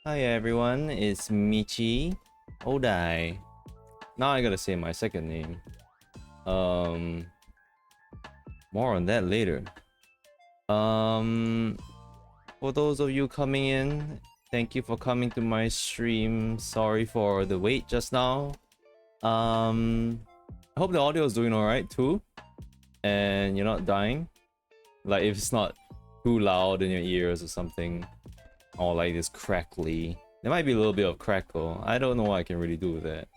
Hi everyone, it's Michi Odai. Now I gotta say my second name. More on that later. For those of you coming in, thank you for coming to my stream. Sorry for the wait just now. I hope the audio is doing alright too, and you're not dying. Like if it's not too loud in your ears or something, or like this crackly. There might be a little bit of crackle. I don't know what I can really do with that.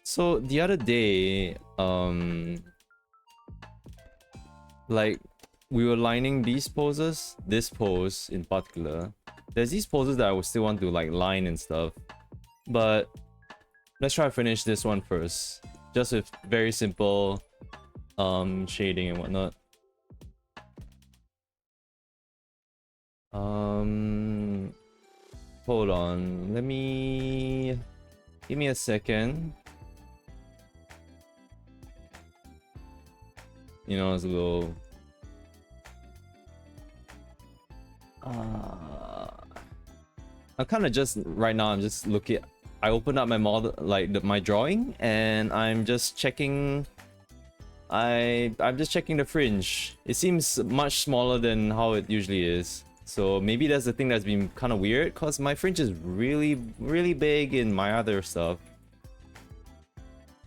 So the other day, like we were lining these poses, this pose in particular. There's these poses that I would still want to like line and stuff, but let's try to finish this one first, just with very simple shading and whatnot. Hold on, give me a second. You know, it's a little I'm kind of just right now, I'm just looking. I opened up my model, like my drawing, and I'm just checking. I'm just checking the fringe. It seems much smaller than how it usually is. So maybe that's the thing that's been kind of weird, because my fringe is really big in my other stuff.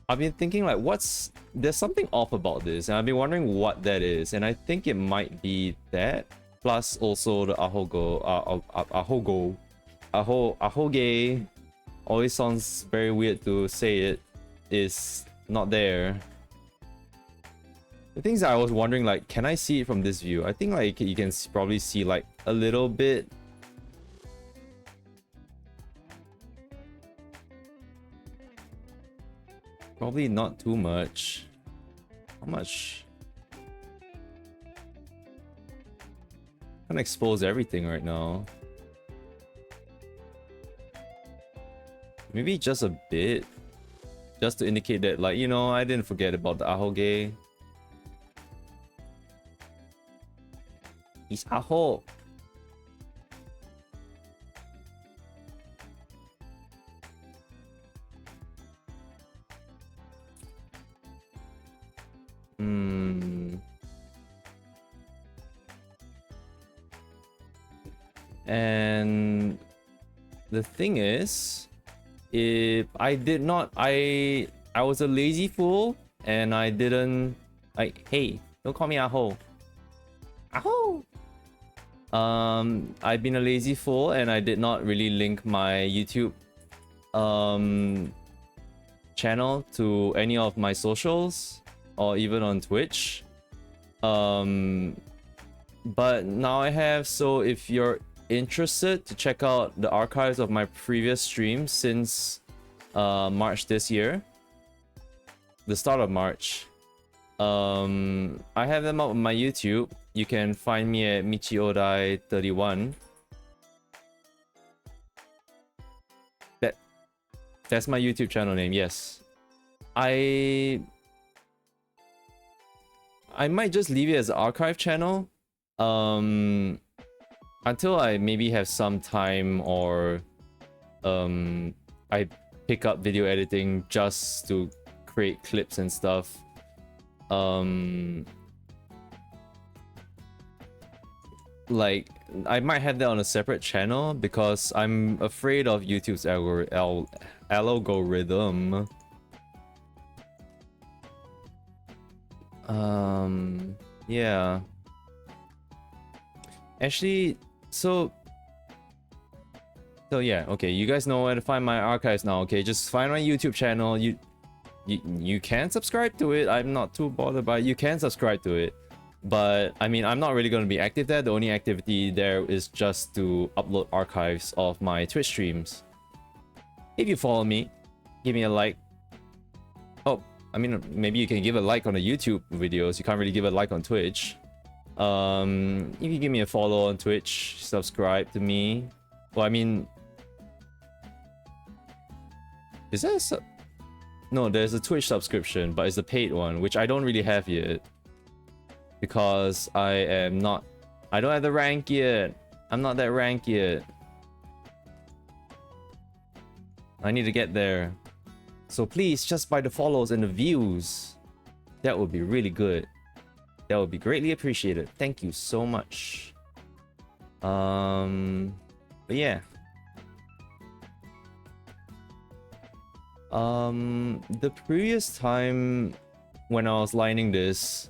I've been thinking like, there's something off about this, and I've been wondering what that is, and I think it might be that, plus also the ahoge, always sounds very weird to say it, is not there. The things that I was wondering, like, can I see it from this view? I think like you can probably see like a little bit. Probably not too much. How much? I'm gonna expose everything right now. Maybe just a bit. Just to indicate that, like, you know, I didn't forget about the ahoge. It's aho. And the thing is, if I did not, I was a lazy fool, and I didn't, like, hey, don't call me aho. Aho. I've been a lazy fool, and I did not really link my YouTube channel to any of my socials or even on Twitch. But now I have, so if you're interested to check out the archives of my previous streams since March this year, the start of March, I have them up on my YouTube. You can find me at michiodai31. That's my YouTube channel name. Yes, I might just leave it as an archive channel until I maybe have some time, or I pick up video editing just to create clips and stuff. Like, I might have that on a separate channel, because I'm afraid of YouTube's algorithm. Yeah. Actually, so yeah, okay, you guys know where to find my archives now. Okay, just find my YouTube channel. You can subscribe to it. I'm not too bothered by it. You can subscribe to it, but I mean, I'm not really going to be active there. The only activity there is just to upload archives of my Twitch streams. If you follow me, give me a like. Oh, I mean, maybe you can give a like on the YouTube videos. You can't really give a like on Twitch. If you give me a follow on Twitch, subscribe to me. Well, I mean, is there no, there's a Twitch subscription, but it's a paid one, which I don't really have yet, because I don't have the rank yet. I'm not that rank yet. I need to get there. So please, just by the follows and the views, that would be really good. That would be greatly appreciated. Thank you so much. But yeah. The previous time when I was lining this,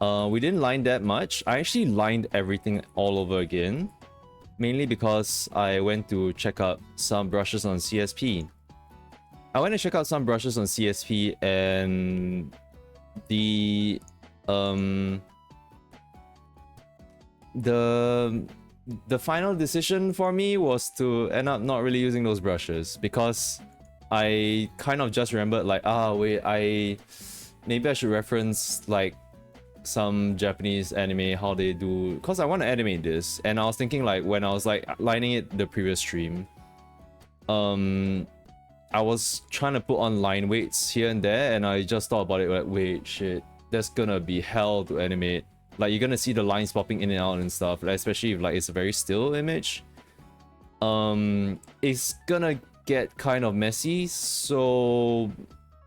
we didn't line that much. I actually lined everything all over again, mainly because I went to check out some brushes on CSP. I went to check out some brushes on CSP, and the final decision for me was to end up not really using those brushes, because I kind of just remembered like, wait, maybe I should reference like some Japanese anime, how they do, because I want to animate this. And I was thinking like, when I was like lining it the previous stream, I was trying to put on line weights here and there, and I just thought about it like, wait, shit, that's gonna be hell to animate. Like, you're gonna see the lines popping in and out and stuff, like, especially if like it's a very still image. It's gonna get kind of messy. So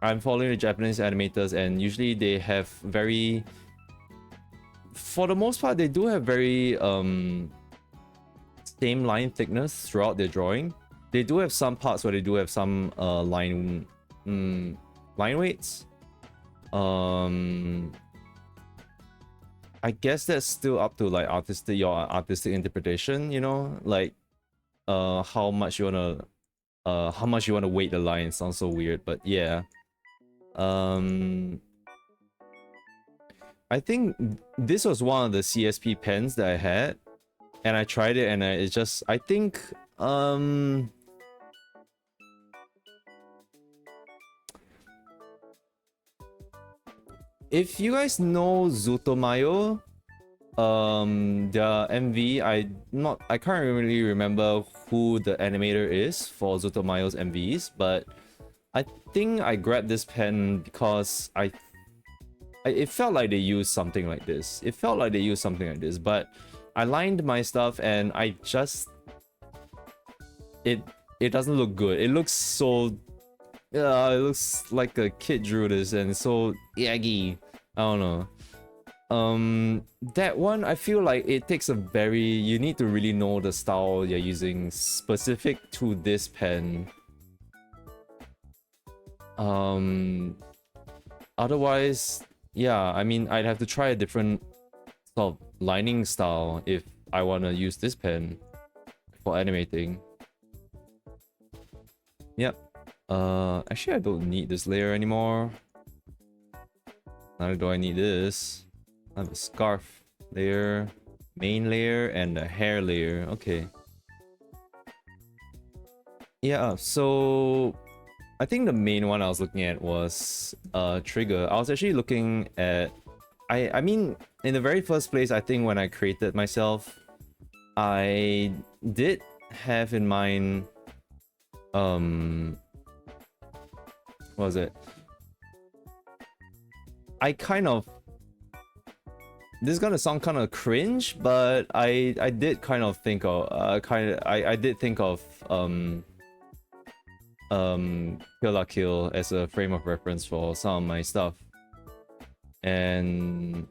I'm following the Japanese animators, and usually they have very, for the most part, they do have very same line thickness throughout their drawing. They do have some parts where they do have some line weights. I guess that's still up to like your artistic interpretation, you know, like how much you wanna weight the line. Sounds so weird, but yeah. I think this was one of the CSP pens that I had, and I tried it, and I think if you guys know Zutomayo, the MV, I can't really remember who the animator is for Zutomayo's MVs, but I think I grabbed this pen because it felt like they used something like this. But I lined my stuff, and I just, it doesn't look good. It looks so, it looks like a kid drew this, and it's so yaggy. I don't know. That one, I feel like it takes you need to really know the style you're using specific to this pen. Otherwise, yeah, I mean, I'd have to try a different sort of lining style if I want to use this pen for animating. Yep. Actually, I don't need this layer anymore. Neither do I need this. I have a scarf layer, main layer, and a hair layer. Okay. Yeah, so I think the main one I was looking at was trigger. I was actually looking at, I mean, in the very first place, I think when I created myself, I did have in mind, what was it? I kind of, this is gonna sound kind of cringe, but I did kind of think of I did think of Kill La Kill as a frame of reference for some of my stuff, and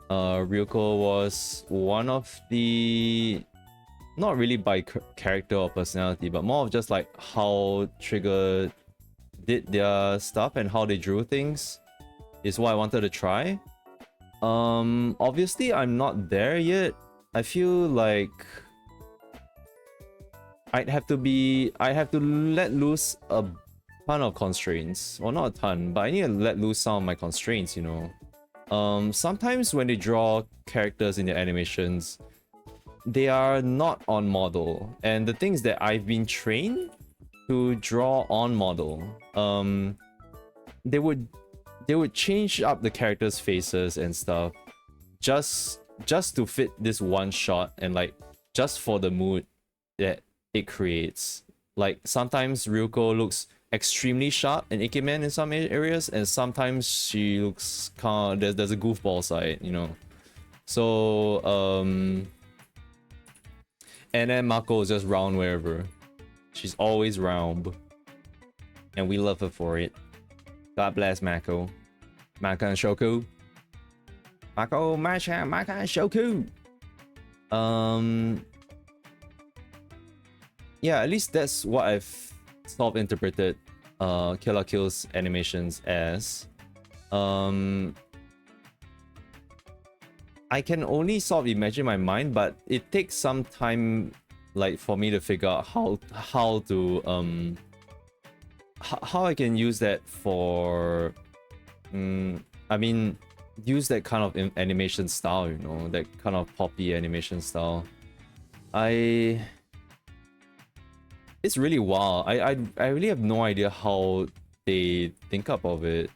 Ryuko was one of the, not really by character or personality, but more of just like how Trigger did their stuff and how they drew things is what I wanted to try. Obviously I'm not there yet. I feel like I'd have to let loose a ton of constraints. Well, not a ton, but I need to let loose some of my constraints, you know. Sometimes when they draw characters in their animations, they are not on model, and the things that I've been trained to draw on model, they would change up the characters' faces and stuff just to fit this one shot, and like just for the mood that it creates. Like sometimes Ryuko looks extremely sharp and Ikemen in some areas, and sometimes she looks kind of, there's a goofball side, you know. So And then Mako is just round wherever. She's always round. And we love her for it. God bless Mako. Mako and Shoku. Mako, Macha, Mako and Shoku. Yeah, at least that's what I've sort of interpreted Kill la Kill's animations as. I can only sort of imagine my mind, but it takes some time, like, for me to figure out how to how I can use that for I mean, use that kind of animation style, you know, that kind of poppy animation style. It's really wild. I really have no idea how they think up of it.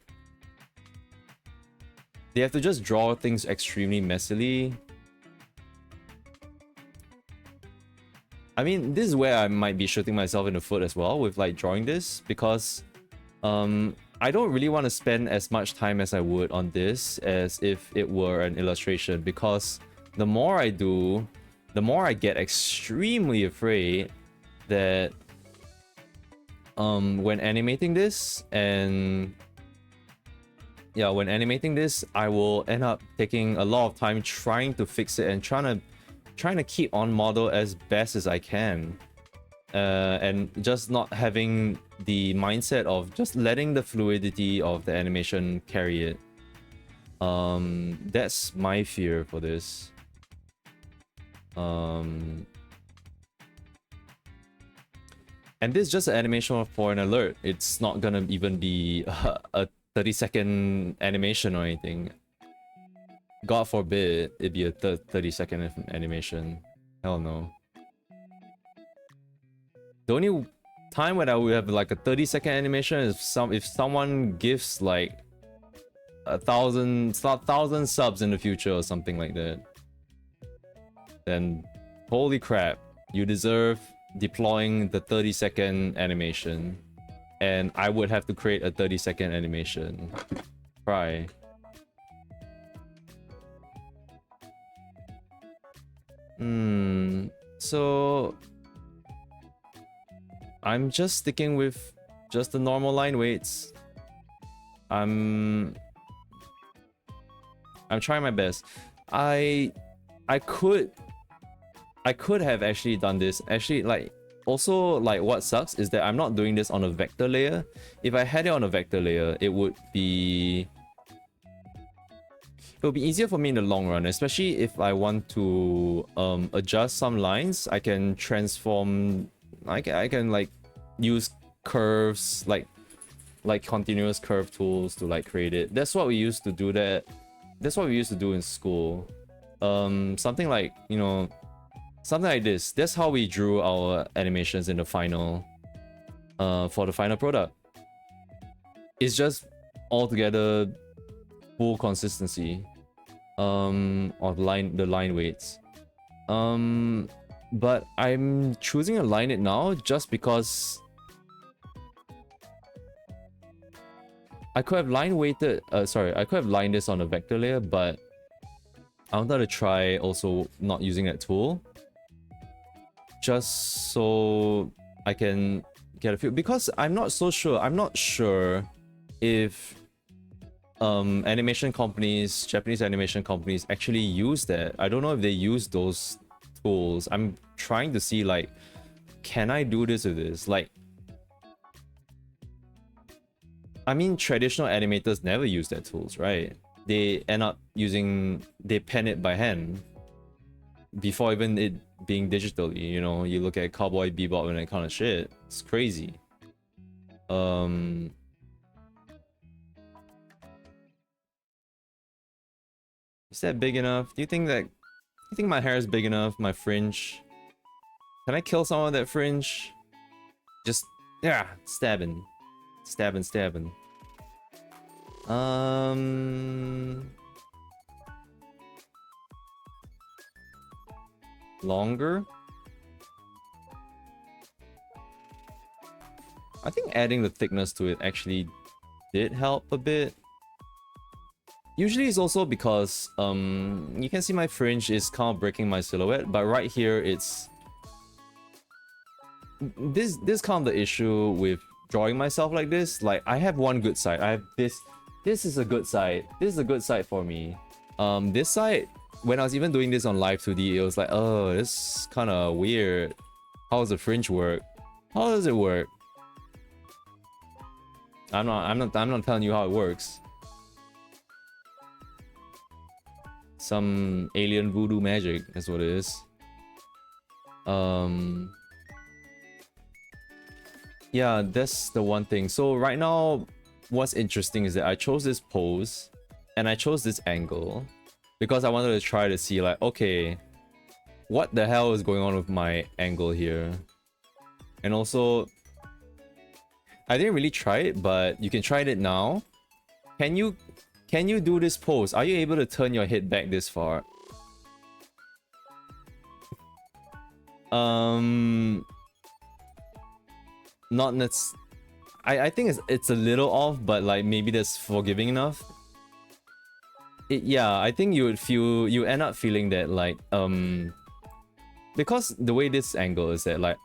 They have to just draw things extremely messily. I mean, this is where I might be shooting myself in the foot as well with like drawing this, because I don't really want to spend as much time as I would on this as if it were an illustration, because the more I do, the more I get extremely afraid that when animating this when animating this, I will end up taking a lot of time trying to fix it and trying to keep on model as best as I can, and just not having the mindset of just letting the fluidity of the animation carry it. That's my fear for this. And this is just an animation for an alert. It's not gonna even be a 30-second animation or anything. God forbid it be a 30-second animation. Hell no. The only time when I would have like a 30-second animation is if someone gives like 1,000 subs in the future or something like that. Then holy crap, you deserve deploying the 30-second animation, and I would have to create a 30-second animation. Try. So I'm just sticking with just the normal line weights. I'm trying my best. I could have actually done this. Actually, like, also, like, what sucks is that I'm not doing this on a vector layer. If I had it on a vector layer, it would be easier for me in the long run, especially if I want to adjust some lines. I can transform. I can like use curves, like continuous curve tools to like create it. That's what we used to do. That's what we used to do in school. Something like, you know, something like this. That's how we drew our animations in the final, for the final product. It's just altogether full consistency, of the line weights. But I'm choosing to line it now just because I could have line weighted. I could have lined this on a vector layer, but I wanted to try also not using that tool, just so I can get a feel, because I'm not so sure. I'm not sure if animation companies, Japanese animation companies, actually use that. I don't know if they use those tools. I'm trying to see, like, can I do this with this? Like, I mean, traditional animators never use their tools, right? They end up they pen it by hand before even it being digitally, you know. You look at Cowboy Bebop and that kind of shit. It's crazy. Is that big enough? Do you think my hair is big enough? My fringe? Can I kill someone with that fringe? Just, yeah, stabbing. Stabbing. Longer? I think adding the thickness to it actually did help a bit. Usually it's also because you can see my fringe is kind of breaking my silhouette, but right here it's this kind of the issue with drawing myself like this. Like, I have one good side. I have this is a good side. This is a good side for me. This side, when I was even doing this on live 2D, it was like, oh, this is kind of weird. How does the fringe work? How does it work? I'm not telling you how it works. Some alien voodoo magic, that's what it is. Yeah, that's the one thing. So right now, what's interesting is that I chose this pose and I chose this angle because I wanted to try to see like, okay, what the hell is going on with my angle here? And also, I didn't really try it, but you can try it now. Can you do this pose? Are you able to turn your head back this far? Not that's I think it's a little off, but like maybe that's forgiving enough. Yeah, I think you end up feeling that like because the way this angle is that like,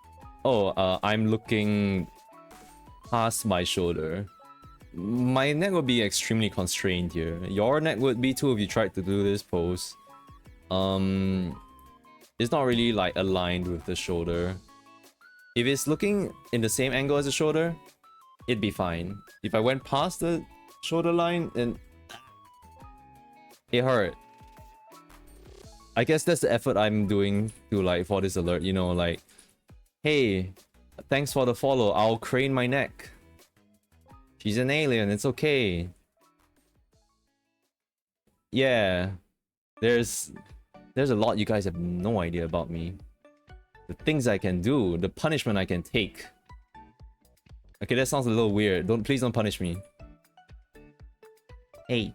oh, I'm looking past my shoulder. My neck would be extremely constrained here. Your neck would be too if you tried to do this pose. It's not really like aligned with the shoulder. If it's looking in the same angle as the shoulder, it'd be fine. If I went past the shoulder line, then it hurt. I guess that's the effort I'm doing to like for this alert, you know, like, hey, thanks for the follow, I'll crane my neck. She's an alien, it's okay. Yeah, there's a lot you guys have no idea about me. The things I can do, the punishment I can take. Okay, that sounds a little weird. Please don't punish me. Hey.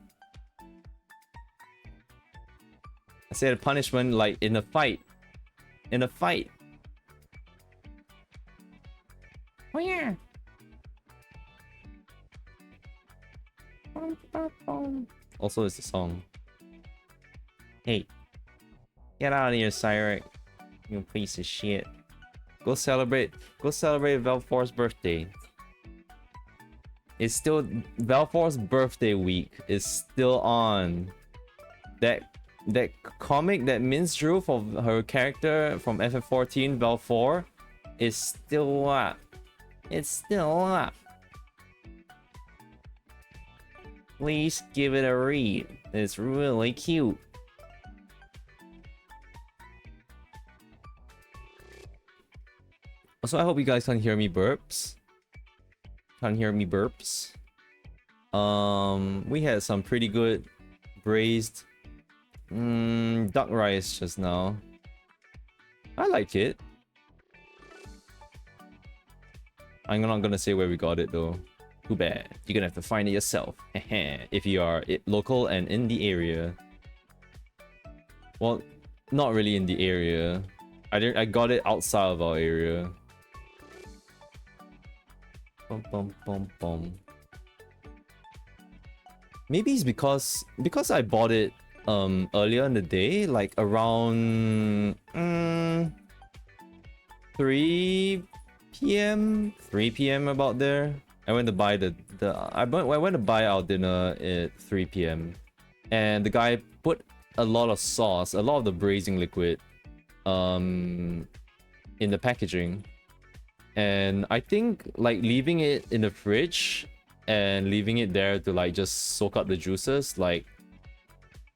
I said punishment like in a fight. In a fight. Oh yeah. Also, it's a song. Hey. Get out of here, Cyrix. You piece of shit. Go celebrate Velfor's birthday. It's still Velfor's birthday week is still on. That comic that Minz drew for her character from FF14 Velfor is still up. It's still up. Please give it a read. It's really cute. Also, I hope you guys can hear me burps. Can't hear me burps. We had some pretty good braised duck rice just now. I like it. I'm not gonna say where we got it though. Too bad. You're gonna have to find it yourself. If you are local and in the area. Well, not really in the area. I got it outside of our area. Bum, bum, bum, bum. Maybe it's because I bought it earlier in the day, like around 3 p.m. about there. I went to buy I went to buy our dinner at 3 p.m. and the guy put a lot of sauce, a lot of the braising liquid in the packaging. And I think like leaving it in the fridge and leaving it there to like just soak up the juices, like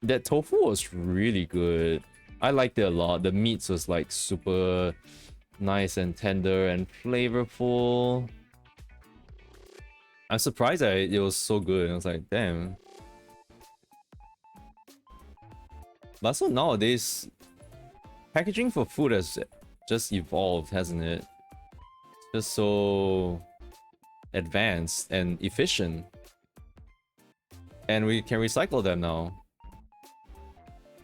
that tofu was really good. I liked it a lot. The meats was like super nice and tender and flavorful. I'm surprised that it was so good. I was like, damn. But so nowadays, packaging for food has just evolved, hasn't it? Just so advanced and efficient. And we can recycle them now.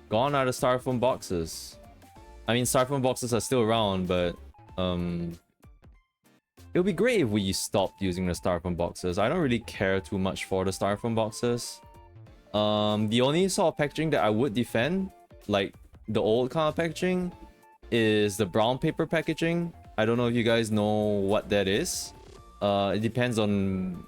Gone are the styrofoam boxes. I mean, styrofoam boxes are still around, but it would be great if we stopped using the styrofoam boxes. I don't really care too much for the styrofoam boxes. The only sort of packaging that I would defend, like the old kind of packaging, is the brown paper packaging. I don't know if you guys know what that is. It depends on...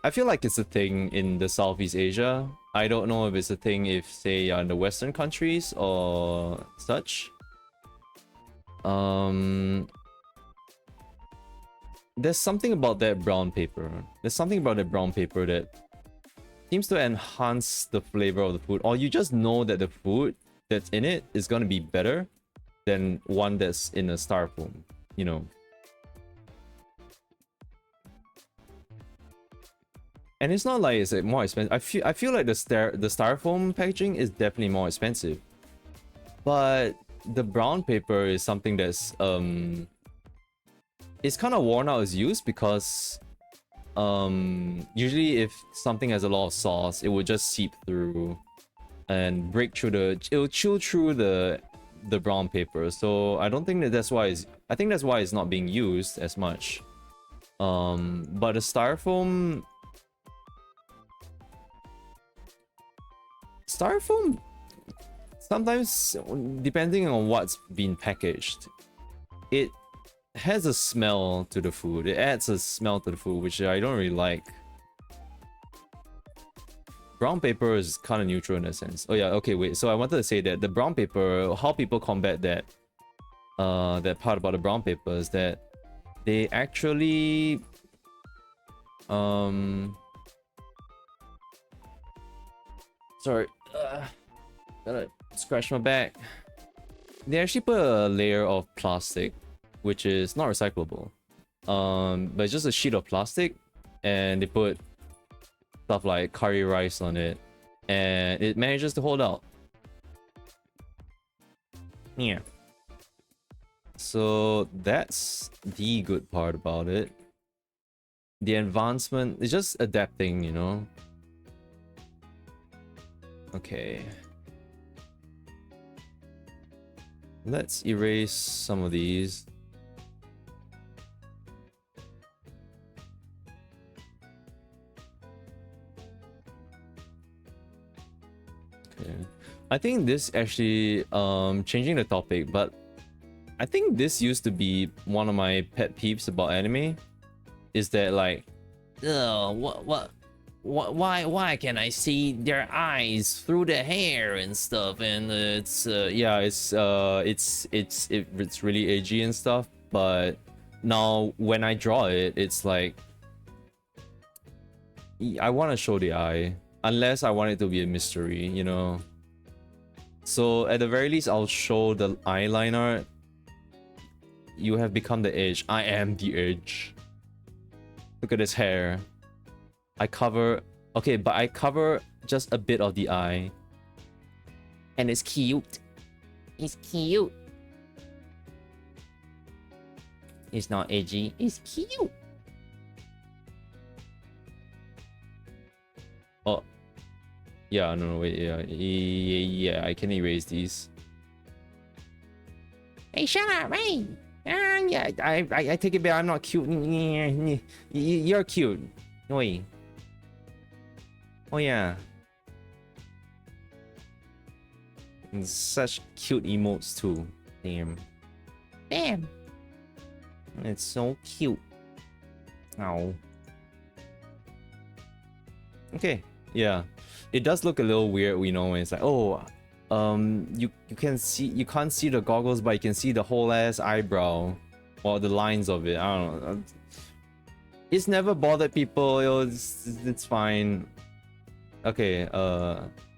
I feel like it's a thing in the Southeast Asia. I don't know if it's a thing if, say, you're in the Western countries or such. There's something about that brown paper. There's something about that brown paper that seems to enhance the flavor of the food. Or you just know that the food that's in it is going to be better than one that's in a styrofoam, you know. And it's not like it's more expensive. I feel like the styrofoam packaging is definitely more expensive. But the brown paper is something that's it's kind of worn out its use because usually if something has a lot of sauce, it would just seep through and break through it'll chew through the brown paper. So I don't think that's why I think that's why it's not being used as much. But the styrofoam sometimes, depending on what's been packaged, it has a smell to the food. It adds a smell to the food, which I don't really like. Brown paper is kind of neutral in a sense. Oh yeah, okay, wait. So I wanted to say that the brown paper, how people combat that that part about the brown paper is that they actually sorry, gotta scratch my back. They actually put a layer of plastic, which is not recyclable, but it's just a sheet of plastic, and they put stuff like curry rice on it, and it manages to hold out. Yeah. So that's the good part about it. The advancement is just adapting, you know. Okay. Let's erase some of these. Okay. I think this actually changing the topic, but I think this used to be one of my pet peeves about anime, is that like, why can I see their eyes through the hair and stuff? And it's yeah, it's really edgy and stuff. But now when I draw it, it's like I want to show the eye, unless I want it to be a mystery, you know. So at the very least, I'll show the eyeliner. You have become the edge. I am the edge. Look at his hair. I cover... Okay, but I cover just a bit of the eye. And it's cute. It's cute. It's not edgy. It's cute. Oh. Yeah, no, wait, yeah, I can erase these. Hey, shut up, hey! Yeah, I take it back, I'm not cute. You're cute. Oi. Oh yeah. And such cute emotes too. Damn. Damn. It's so cute. Ow. Okay. Yeah. It does look a little weird, you know, when it's like, oh, you can't see the goggles, but you can see the whole ass eyebrow or the lines of it. I don't know. It's never bothered people. It's fine. Okay,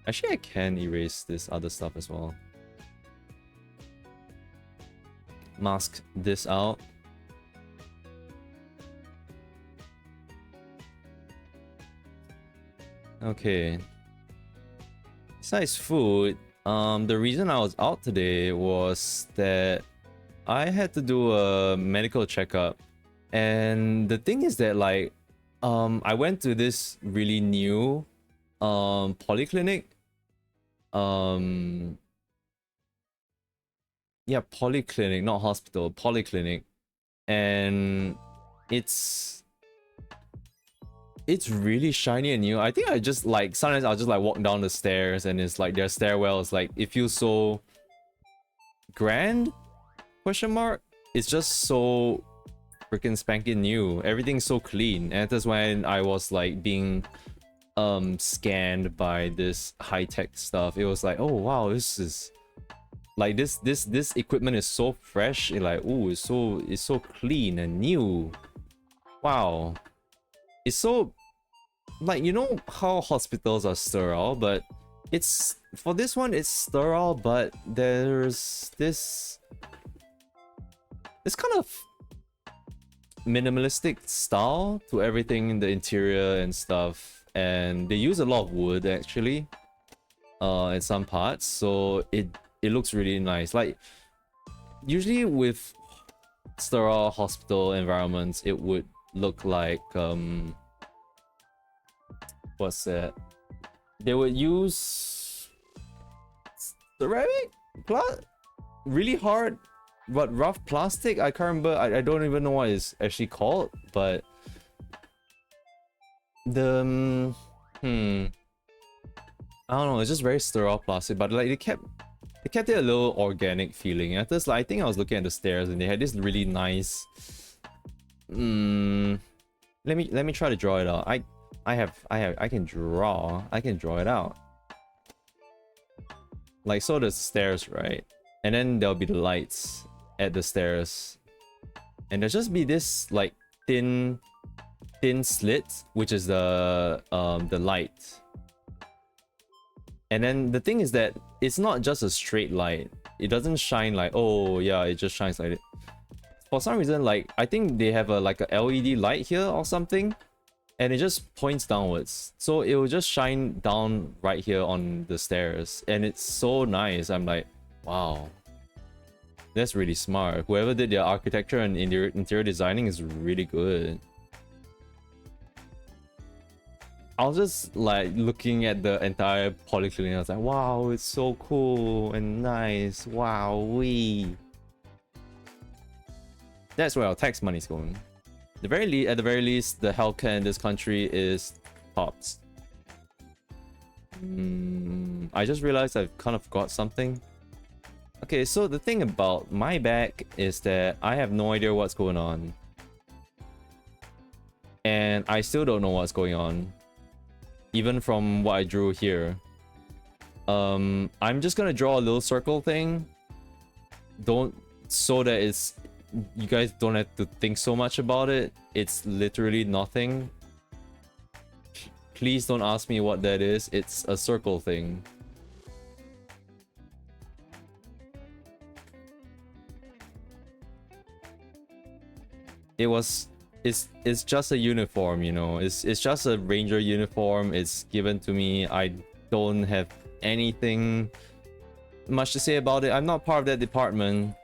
actually I can erase this other stuff as well. Mask this out. Okay. Besides food, the reason I was out today was that I had to do a medical checkup. And the thing is that, like, I went to this really new polyclinic. Yeah, polyclinic, not hospital, polyclinic. And it's really shiny and new. I think I just like, sometimes I'll just like walk down the stairs and it's like their stairwells, like it feels so grand. Question mark? It's just so freaking spanking new. Everything's so clean. And that's when I was like being scanned by this high-tech stuff. It was like, oh wow, this is like this equipment is so fresh. It like, ooh, it's so clean and new. Wow. It's so like, you know how hospitals are sterile, but it's for this one it's sterile, but there's this kind of minimalistic style to everything in the interior and stuff, and they use a lot of wood actually in some parts, so it looks really nice. Like usually with sterile hospital environments it would look like what's that, they would use ceramic really hard but rough plastic. I can't remember. I don't even know what it's actually called, but the I don't know, it's just very sterile plastic, but like they kept it a little organic feeling. At this, like, I think I was looking at the stairs and they had this really nice let me try to draw it out. I can draw it out. Like, so the stairs, right? And then there'll be the lights at the stairs. And there'll just be this like thin slit, which is the light. And then the thing is that it's not just a straight light. It doesn't shine like, oh yeah, it just shines like it. For some reason, like, I think they have a like a LED light here or something, and it just points downwards. So it will just shine down right here on the stairs, and it's so nice. I'm like, wow, that's really smart. Whoever did their architecture and interior designing is really good. I was just like looking at the entire polyclinic. I was like, wow, it's so cool and nice. Wow, that's where our tax money's going. At the very least, the healthcare in this country is tops. I just realized I've kind of got something. Okay, so the thing about my back is that I have no idea what's going on. And I still don't know what's going on. Even from what I drew here. I'm just gonna draw a little circle thing. So that it's, you guys don't have to think so much about it. It's literally nothing. Please don't ask me what that is. It's a circle thing. It's just a uniform, you know. It's just a ranger uniform. It's given to me. I don't have anything much to say about it. I'm not part of that department.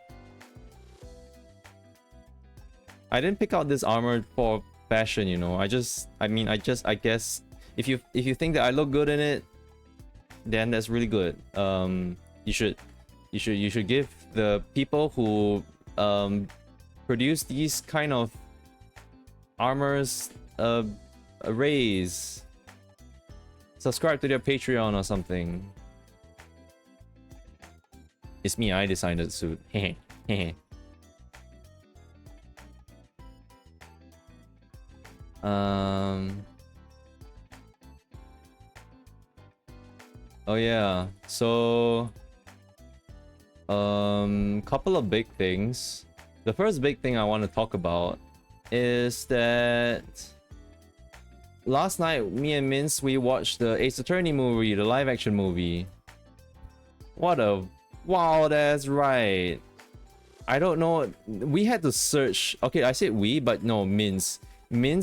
I didn't pick out this armor for fashion, you know. I guess if you think that I look good in it, then that's really good. You should give the people who produce these kind of armors a raise. Subscribe to their Patreon or something. It's me, I designed the suit. Oh yeah, so couple of big things. The first big thing I want to talk about is that last night me and Mince, we watched the Ace Attorney movie, the live action movie. Wow, that's right. I don't know, we had to search. Okay, I said we, but no, Mince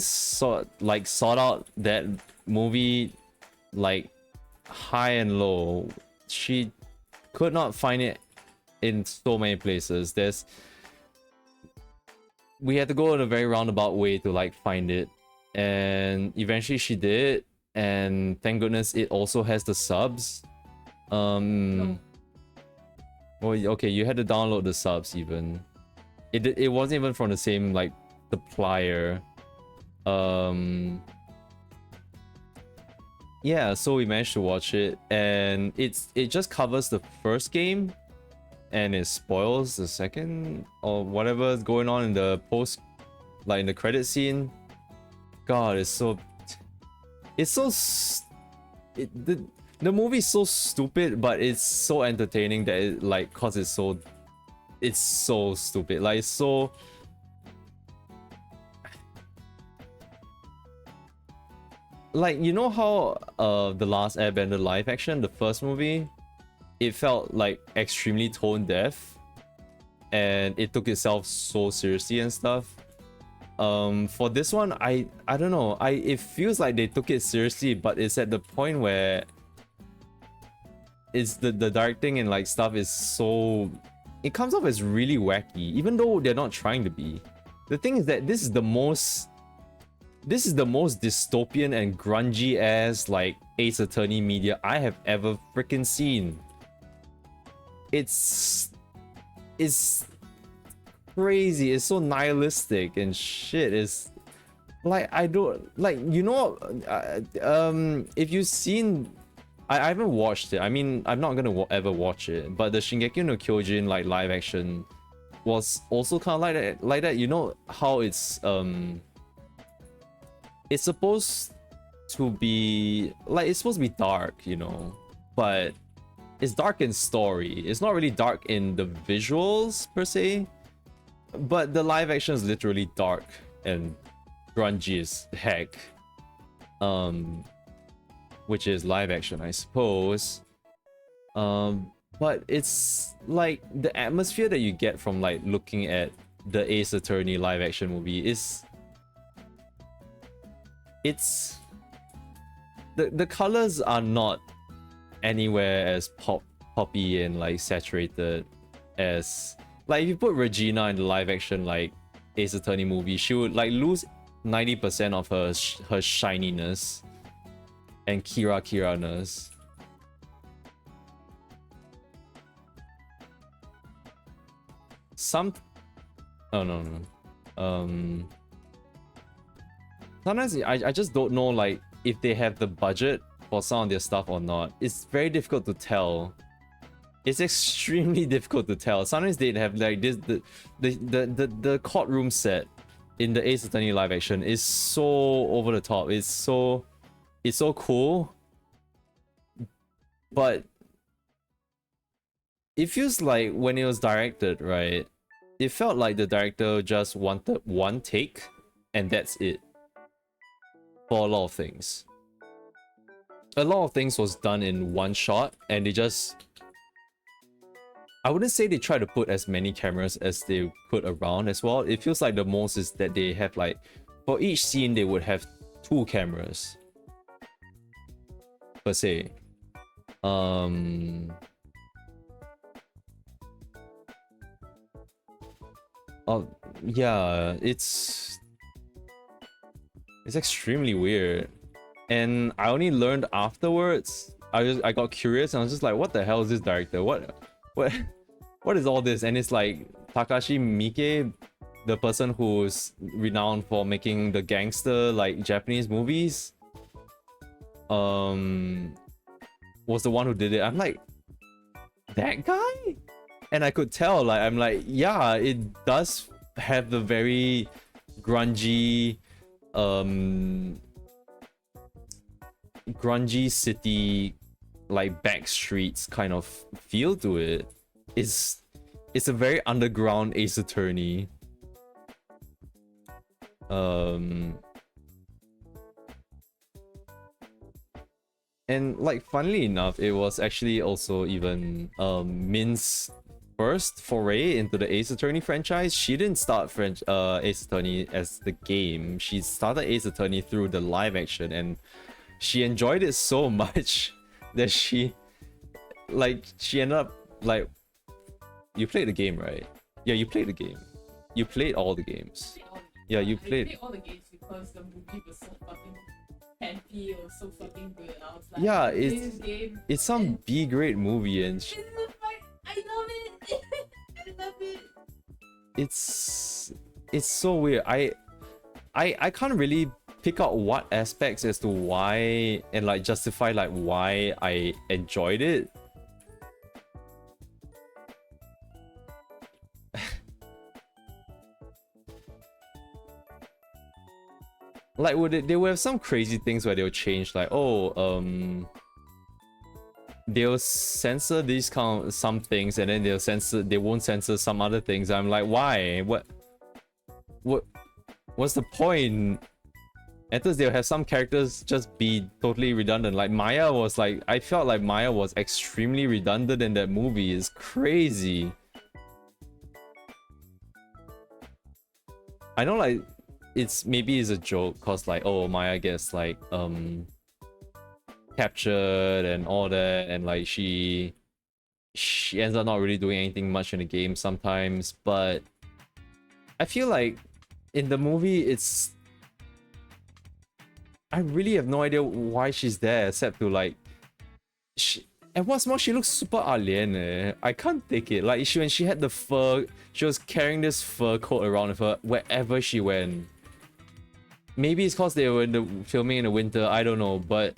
sought out that movie like high and low. She could not find it in so many places. We had to go in a very roundabout way to like find it, and eventually she did, and thank goodness it also has the subs. Well, okay, you had to download the subs even. It wasn't even from the same like supplier. Yeah, so we managed to watch it, and it just covers the first game, and it spoils the second or whatever's going on in the post, like in the credit scene. God, it's so the movie's so stupid, but it's so entertaining that it, like, cause it's so stupid. Like, it's so, like, you know how the Last Airbender live action, the first movie, it felt like extremely tone deaf and it took itself so seriously and stuff. For this one, I don't know, it feels like they took it seriously, but it's at the point where it's the directing and like stuff is so, it comes off as really wacky, even though they're not trying to be. The thing is that this is the most dystopian and grungy ass like Ace Attorney media I have ever freaking seen. It's crazy. It's so nihilistic and shit. It's like, I don't like, you know, if you've seen, I haven't watched it. I mean, I'm not gonna ever watch it, but the Shingeki no Kyojin like live action was also kind of like that. You know how it's supposed to be like, it's supposed to be dark, you know, but it's dark in story. It's not really dark in the visuals per se, but the live action is literally dark and grungy as heck. Which is live action, I suppose. But it's like the atmosphere that you get from like looking at the Ace Attorney live action movie is, it's the colors are not anywhere as poppy and like saturated as, like, if you put Regina in the live action like Ace Attorney movie, she would like lose 90% of her shininess and Kira-ness. Sometimes I just don't know, like, if they have the budget for some of their stuff or not. It's very difficult to tell. It's extremely difficult to tell. Sometimes they'd have like this, the courtroom set in the Ace Attorney live action is so over the top. It's so cool, but it feels like when it was directed, right, it felt like the director just wanted one take and that's it for a lot of things. A lot of things was done in one shot, and they just, I wouldn't say they try to put as many cameras as they put around as well. It feels like the most is that they have like, for each scene they would have 2 cameras per se. Oh yeah, it's extremely weird, and I only learned afterwards. I got curious and I was just like, what the hell is this director? What is all this? And it's like Takashi Miike, the person who's renowned for making the gangster like Japanese movies, was the one who did it. I'm like, that guy? And I could tell, like, I'm like, yeah, it does have the very grungy city, like back streets kind of feel to it. It's a very underground Ace Attorney. And like, funnily enough, it was actually also even Min's first foray into the Ace Attorney franchise. She didn't start Ace Attorney as the game. She started Ace Attorney through the live action, and she enjoyed it so much that she ended up like, you played the game, right? Yeah, you played the game. You played all the games. Yeah, you played. I played all the games because the movie was so fucking campy. It was so fucking good. I was like, yeah, game. It's some B-grade movie, and I love it. I love it. It's so weird. I can't really pick out what aspects as to why, and like justify like why I enjoyed it. like they would have some crazy things where they'll change like, oh, they'll censor these some things and then they won't censor some other things. I'm like, why? What what's the point? At first they'll have some characters just be totally redundant. Like Maya was like, I felt like Maya was extremely redundant in that movie. It's crazy. I know like maybe it's a joke cause like, oh, Maya gets like captured and all that, and like she ends up not really doing anything much in the game sometimes, but I feel like in the movie I really have no idea why she's there except to like and what's more, she looks super alien. I can't take it. Like when she had the fur, she was carrying this fur coat around with her wherever she went. Maybe it's because they were filming in the winter, I don't know, but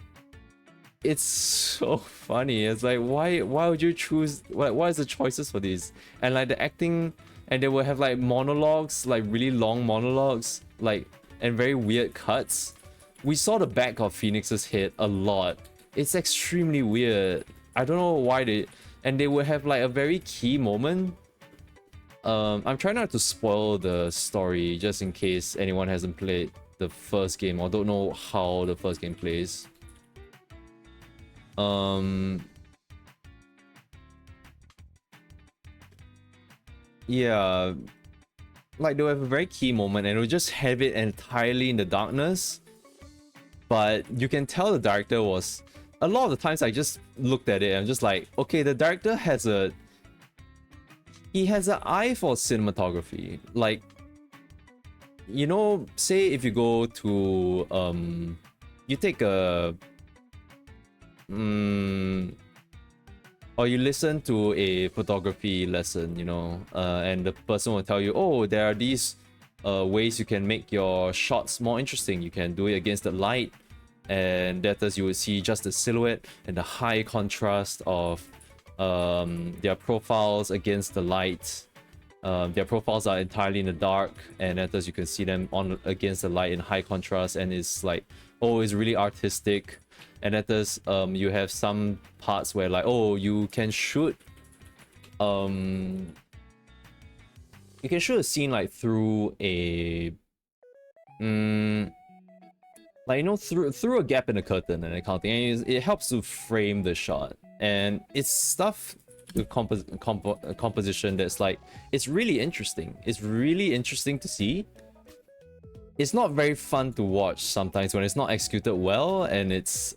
it's so funny. It's like, why would you choose, what is the choices for these? And like the acting, and they will have like monologues, like really long monologues, like, and very weird cuts. We saw the back of Phoenix's head a lot. It's extremely weird. I don't know why and they will have like a very key moment. I'm trying not to spoil the story just in case anyone hasn't played the first game or don't know how the first game plays. Yeah, like they'll have a very key moment and it'll just have it entirely in the darkness, but you can tell the director was, a lot of the times I just looked at it and I'm just like, okay, the director has an eye for cinematography. Like, you know, say if you go to you take a or you listen to a photography lesson, you know, and the person will tell you, oh, there are these ways you can make your shots more interesting. You can do it against the light, and that is, you will see just the silhouette and the high contrast of their profiles against the light. Their profiles are entirely in the dark, and that is, you can see them on against the light in high contrast, and it's like, oh, it's really artistic. And that is, you have some parts where like, oh, you can shoot a scene like through a like, you know, through a gap in the curtain and that kind of thing. And it helps to frame the shot, and it's stuff with composition that's like, it's really interesting. It's really interesting to see. It's not very fun to watch sometimes when it's not executed well, and it's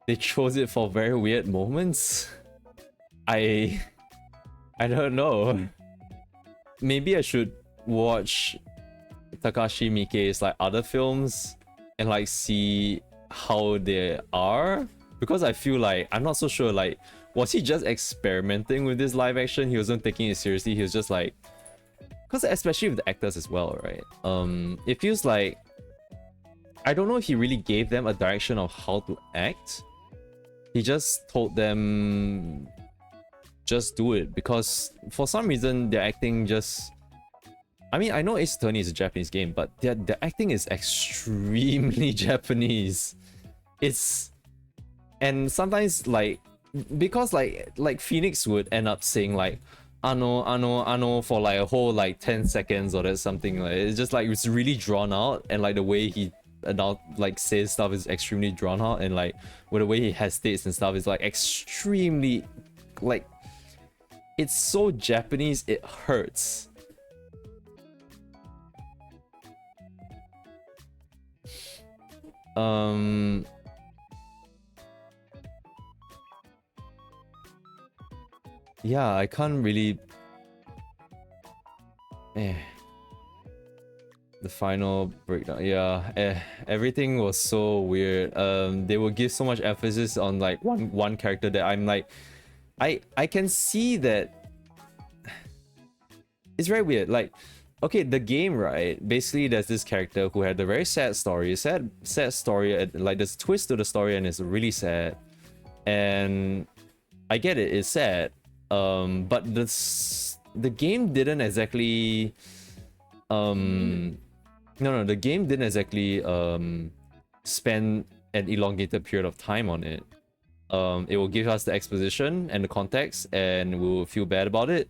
they chose it for very weird moments. I don't know. Maybe I should watch Takashi Miike's like other films and like see how they are, because I feel like, I'm not so sure, like, was he just experimenting with this live action? He wasn't taking it seriously. He was just like, because especially with the actors as well, right? It feels like, I don't know if he really gave them a direction of how to act. He just told them, just do it, because for some reason their acting just, I mean, I know Ace Attorney is a Japanese game, but their acting is extremely Japanese. It's, and sometimes like, because like Phoenix would end up saying like ano for like a whole like 10 seconds or there's something, like it's just like, it's really drawn out, and like the way he now like says stuff is extremely drawn out, and like with the way he hesitates and stuff is like extremely, like, it's so Japanese it hurts. Yeah, I can't really. The final breakdown, yeah, everything was so weird. They will give so much emphasis on like one character that I'm like, I can see that it's very weird. Like, okay, the game, right? Basically, there's this character who had a very sad story, sad story, like there's a twist to the story, and it's really sad. And I get it, it's sad. But the game didn't exactly No, the game didn't exactly spend an elongated period of time on it. It will give us the exposition and the context, and we'll feel bad about it.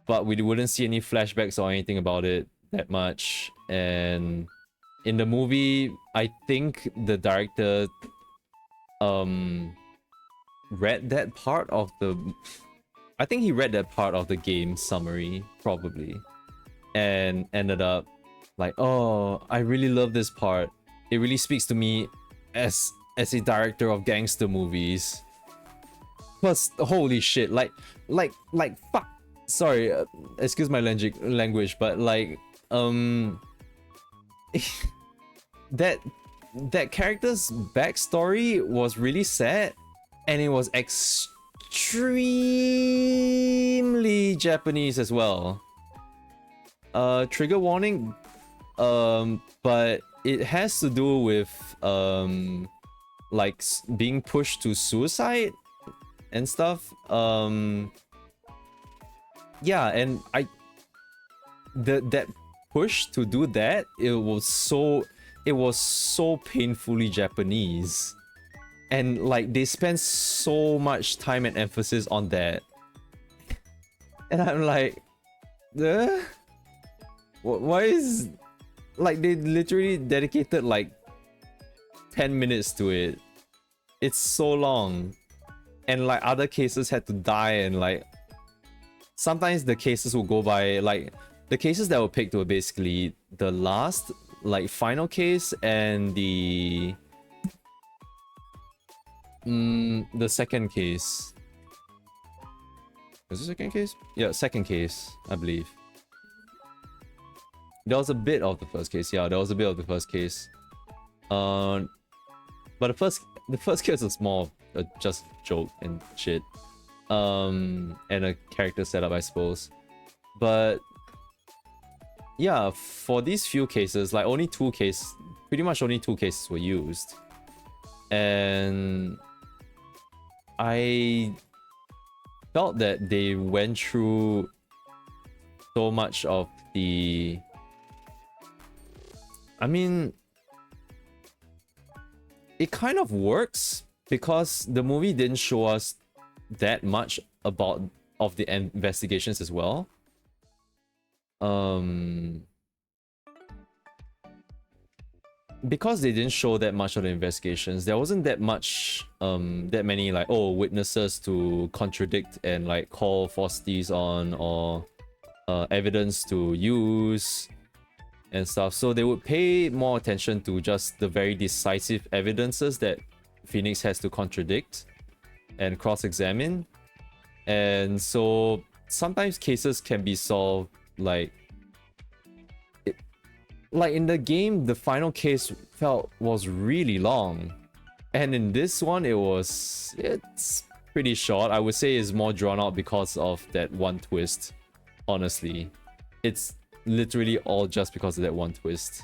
But we wouldn't see any flashbacks or anything about it that much. And in the movie, I think the director read that part of the... I think he read that part of the game summary, probably. And ended up like, oh, I really love this part. It really speaks to me as a director of gangster movies. Plus, holy shit, like fuck. Sorry, excuse my language, but like, that character's backstory was really sad, and it was extremely Japanese as well. Trigger warning, but it has to do with like being pushed to suicide and stuff. Yeah, and that push to do that, it was so painfully Japanese, and like they spend so much time and emphasis on that, and I'm like, why is, like, they literally dedicated like 10 minutes to it. It's so long, and like other cases had to die, and like sometimes the cases will go by, like the cases that were picked were basically the last, like, final case and the second case. Was the second case? Yeah, second case, I believe. There was a bit of the first case. Yeah, there was a bit of the first case. But the first case was more just joke and shit. And a character setup, I suppose. But yeah, for these few cases, like pretty much only two cases were used. And I felt that they went through so much of the... I mean, it kind of works because the movie didn't show us that much of the investigations as well. Because they didn't show that much of the investigations, there wasn't that much that many like, oh, witnesses to contradict and like call falsities on, or evidence to use and stuff. So they would pay more attention to just the very decisive evidences that Phoenix has to contradict and cross-examine. And so sometimes cases can be solved like in the game, the final case was really long, and in this one it's pretty short. I would say it's more drawn out because of that one twist. Honestly, it's literally all just because of that one twist.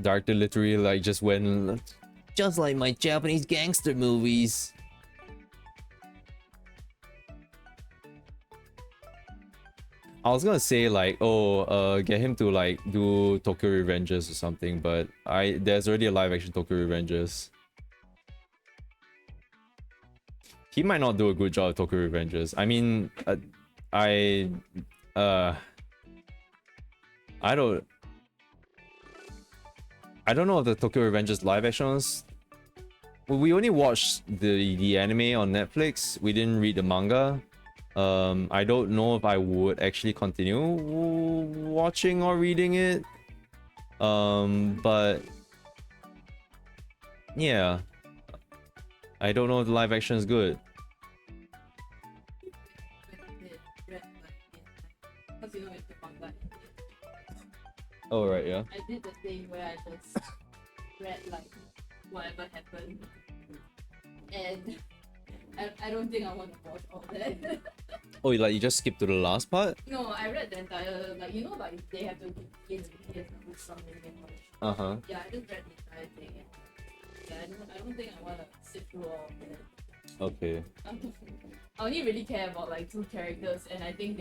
Director literally like just went, just like my Japanese gangster movies. I was gonna say like, oh, get him to like do Tokyo Revengers or something, but there's already a live action Tokyo Revengers. He might not do a good job of Tokyo Revengers. I mean, I don't know if the Tokyo Revengers live actions. Well, we only watched the anime on Netflix. We didn't read the manga. I don't know if I would actually continue watching or reading it. But yeah, I don't know if the live action is good. Oh right, yeah. I did the thing where I just read like whatever happened, and I don't think I want to watch all that. Oh, like you just skipped to the last part? No, I read the entire, like, you know, like they have to begin with some information. Yeah, I just read the entire thing. And yeah, I don't think I want to sit through all of that. Okay. I only really care about like 2 characters, and I think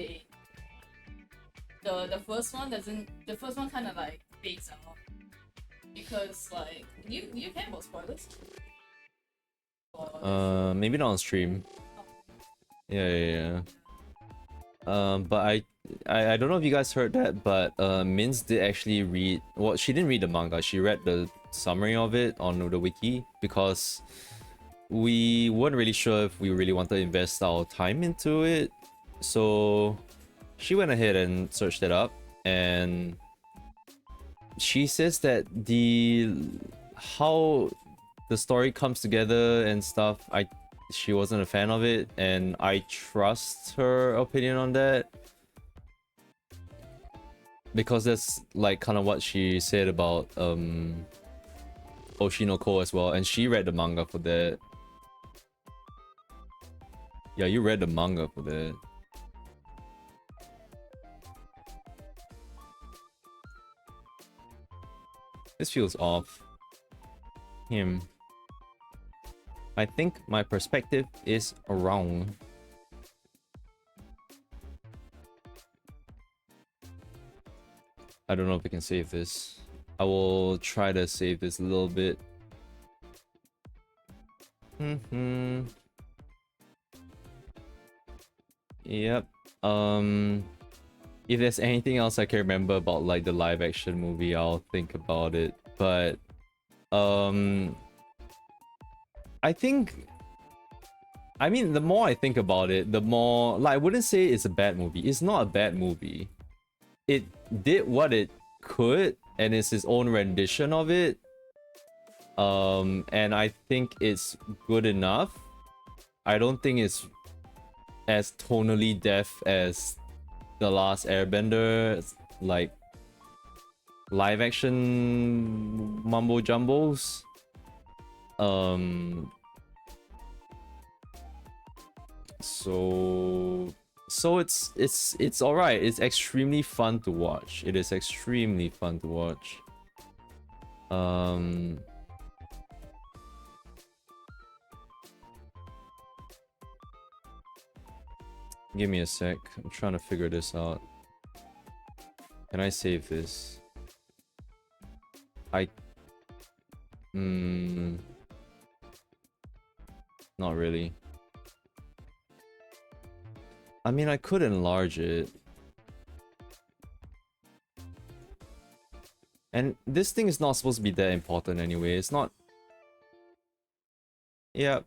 the first one kind of like fades out because like you care about spoilers. Maybe not on stream. Yeah. But I don't know if you guys heard that, but Minz did actually read. Well, she didn't read the manga. She read the summary of it on the wiki because we weren't really sure if we really wanted to invest our time into it. So she went ahead and searched it up, and she says that how the story comes together and stuff, she wasn't a fan of it, and I trust her opinion on that because that's like kind of what she said about Oshinoko as well, and she read the manga for that. Yeah, you read the manga for that. This feels off. I think my perspective is wrong. I don't know if I can save this. I will try to save this a little bit. Yep. If there's anything else I can remember about like the live action movie, I'll think about it. But I mean, the more I think about it, the more, like, I wouldn't say it's a bad movie. It's not a bad movie. It did what it could, and it's his own rendition of it. And I think it's good enough. I don't think it's as tonally deaf as The Last Airbender, like live action mumbo jumbos. So it's all right. It's extremely fun to watch. It is extremely fun to watch. Give me a sec. I'm trying to figure this out. Can I save this? Not really. I mean, I could enlarge it. And this thing is not supposed to be that important anyway. It's not. Yeah,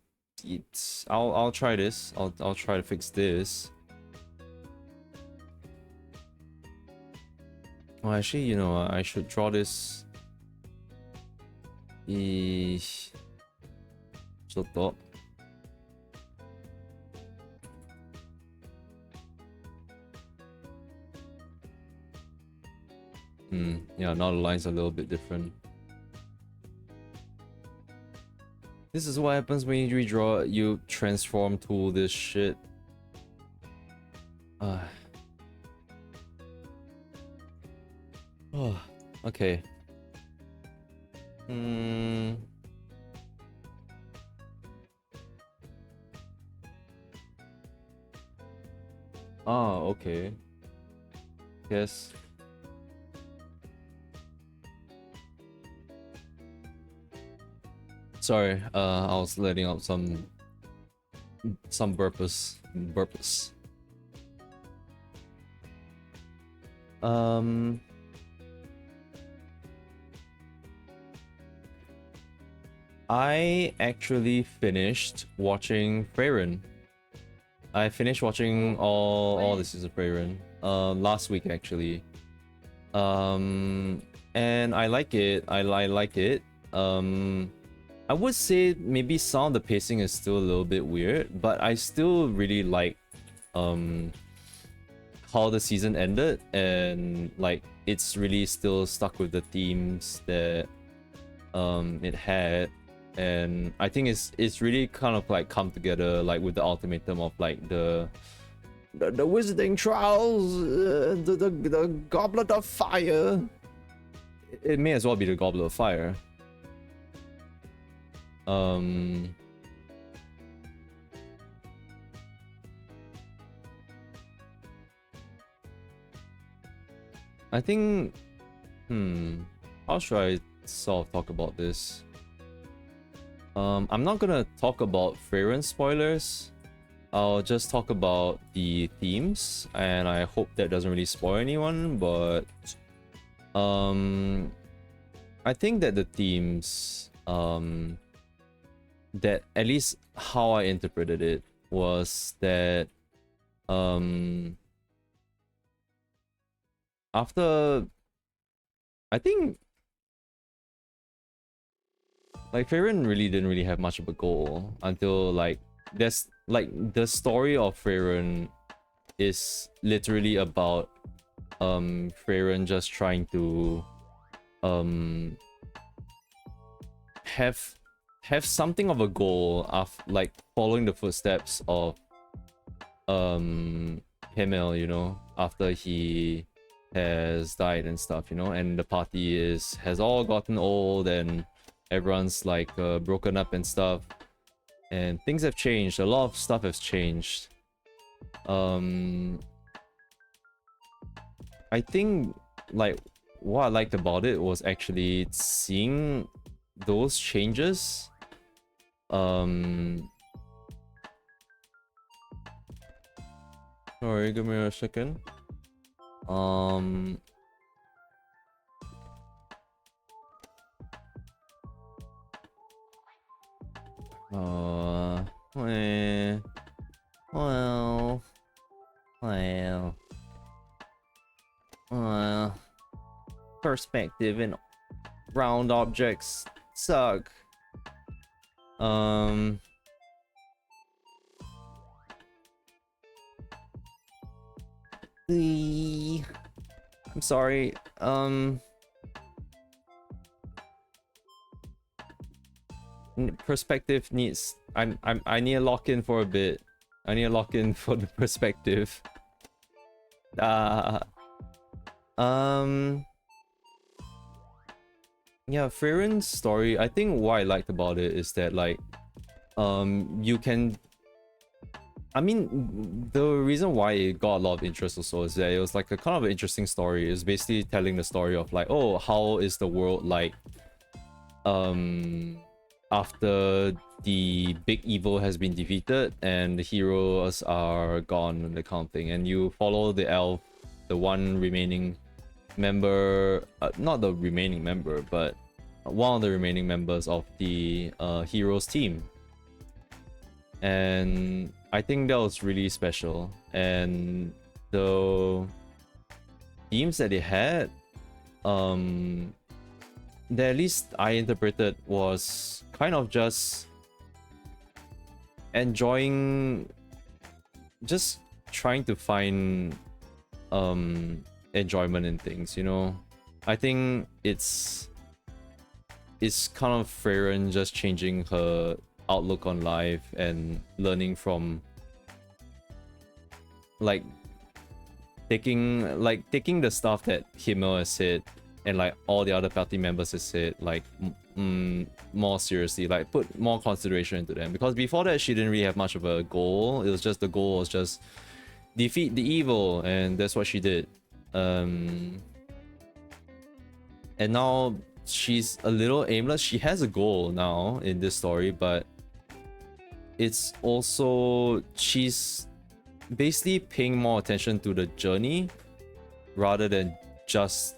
I'll try this. I'll try to fix this. Oh, actually, you know, I should draw this. Chotto. Yeah, now the lines are a little bit different. This is what happens when you redraw, you transform tool this shit. Oh, okay. Oh, okay. Yes. Sorry, I was letting out some burpers. I actually finished watching Freyren. I finished watching all the seasons of Freyren last week actually. And I like it. I like it. I would say maybe some of the pacing is still a little bit weird, but I still really like how the season ended, and like it's really still stuck with the themes that it had, and I think it's really kind of like come together like with the ultimatum of like the Wizarding Trials, the Goblet of Fire. It may as well be the Goblet of Fire. I think, how should I sort of talk about this? I'm not gonna talk about Freyren spoilers. I'll just talk about the themes, and I hope that doesn't really spoil anyone, but I think that the themes, that at least how I interpreted it was that after, I think, like, Freyren really didn't really have much of a goal until, like, there's, like, the story of Freyren is literally about Freyren just trying to have something of a goal of, like, following the footsteps of Himmel, you know, after he has died and stuff, you know, and the party has all gotten old and everyone's like broken up and stuff, and things have changed. A lot of stuff has changed. I think, like, what I liked about it was actually seeing those changes. Sorry, give me a second. Perspective and round objects suck. I'm sorry. Perspective needs. I need a lock in for a bit. I need a lock in for the perspective. Yeah, Freyren's story, I think what I liked about it is that, like, you can, I mean, the reason why it got a lot of interest also is that it was like a kind of an interesting story. It's basically telling the story of, like, oh, how is the world like after the big evil has been defeated and the heroes are gone and that kind of thing, and you follow the elf, the one remaining member, not the remaining member, but one of the remaining members of the heroes team. And I think that was really special. And the themes that they had, that at least I interpreted was kind of just enjoying, just trying to find enjoyment in things, you know. I think it's kind of Freyren just changing her outlook on life and learning from, like, taking the stuff that Himmel has said and, like, all the other party members has said, like, more seriously, like, put more consideration into them, because before that she didn't really have much of a goal. It was just, the goal was just defeat the evil, and that's what she did. And now she's a little aimless. She has a goal now in this story, but it's also, she's basically paying more attention to the journey rather than just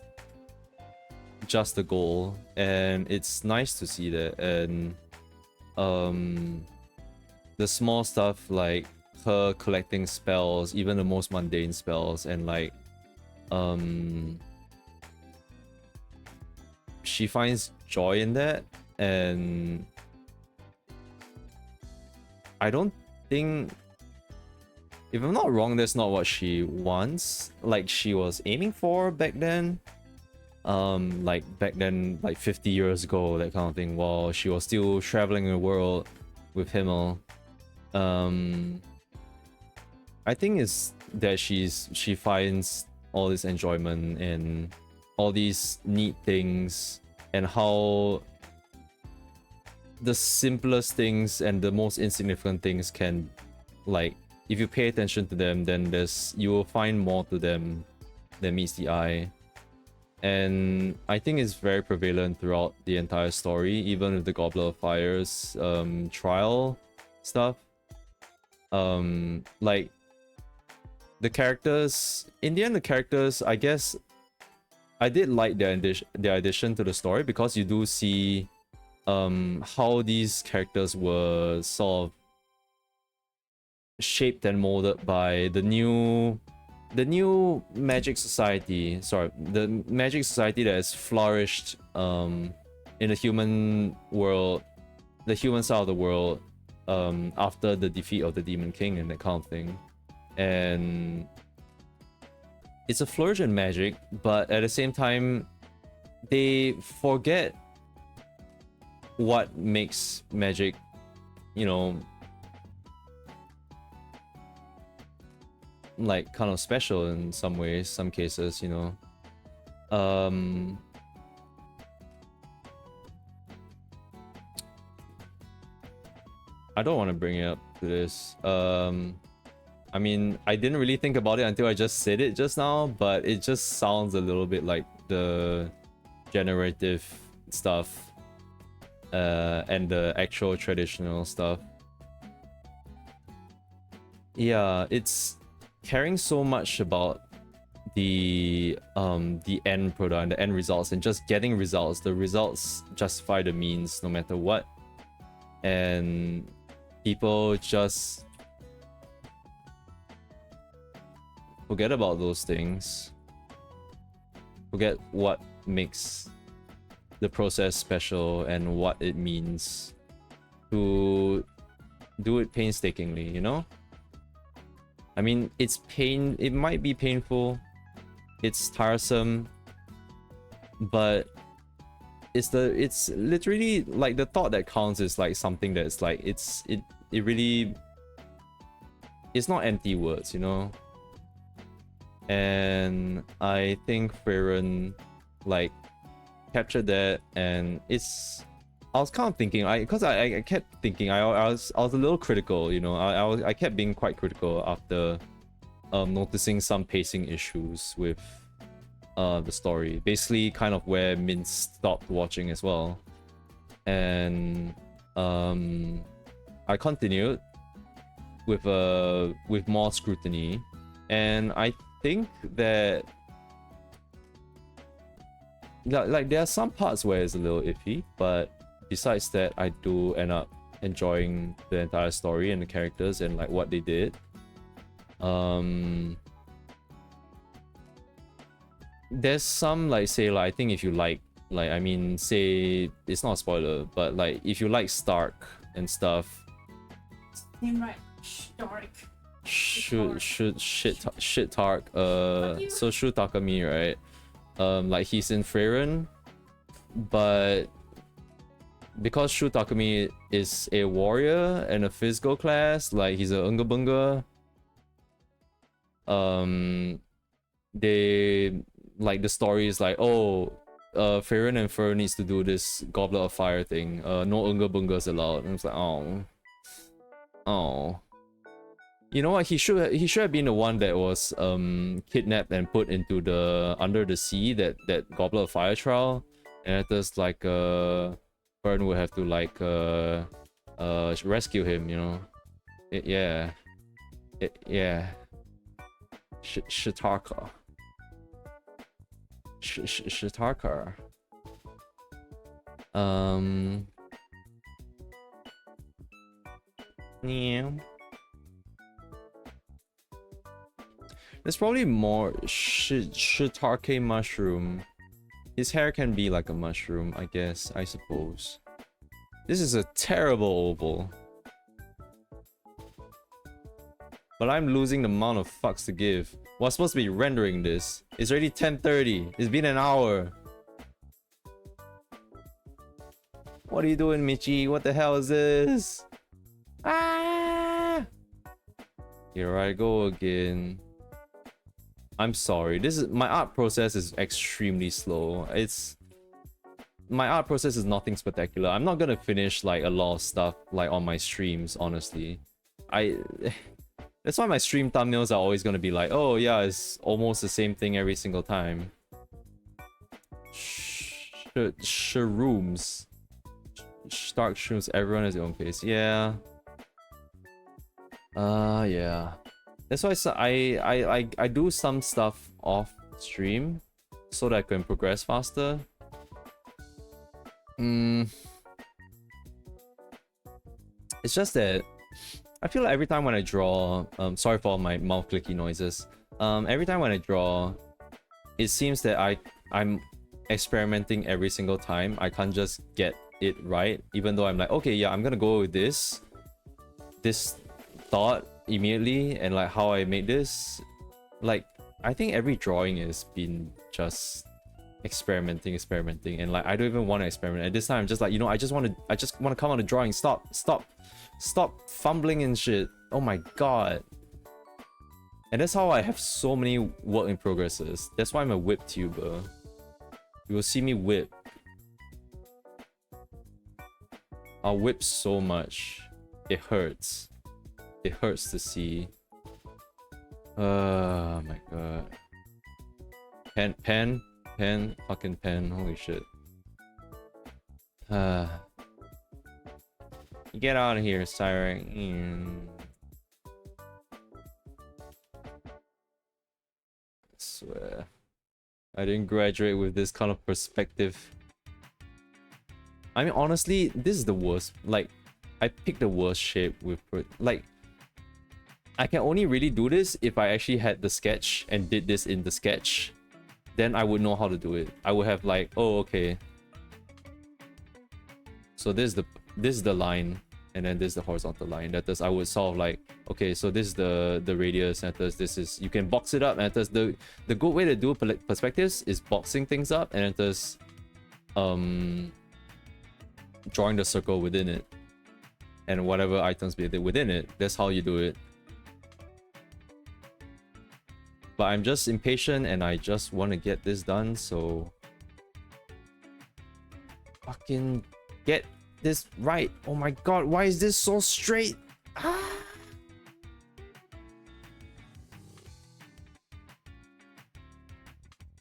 the goal, and it's nice to see that. And the small stuff, like her collecting spells, even the most mundane spells, and, like, she finds joy in that. And I don't think, if I'm not wrong, that's not what she wants, like, she was aiming for back then. Like, back then, like 50 years ago, that kind of thing, while she was still traveling the world with Himmel. I think it's that she finds all this enjoyment in all these neat things, and how the simplest things and the most insignificant things can, like, if you pay attention to them, then you will find more to them that meets the eye. and I think it's very prevalent throughout the entire story, even with the Goblet of Fire's trial stuff. Like the characters, in the end, the characters, I guess I did like their addition to the story, because you do see how these characters were sort of shaped and molded by the new magic society. Sorry, the magic society that has flourished in the human world, the human side of the world, after the defeat of the Demon King and that kind of thing. And it's a flourish in magic, but at the same time, they forget what makes magic, you know, like kind of special in some ways, some cases, you know. I don't want to bring it up to this. I mean, I didn't really think about it until I just said it just now, but it just sounds a little bit like the generative stuff and the actual traditional stuff. Yeah, it's caring so much about the end product and the end results, and just getting results. The results justify the means no matter what. And people just forget about those things. Forget what makes the process special and what it means to do it painstakingly, you know? I mean, it might be painful, it's tiresome, but it's literally like the thought that counts is like something that's like it really, it's not empty words, you know? And I think Farron like captured that, and I was kind of thinking, because I kept thinking, I was a little critical, you know. I kept being quite critical after noticing some pacing issues with the story. Basically, kind of where Min stopped watching as well, and I continued with more scrutiny, and I think that like there are some parts where it's a little iffy, but besides that, I do end up enjoying the entire story and the characters and like what they did. There's some like, say, like I think if you like I mean, say it's not a spoiler, but like if you like Stark and stuff, Name right, Stark. shit Tark, so Shu Takami, right? Like he's in Farron, but because Shu Takami is a warrior and a physical class, like he's a Unga Bunga, they like the story is like, oh, Farron and Fur needs to do this Goblet of Fire thing. No Unga Bungas allowed. And it's like, oh. You know what? He should have been the one that was kidnapped and put into the under the sea, that Goblet of Fire trial, and there's like Fern would have to like rescue him, you know. Yeah. Shitarka. Shitarka. Yeah. There's probably more shiitake mushroom. His hair can be like a mushroom, I guess, I suppose. This is a terrible oval. But I'm losing the amount of fucks to give. Well, I'm supposed to be rendering this. It's already 10:30. It's been an hour. What are you doing, Michi? What the hell is this? Ah! Here I go again. I'm sorry. My art process is extremely slow. My art process is nothing spectacular. I'm not gonna finish like a lot of stuff like on my streams, honestly. That's why my stream thumbnails are always gonna be like, oh yeah, it's almost the same thing every single time. Shrooms. Stark shrooms. Everyone has their own pace. Yeah. Yeah. That's why I do some stuff off stream so that I can progress faster. It's just that I feel like every time when I draw, sorry for all my mouth clicky noises. Every time when I draw, it seems that I'm experimenting every single time. I can't just get it right, even though I'm like, okay, yeah, I'm gonna go with this thought immediately, and like how I made this. Like, I think every drawing has been just experimenting, and like I don't even want to experiment. At this time, I'm just like, you know, I just want to come on the drawing. Stop fumbling and shit. Oh my god. And that's how I have so many work in progresses. That's why I'm a whip tuber. You will see me whip. I'll whip so much. It hurts. It hurts to see. Oh my god. Pen, fucking pen. Holy shit. Get out of here, Siren. I swear. I didn't graduate with this kind of perspective. I mean, honestly, this is the worst. Like, I picked the worst shape with... Like, I can only really do this if I actually had the sketch and did this in the sketch. Then I would know how to do it. I would have like, oh, okay. So this is the line, and then this is the horizontal line. That is, I would sort of like, okay, so this is the radius, and this is, you can box it up, and the good way to do perspectives is boxing things up, and there's drawing the circle within it, and whatever items be within it. That's how you do it. But I'm just impatient, and I just want to get this done, so fucking get this right. Oh my god, why is this so straight? Ah!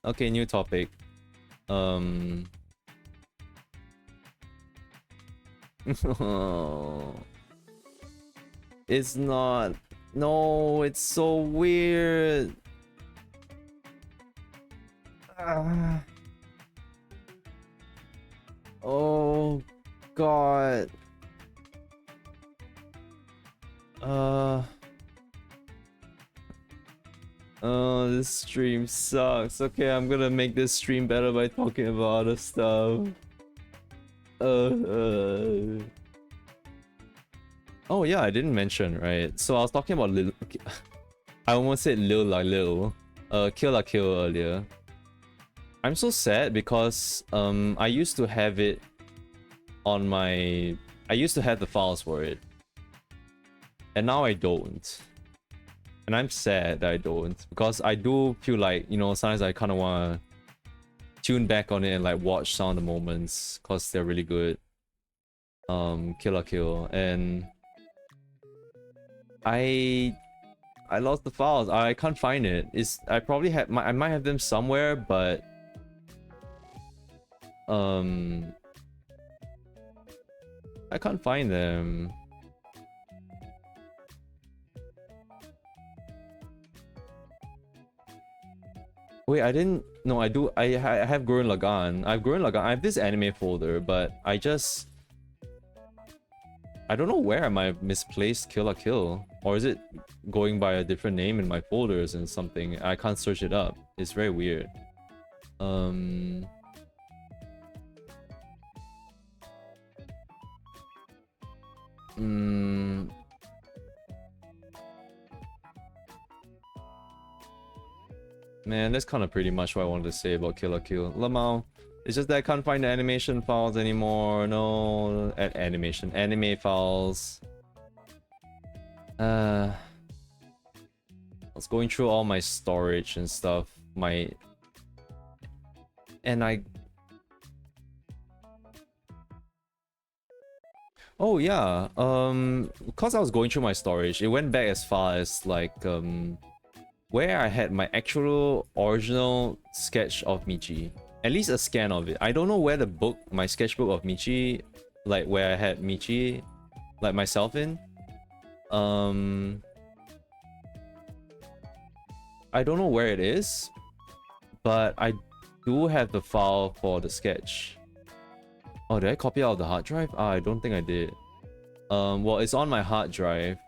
Okay, new topic. It's not. No, it's so weird. Oh god. Oh, this stream sucks. Okay, I'm gonna make this stream better by talking about other stuff. Oh yeah, I didn't mention, right? So I was talking about Lil... I almost said Lil La Lil. Kill La Kill earlier. I'm so sad because I used to have it on my... I used to have the files for it. And now I don't. And I'm sad that I don't. Because I do feel like, you know, sometimes I kind of want to tune back on it and like watch some of the moments. Because they're really good. Kill La Kill. And... I lost the files. I can't find it. I probably have... I might have them somewhere, but... I can't find them. Wait, I didn't... No, I do... I have Gurren Lagann. I have Gurren Lagann. I have this anime folder, but I just... I don't know where I might have misplaced Kill La Kill. Or is it going by a different name in my folders and something? I can't search it up. It's very weird. Man, that's kind of pretty much what I wanted to say about Kill La Kill. Lamau. It's just that I can't find the animation files anymore. No, anime files. I was going through all my storage and stuff. Oh yeah, because I was going through my storage, it went back as far as like where I had my actual original sketch of Michi. At least a scan of it. I don't know where the book, my sketchbook of Michi, like where I had Michi, like myself in. I don't know where it is, but I do have the file for the sketch. Oh, did I copy out of the hard drive? Ah, I don't think I did. Well, it's on my hard drive.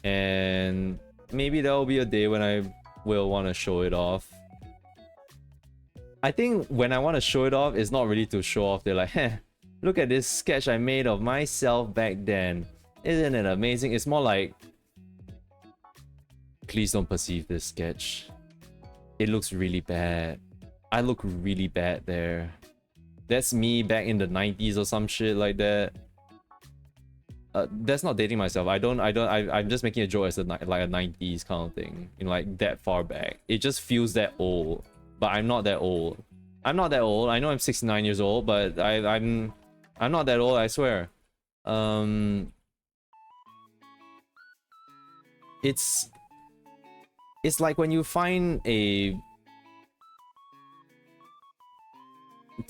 And maybe there will be a day when I will want to show it off. I think when I want to show it off, it's not really to show off. They're like, heh, look at this sketch I made of myself back then. Isn't it amazing? It's more like, please don't perceive this sketch. It looks really bad. I look really bad there. That's me back in the 90s or some shit like that. That's not dating myself. I'm just making a joke as like a 90s kind of thing. You know, like that far back. It just feels that old. But I'm not that old. I'm not that old. I know I'm 69 years old, but I'm not that old, I swear. It's like when you find a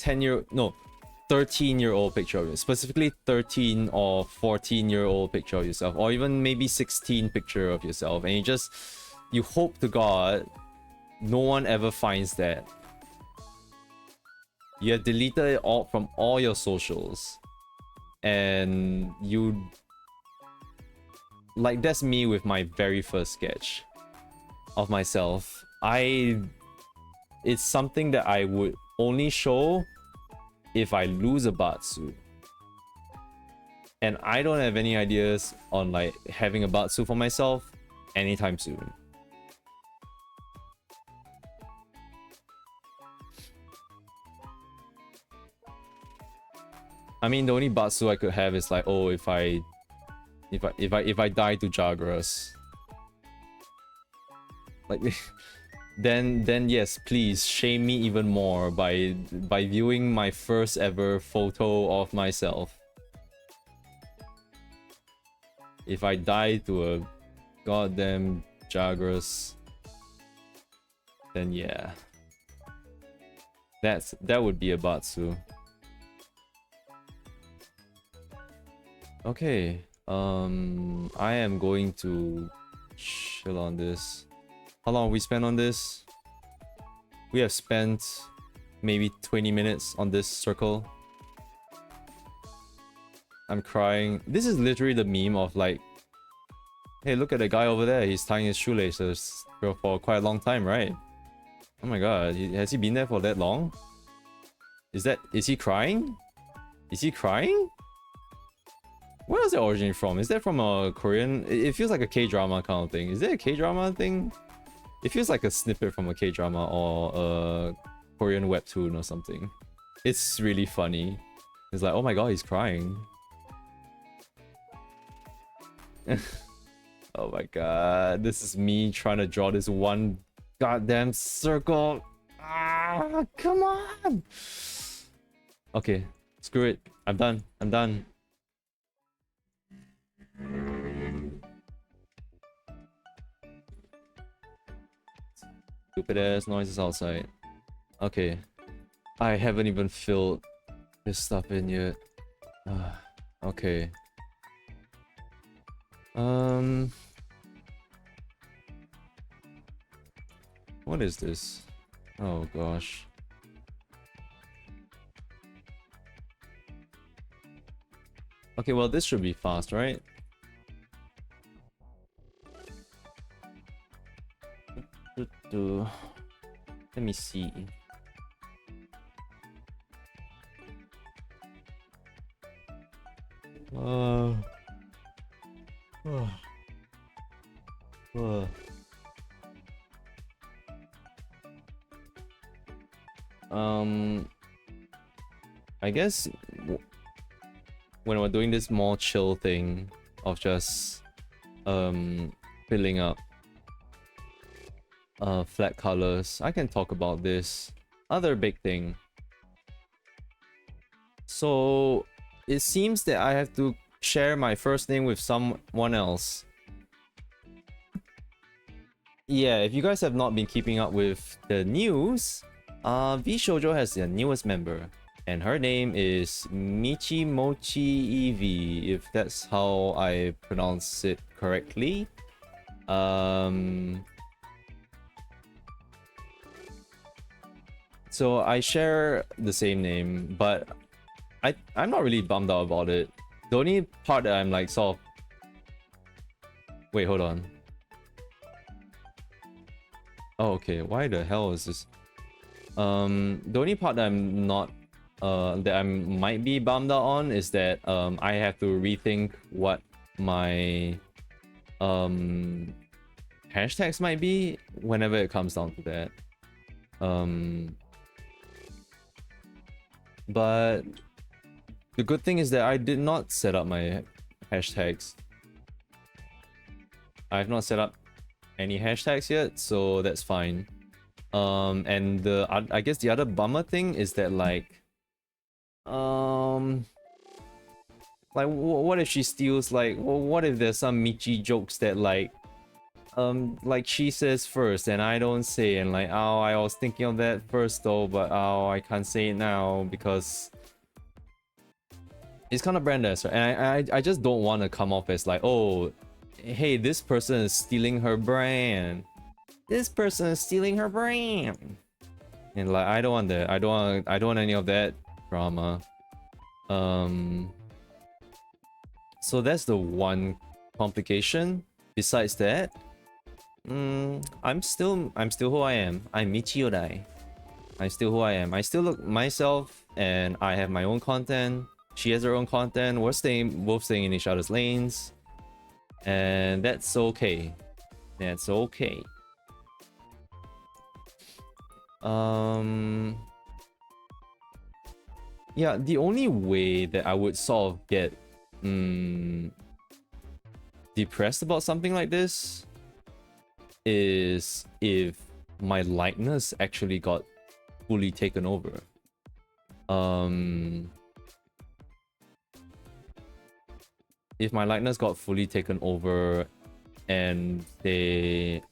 13-year-old picture of you, specifically 13 or 14-year-old picture of yourself, or even maybe 16 picture of yourself, and you hope to God no one ever finds that. You have deleted it all from all your socials, and you, like, that's me with my very first sketch of myself. It's something that I would only show if I lose a Batsu. And I don't have any ideas on like having a Batsu for myself anytime soon. I mean, the only Batsu I could have is like, oh, if I die to Jagras. Like then yes, please shame me even more by viewing my first ever photo of myself. If I die to a goddamn Jagras, then yeah. That would be a Batsu. Okay. I am going to chill on this. How long have we spent on this? We have spent maybe 20 minutes on this circle. I'm crying. This is literally the meme of like, hey, look at the guy over there. He's tying his shoelaces for quite a long time, right? Oh my god, has he been there for that long? Is he crying? Is he crying? Where does that originate from? Is that from a Korean? It feels like a K-drama kind of thing. Is there a K-drama thing? It feels like a snippet from a K-drama or a Korean webtoon or something. It's really funny. It's like, oh my god, he's crying. Oh my god, this is me trying to draw this one goddamn circle. Ah, come on. Okay, screw it. I'm done. I'm done. Stupid ass noises outside. Okay. I haven't even filled this stuff in yet. Okay. What is this? Oh gosh. Okay, well this should be fast, right? Let me see. I guess when we're doing this more chill thing of just filling up flat colors, I can talk about this other big thing. So it seems that I have to share my first name with someone else. Yeah, if you guys have not been keeping up with the news, V Shoujo has the newest member, and her name is Michimochi Eevee, if that's how I pronounce it correctly. So I share the same name, but I'm not really bummed out about it. The only part that I'm like sort of... Wait, hold on. Oh, okay. Why the hell is this? The only part that I'm not that I might be bummed out on is that I have to rethink what my hashtags might be whenever it comes down to that. But the good thing is that I did not set up my hashtags. I've not set up any hashtags yet, so that's fine. And I guess the other bummer thing is that like what if she steals, like, what if there's some Michi jokes that like she says first and I don't say, and like, oh, I was thinking of that first though, but oh, I can't say it now because it's kind of brandless, right? And I just don't want to come off as like, oh, hey, this person is stealing her brand. This person is stealing her brand. And like, I don't want that. I don't want any of that drama. So that's the one complication. Besides that, I'm still who I am. I'm Michiodai. I'm still who I am. I still look myself, and I have my own content. She has her own content. We're both staying in each other's lanes, and that's okay. That's okay. Yeah, the only way that I would sort of get depressed about something like this is if my likeness actually got fully taken over. If my likeness got fully taken over and they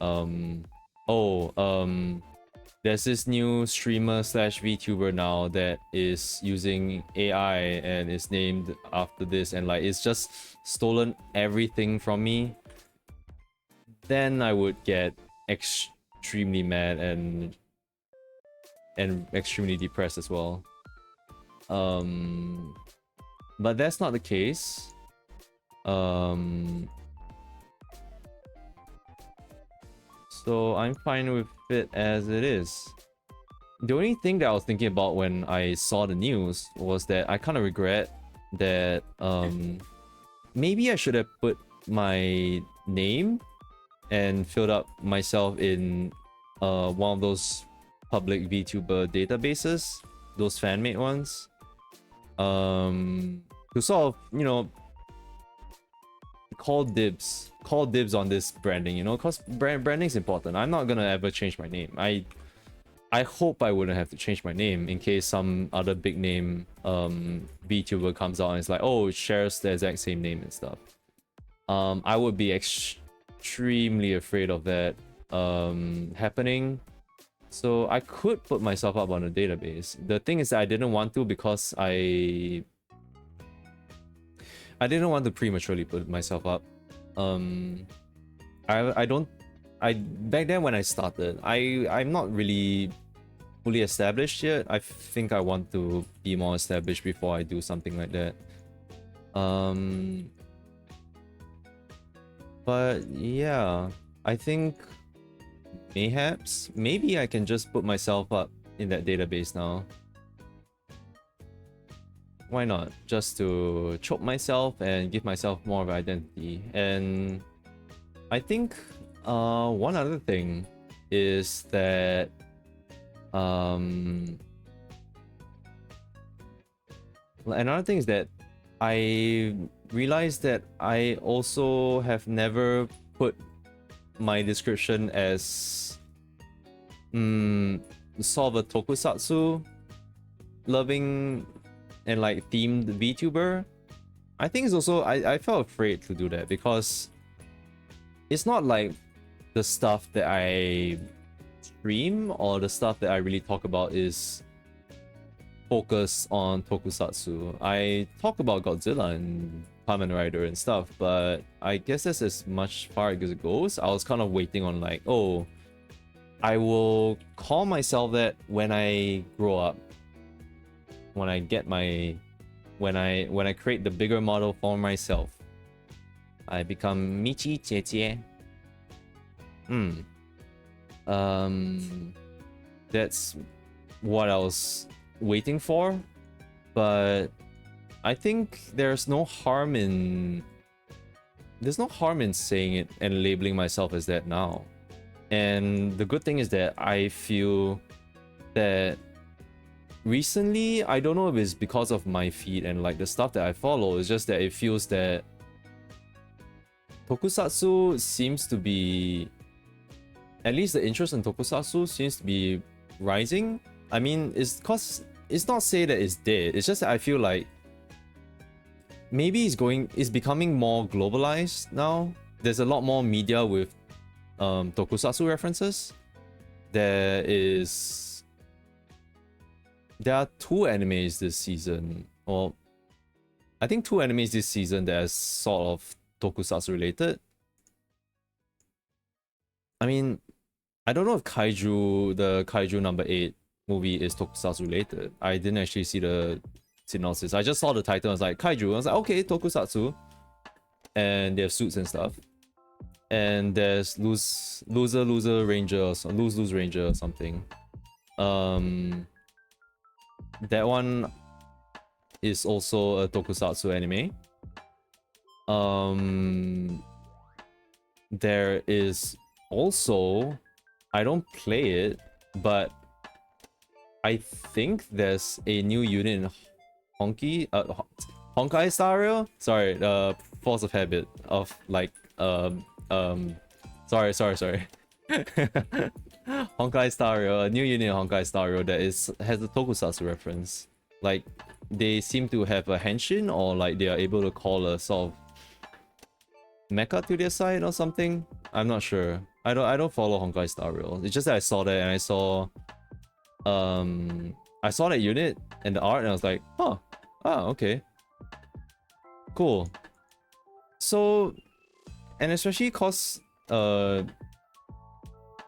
there's this new streamer slash VTuber now that is using AI and is named after this, and like it's just stolen everything from me, then I would get extremely mad and extremely depressed as well. But that's not the case. So I'm fine with it as it is. The only thing that I was thinking about when I saw the news was that I kind of regret that maybe I should have put my name and filled up myself in one of those public VTuber databases, those fan-made ones, to sort of, you know, call dibs on this branding, you know, because branding is important. I'm not gonna ever change my name. I hope I wouldn't have to change my name in case some other big name VTuber comes out and it's like, oh, it shares the exact same name and stuff. I would be extremely afraid of that happening. So I could put myself up on a database. The thing is that I didn't want to because I didn't want to prematurely put myself up. Back then when I started, I'm not really fully established yet. I think I want to be more established before I do something like that. But yeah, I think maybe I can just put myself up in that database now. Why not? Just to choke myself and give myself more of an identity. And I think one other thing is that another thing is that I realized that I also have never put my description as sort of a tokusatsu loving and like themed VTuber. I think it's also I felt afraid to do that because it's not like the stuff that I stream or the stuff that I really talk about is focused on tokusatsu. I talk about Godzilla and Kamen Rider and stuff, but I guess that's as much far as it goes. I was kind of waiting on like, oh, I will call myself that when I grow up. When I get my when I create the bigger model for myself. I become Michi Jie. That's what I was waiting for, but I think there's no harm in saying it and labeling myself as that now. And the good thing is that I feel that recently, I don't know if it's because of my feed and like the stuff that I follow, it's just that it feels that tokusatsu seems to be, at least the interest in tokusatsu seems to be rising. I mean, it's not say that it's dead, it's just that I feel like maybe it's becoming more globalized now. There's a lot more media with tokusatsu references. There are 2 animes this season, or I think 2 animes this season that are sort of tokusatsu related. I mean, I don't know if the Kaiju number 8 movie is tokusatsu related. I didn't actually see the synopsis. I just saw the title. I was like, Kaiju. I was like, okay, tokusatsu. And they have suits and stuff. And there's loser ranger or lose ranger or something. That one is also a tokusatsu anime. There is also, I don't play it, but I think there's a new unit in Honkai Star Rail? Sorry, force of habit of like sorry. Honkai Star Rail, a new unit in Honkai Star Rail that has a tokusatsu reference. Like, they seem to have a henshin, or like they are able to call a sort of mecha to their side or something. I'm not sure. I don't follow Honkai Star Rail. It's just that I saw that and I saw that unit and the art and I was like, huh, okay, cool. So, and especially cause you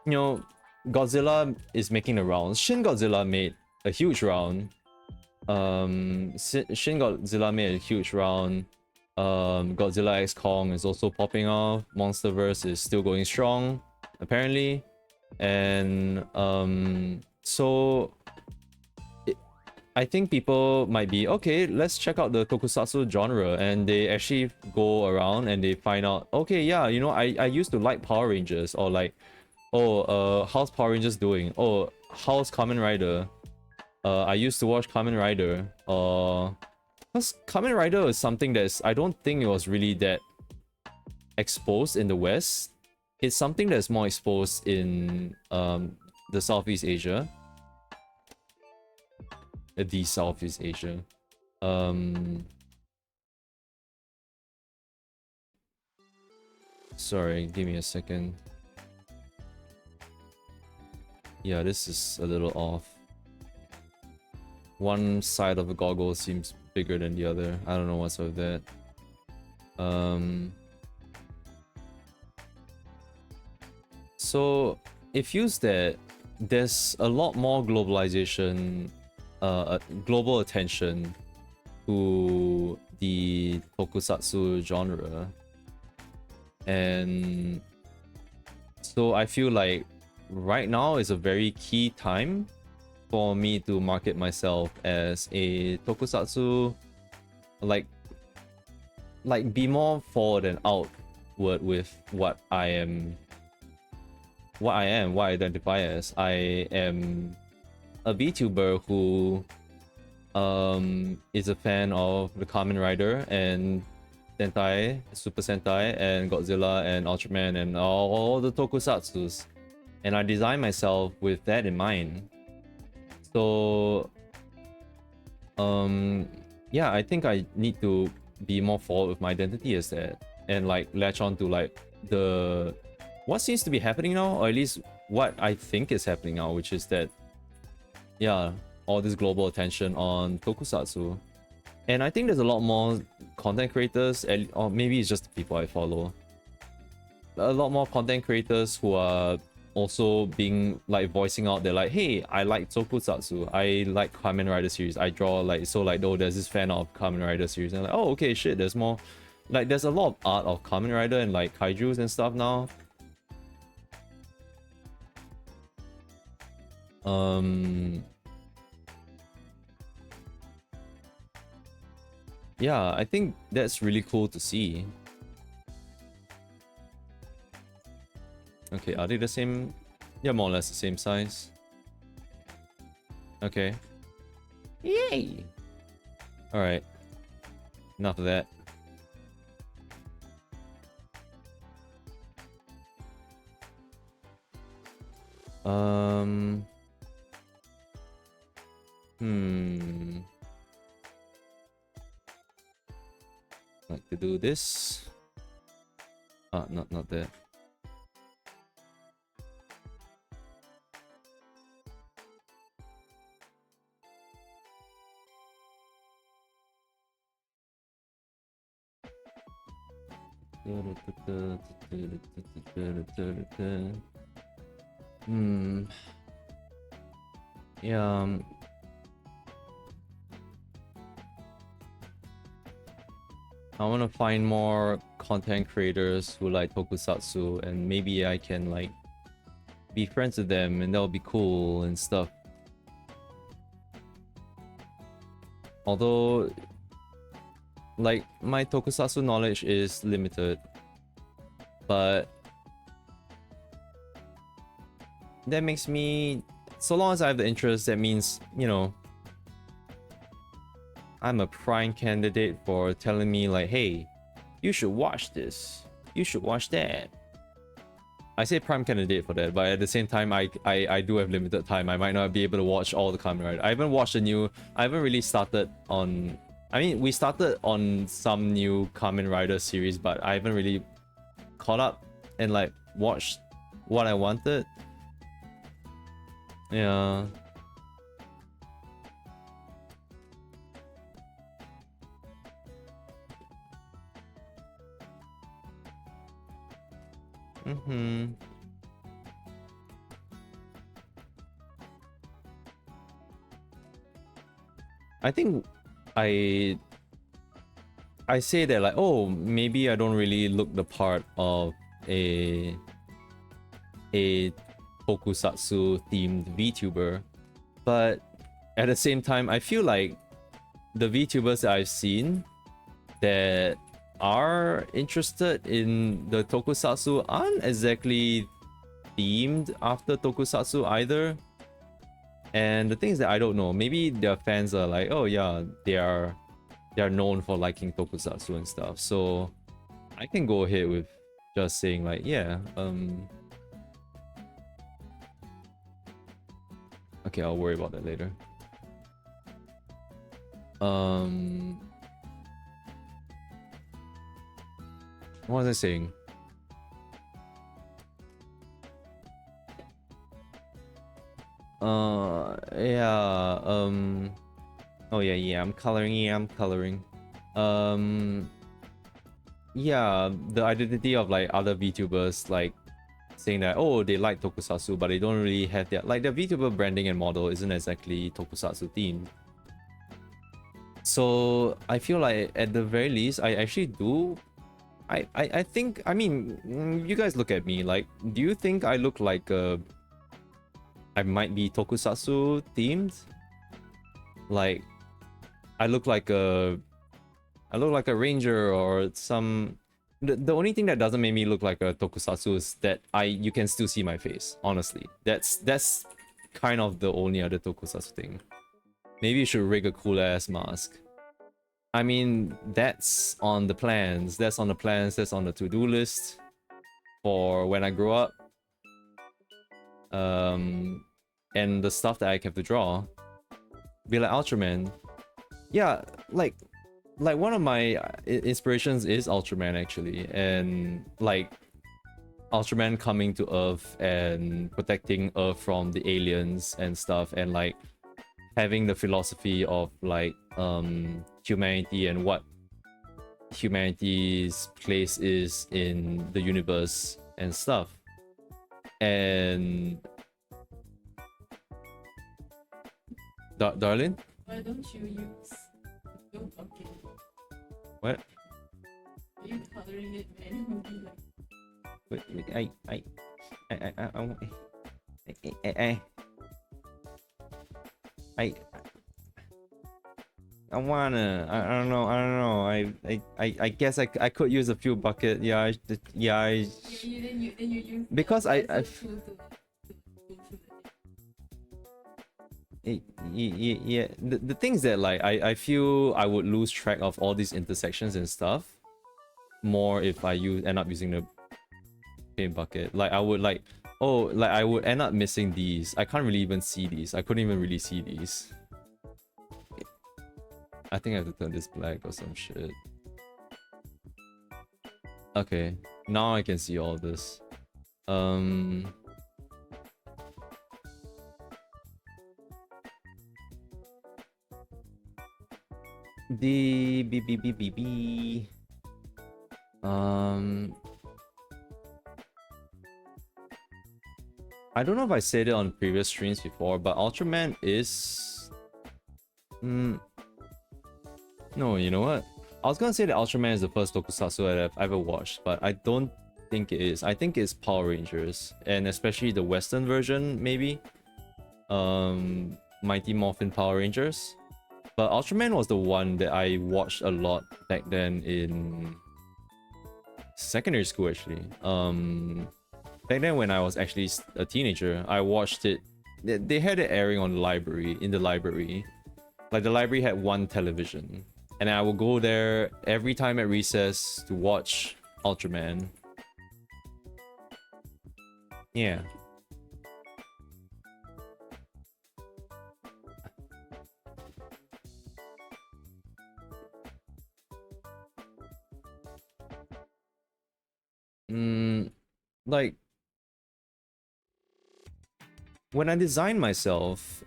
know, Godzilla is making the rounds. Shin Godzilla made a huge round. Shin Godzilla made a huge round. Godzilla X Kong is also popping off. Monsterverse is still going strong, apparently. And so I think people might be, okay, let's check out the tokusatsu genre, and they actually go around and they find out, okay, yeah, you know, I used to like Power Rangers, or like, oh, how's Power Rangers doing? Oh, how's Kamen Rider? I used to watch Kamen Rider. Because Kamen Rider is something that's, I don't think it was really that exposed in the West. It's something that's more exposed in the Southeast Asia. The Southeast Asia. Sorry, give me a second. Yeah, this is a little off. One side of the goggle seems bigger than the other. I don't know what's with that. So it feels that there's a lot more globalization, global attention to the tokusatsu genre, and so I feel like right now is a very key time for me to market myself as a tokusatsu, like be more forward and outward with what I identify as. I am a VTuber who is a fan of the Kamen Rider and Sentai, Super Sentai, and Godzilla and Ultraman and all the tokusatsus, and I design myself with that in mind. So yeah, I think I need to be more forward with my identity as that, and like latch on to like what seems to be happening now, or at least what I think is happening now, which is that, yeah, all this global attention on tokusatsu. And I think there's a lot more content creators, or maybe it's just the people I follow. A lot more content creators who are also being like voicing out, they're like, hey, I like tokusatsu, I like Kamen Rider series, I draw like, so like, oh, there's this fan of Kamen Rider series, and like, oh, okay, shit, there's more, like, there's a lot of art of Kamen Rider and like kaijus and stuff now. Yeah, I think that's really cool to see. Okay, are they the same? Yeah, more or less the same size. Okay. Yay! Alright. Enough of that. Like to do this. Ah, not that. Yeah. I want to find more content creators who like tokusatsu, and maybe I can like be friends with them, and that'll be cool and stuff. Although, like, my tokusatsu knowledge is limited, but that makes me, so long as I have the interest, that means, you know, I'm a prime candidate for telling me like, hey, you should watch this, you should watch that. I say prime candidate for that, but at the same time, I do have limited time. I might not be able to watch all the Kamen Rider. I haven't watched I haven't really started on, I mean, we started on some new Kamen Rider series, but I haven't really caught up and like watched what I wanted. Yeah. I think I say that like, oh, maybe I don't really look the part of a tokusatsu themed VTuber, but at the same time, I feel like the VTubers that I've seen that are interested in the tokusatsu aren't exactly themed after tokusatsu either. And the thing is that I don't know, maybe their fans are like, oh yeah, they are known for liking tokusatsu and stuff, so I can go ahead with just saying like, yeah, okay, I'll worry about that later. What was I saying? Yeah, oh yeah, I'm coloring. Yeah, the identity of like other VTubers like saying that, oh, they like tokusatsu, but they don't really have their, like, their VTuber branding and model isn't exactly tokusatsu themed. So I feel like at the very least, I actually do. I think, I mean, you guys look at me, like, do you think I look like I might be tokusatsu themed? Like, I look like a ranger or some. The only thing that doesn't make me look like a tokusatsu is that you can still see my face. Honestly, that's kind of the only other tokusatsu thing. Maybe you should rig a cool ass mask. I mean, that's on the plans. That's on the plans. That's on the to-do list for when I grow up. And the stuff that I have to draw, be like Ultraman. Yeah, like one of my inspirations is Ultraman actually, and like Ultraman coming to Earth and protecting Earth from the aliens and stuff, and like having the philosophy of like humanity and what humanity's place is in the universe and stuff. And darling, Why don't you use your bucket? what? Are you coloring it manually? Like, Wait, I wanna. I don't know. I guess I could use a few bucket. Yeah. yeah, then you use Because the I pencil tool to go through the yeah. The things that like I feel I would lose track of all these intersections and stuff more if I end up using the paint bucket. Like I would like, oh, like I would end up missing these. I can't really even see these. I couldn't even really see these. I think I have to turn this black or some shit. Okay, now I can see all this. The B. I don't know if I said it on previous streams before, but Ultraman is... No, you know what? I was gonna say that Ultraman is the first tokusatsu that I've ever watched, but I don't think it is. I think it's Power Rangers, and especially the Western version, maybe. Mighty Morphin Power Rangers. But Ultraman was the one that I watched a lot back then in secondary school, actually. Back then when I was actually a teenager, I watched it. They had it airing on the library, in the library. Like the library had one television. And I would go there every time at recess to watch Ultraman. Yeah. Like when I designed myself,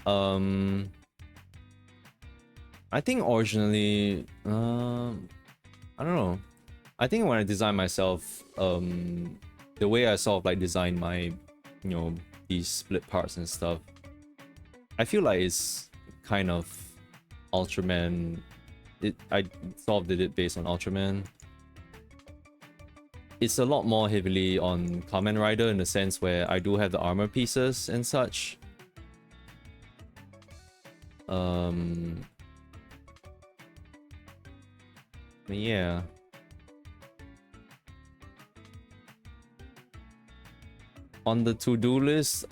I think originally, I don't know. I think when I designed myself, the way I sort of like designed my, you know, these split parts and stuff, I feel like it's kind of Ultraman. I sort of did it based on Ultraman. It's a lot more heavily on Kamen Rider in the sense where I do have the armor pieces and such. Yeah. On the to-do list,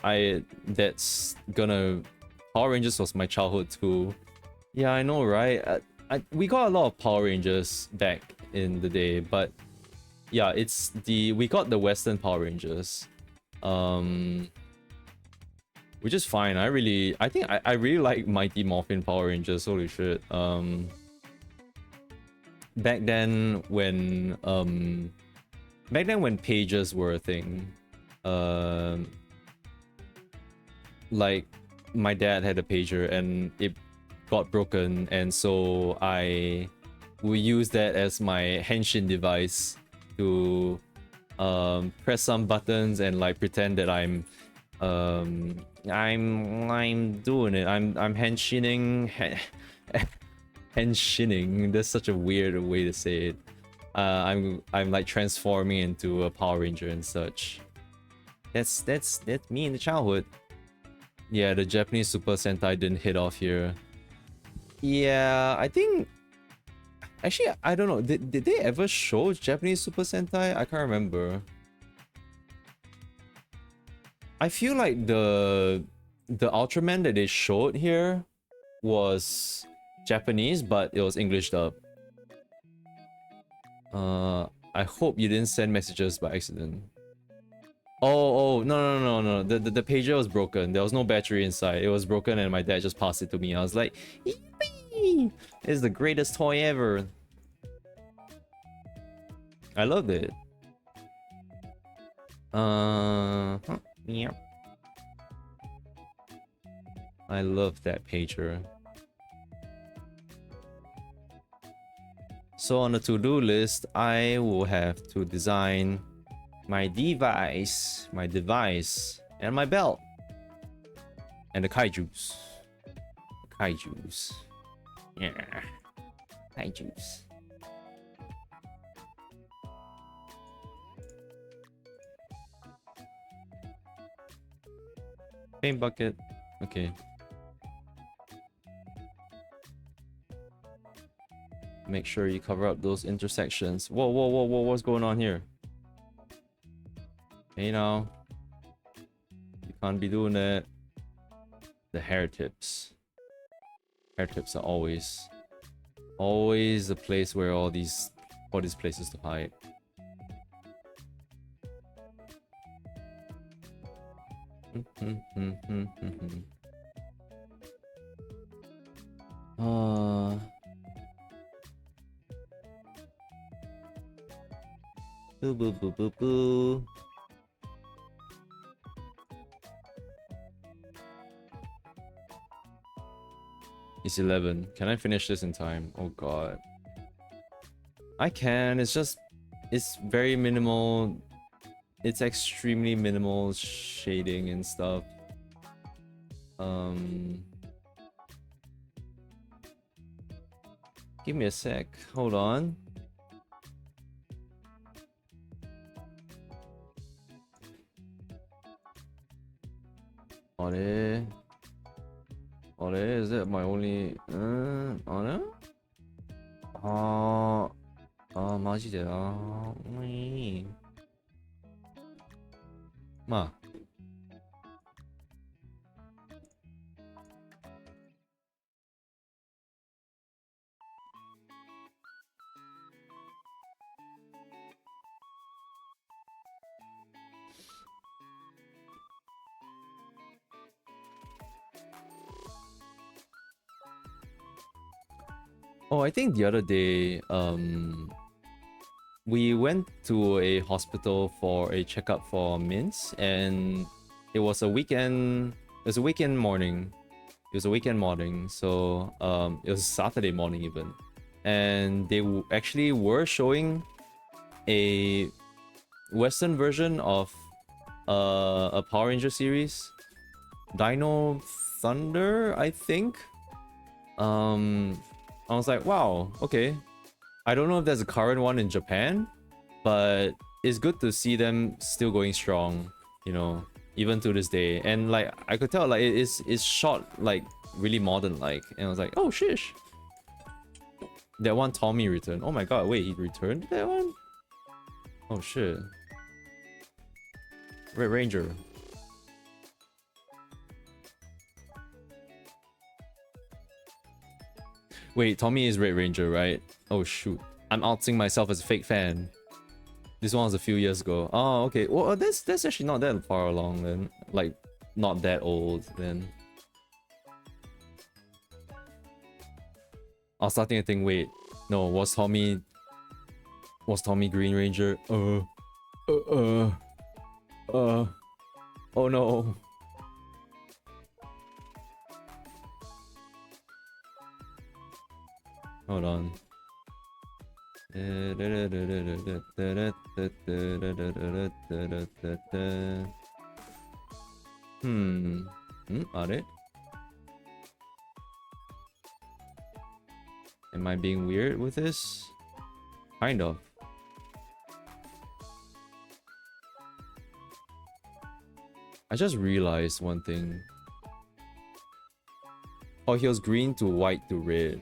that's gonna... Power Rangers was my childhood too. Yeah, I know, right? We got a lot of Power Rangers back in the day, but yeah, we got the Western Power Rangers, which is fine. I think I really like Mighty Morphin Power Rangers. Holy shit. Back then when pages were a thing, like my dad had a pager and it got broken, and so we use that as my henshin device to press some buttons and like pretend that I'm doing it. I'm henshining. Henshining. That's such a weird way to say it. I'm like transforming into a Power Ranger and such. That's me in the childhood. Yeah, the Japanese Super Sentai didn't hit off here. Yeah, I think... Actually, I don't know. Did they ever show Japanese Super Sentai? I can't remember. I feel like the Ultraman that they showed here was Japanese, but it was English dub. I hope you didn't send messages by accident. Oh, no. The pager was broken. There was no battery inside. It was broken and my dad just passed it to me. I was like, yippee! It's the greatest toy ever. I loved it. Yep. I love that pager. So on the to-do list, I will have to design my device, and my belt. And the kaijus. Kaijus. Yeah. Kaijus. Paint bucket. Okay. Make sure you cover up those intersections. Whoa, whoa, whoa, whoa, what's going on here? Hey now. You can't be doing that. The hair tips. Hair tips are always the place where all these places to hide. Boo boo boo boo boo. It's 11. Can I finish this in time? Oh god. I can. It's very minimal. It's extremely minimal shading and stuff. Give me a sec. Hold on. Is that my only 마지대. 마. Oh, I think the other day, we went to a hospital for a checkup for Mince, and it was a weekend. It was a weekend morning. So it was Saturday morning even, and they actually were showing a Western version of a Power Ranger series, Dino Thunder, I think. I was like, wow, okay. I don't know if there's a current one in Japan, but it's good to see them still going strong, you know, even to this day. And like, I could tell like it's shot like really modern like, and I was like, oh shish. That one Tommy returned. Oh my god, wait, he returned that one? Oh shit. Red Ranger. Wait, Tommy is Red Ranger, right? Oh shoot. I'm outing myself as a fake fan. This one was a few years ago. Oh, okay. Well, that's actually not that far along then. Like, not that old then. I was starting to think, wait, no, was Tommy Green Ranger? Oh no. Hold on. Are it? Am I being weird with this? Kind of. I just realized one thing. Oh, he was green to white to red.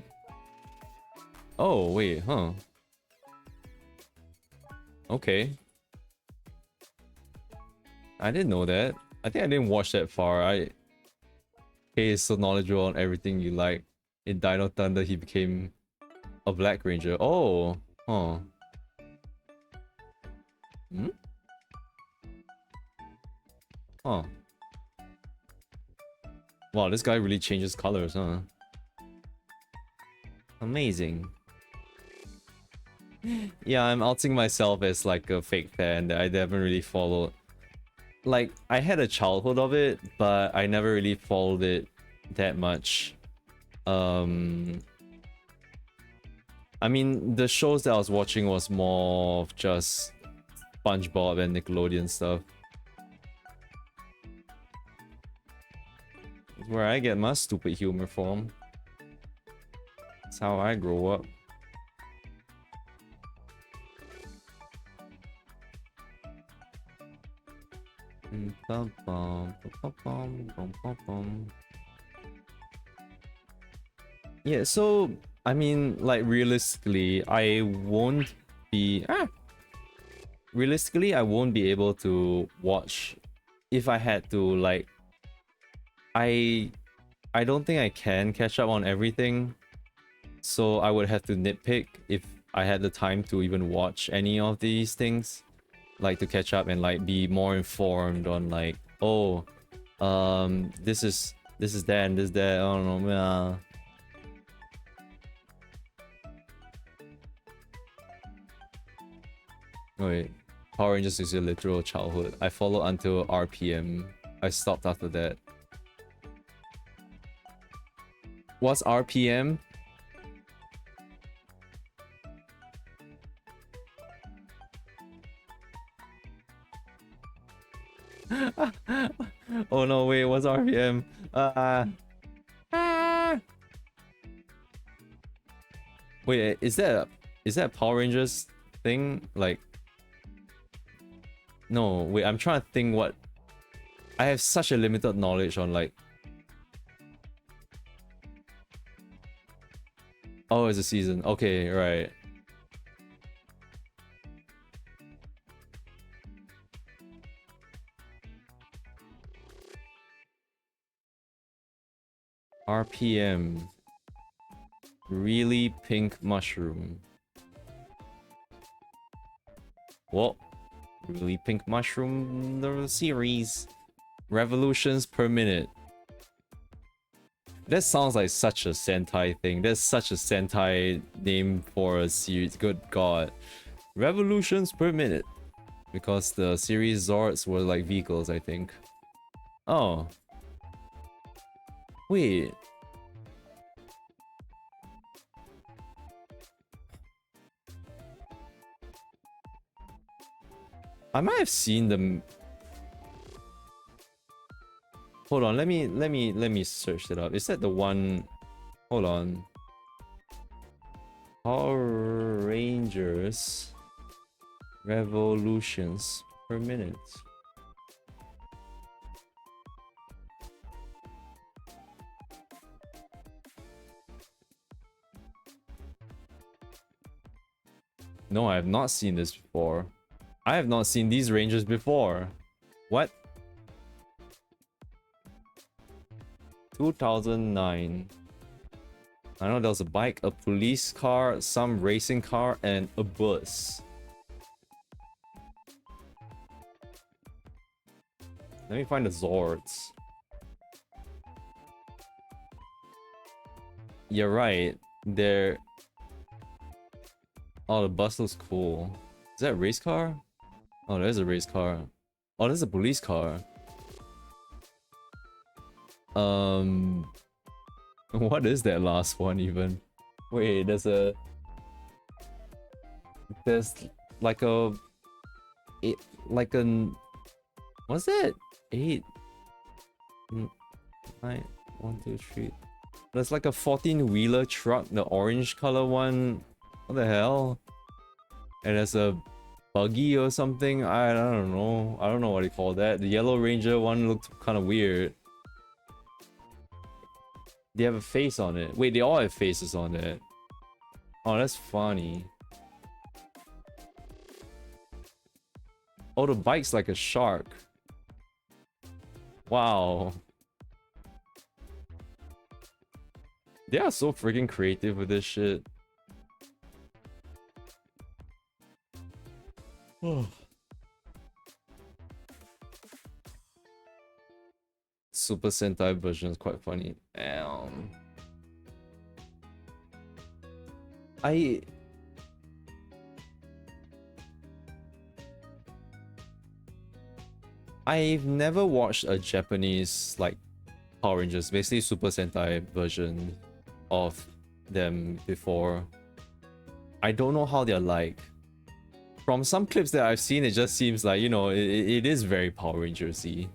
Oh, wait, huh? Okay. I didn't know that. I think I didn't watch that far. Hey, is so knowledgeable on everything you like. In Dino Thunder, he became a Black Ranger. Oh, huh. Huh. Wow, this guy really changes colors, huh? Amazing. Yeah, I'm outing myself as like a fake fan that I haven't really followed like I had a childhood of it, but I never really followed it that much. I mean, the shows that I was watching was more of just SpongeBob and Nickelodeon stuff. It's where I get my stupid humor from. That's how I grow up. Yeah, so I mean, like realistically, I won't be realistically I won't be able to watch if I had to. Like I don't think I can catch up on everything, so I would have to nitpick if I had the time to even watch any of these things, like to catch up and like be more informed on like, oh, this is that and this that. I don't know. Wait, Power Rangers is your literal childhood. I followed until RPM. I stopped after that. What's RPM? Oh no, wait, what's RPM? Wait, is that a Power Rangers thing? Like, no, wait, I'm trying to think what. I have such a limited knowledge on like. Oh, it's a season. Okay, right. RPM. Really pink mushroom. Well, really pink mushroom the series. Revolutions per minute. That sounds like such a Sentai thing. That's such a Sentai name for a series. Good god. Revolutions per minute. Because the series Zords were like vehicles, I think. Oh. Wait. I might have seen them. Hold on, let me search it up. Is that the one? Hold on. Power Rangers revolutions per minute. No, I have not seen this before. I have not seen these Rangers before. What? 2009. I know there was a bike, a police car, some racing car, and a bus. Let me find the Zords. You're right. They're... Oh, the bus looks cool. Is that a race car? Oh, there's a race car. Oh, there's a police car. What is that last one even? Wait, there's like a... like an... What's that? 8... 9... 1, 2, 3... There's like a 14-wheeler truck, the orange color one. What the hell? And there's a buggy or something. I don't know. I don't know what you call that. The Yellow Ranger one looked kind of weird. They have a face on it. Wait, they all have faces on it. Oh, that's funny. Oh, the bike's like a shark. Wow. They are so freaking creative with this shit. Super Sentai version is quite funny. I I've never watched a Japanese like Power Rangers, basically Super Sentai version of them before. I don't know how they're like. From some clips that I've seen, it just seems like, you know, it is very Power Rangers-y.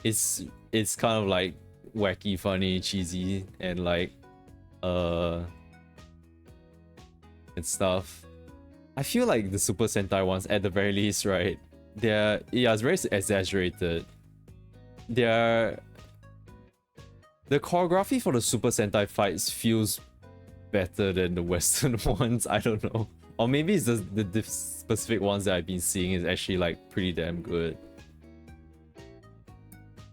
It's kind of like wacky, funny, cheesy, and like and stuff. I feel like the Super Sentai ones, at the very least, right? Yeah, it's very exaggerated. The choreography for the Super Sentai fights feels better than the Western ones. I don't know, or maybe it's just the specific ones that I've been seeing is actually like pretty damn good.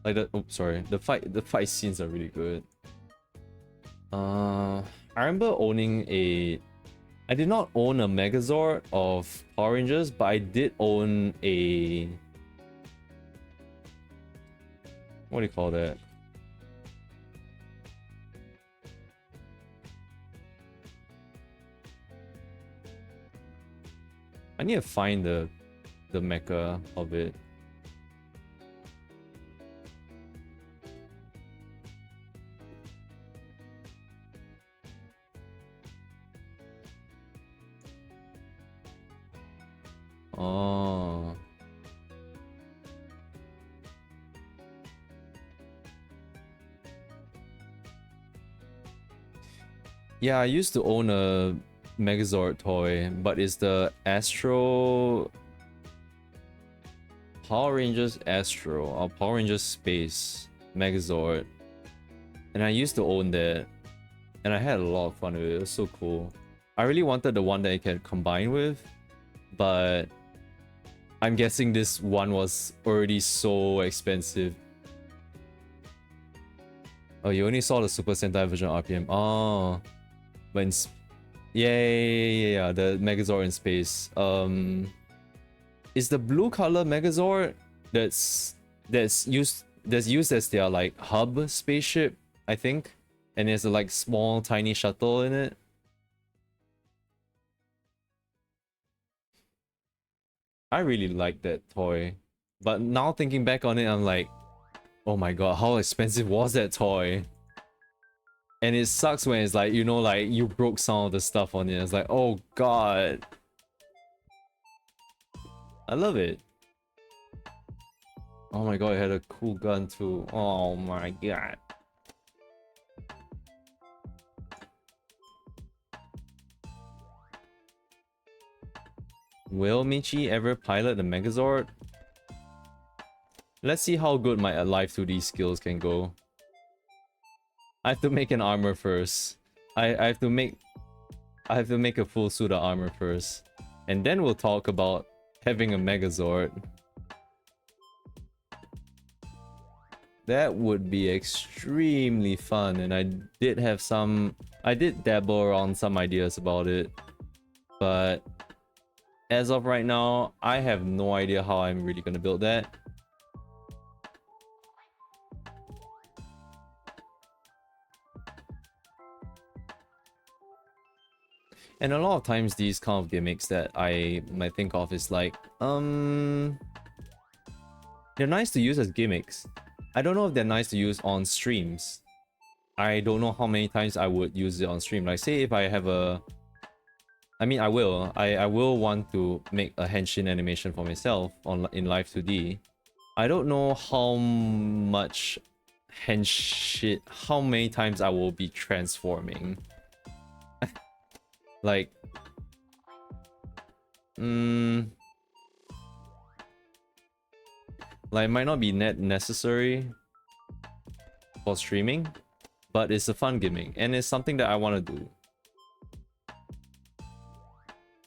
Like the fight scenes are really good. I remember owning a. I did not own a Megazord of Power Rangers, but I did own a. What do you call that? I need to find the mecha of it. Oh. Yeah, I used to own a Megazord toy, but it's the Astro Power Rangers Astro or Power Rangers Space Megazord. And I used to own that. And I had a lot of fun with it. It was so cool. I really wanted the one that I can combine with, but I'm guessing this one was already so expensive. Oh, you only saw the Super Sentai version RPM. Oh, but in yeah, the Megazord in space. Is the blue color Megazord that's used as their like hub spaceship, I think, and there's a like small tiny shuttle in it. I really like that toy, but now thinking back on it, I'm like, oh my god, how expensive was that toy? And it sucks when it's like, you know, like you broke some of the stuff on it. It's like, oh god. I love it. Oh my god, it had a cool gun too. Oh my god. Will Michi ever pilot the Megazord? Let's see how good my Live 2D skills can go. I have to make an armor first. I have to make a full suit of armor first. And then we'll talk about having a Megazord. That would be extremely fun, and I did dabble around some ideas about it. But as of right now, I have no idea how I'm really gonna build that. And a lot of times these kind of gimmicks that I might think of is like, they're nice to use as gimmicks. I don't know if they're nice to use on streams. I don't know how many times I would use it on stream. Like say if I have a... I mean, I will. I will want to make a henshin animation for myself in Live 2D. I don't know how much henshin... how many times I will be transforming. Like... like, it might not be necessary for streaming, but it's a fun gimmick, and it's something that I want to do.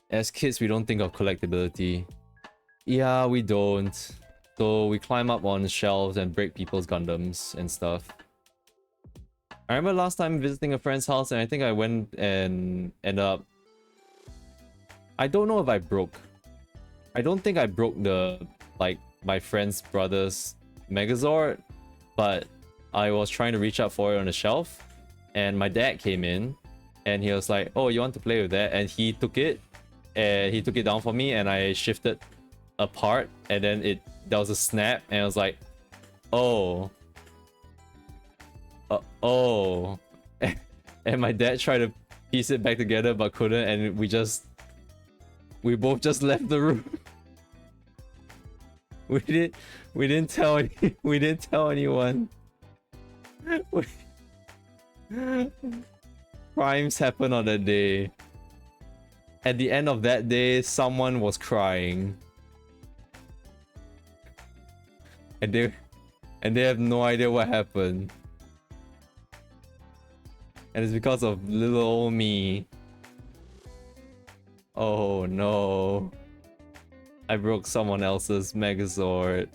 As kids, we don't think of collectability. Yeah, we don't. So we climb up on shelves and break people's Gundams and stuff. I remember last time visiting a friend's house, and I think I went and ended up... I don't know if I broke. I don't think I broke the, like, my friend's brother's Megazord, but I was trying to reach out for it on the shelf, and my dad came in, and he was like, oh, you want to play with that? And he took it, and he took it down for me, and I shifted apart, and then there was a snap, and I was like, oh, oh, and my dad tried to piece it back together but couldn't, and we both just left the room. we didn't tell anyone. Crimes happened on that day. At the end of that day, someone was crying. And they have no idea what happened. And it's because of little old me. Oh no. I broke someone else's Megazord.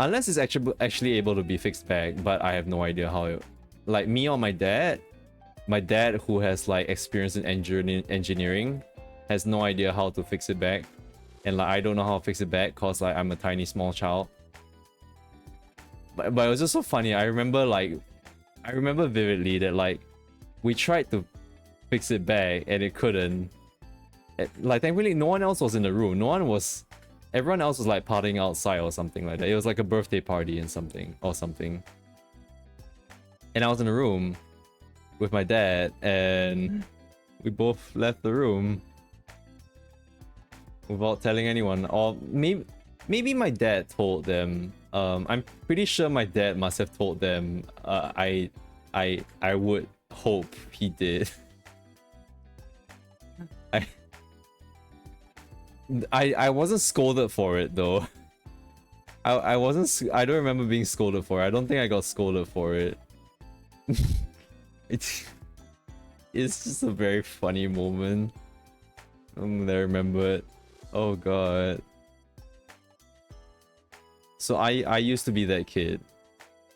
Unless it's actually able to be fixed back, but I have no idea how it... Like me or my dad who has like experience in engineering has no idea how to fix it back. And like I don't know how to fix it back cause like I'm a tiny small child. But it was just so funny. I remember vividly that like we tried to fix it back and it couldn't. Like thankfully no one else was in the room. Everyone else was like partying outside or something like that. It was like a birthday party and something. And I was in the room with my dad and we both left the room without telling anyone. Or maybe my dad told them. I'm pretty sure my dad must have told them. I would hope he did. I wasn't scolded for it though. I don't remember being scolded for it. I don't think I got scolded for it. It's just a very funny moment. I remember it. Oh god. So I used to be that kid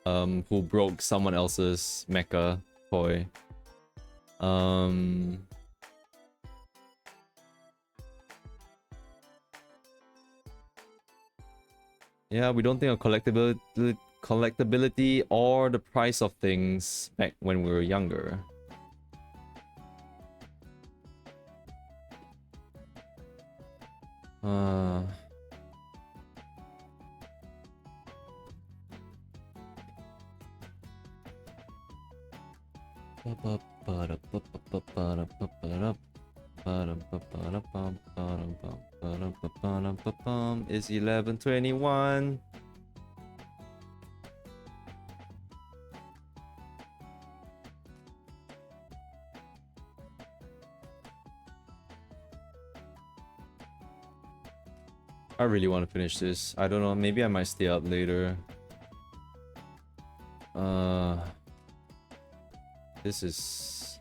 who broke someone else's mecha toy. Yeah, we don't think of collectability or the price of things back when we were younger. It's 11:21. I really want to finish this. I don't know, maybe I might stay up later. This is...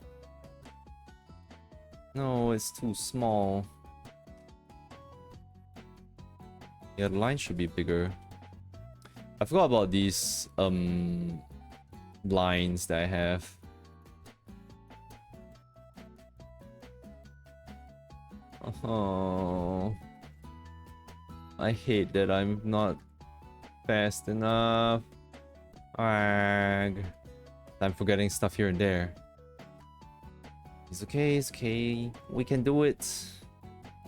No, it's too small. Yeah, the line should be bigger. I forgot about these lines that I have. Oh, I hate that I'm not fast enough. Ag. I'm forgetting stuff here and there. It's okay. We can do it.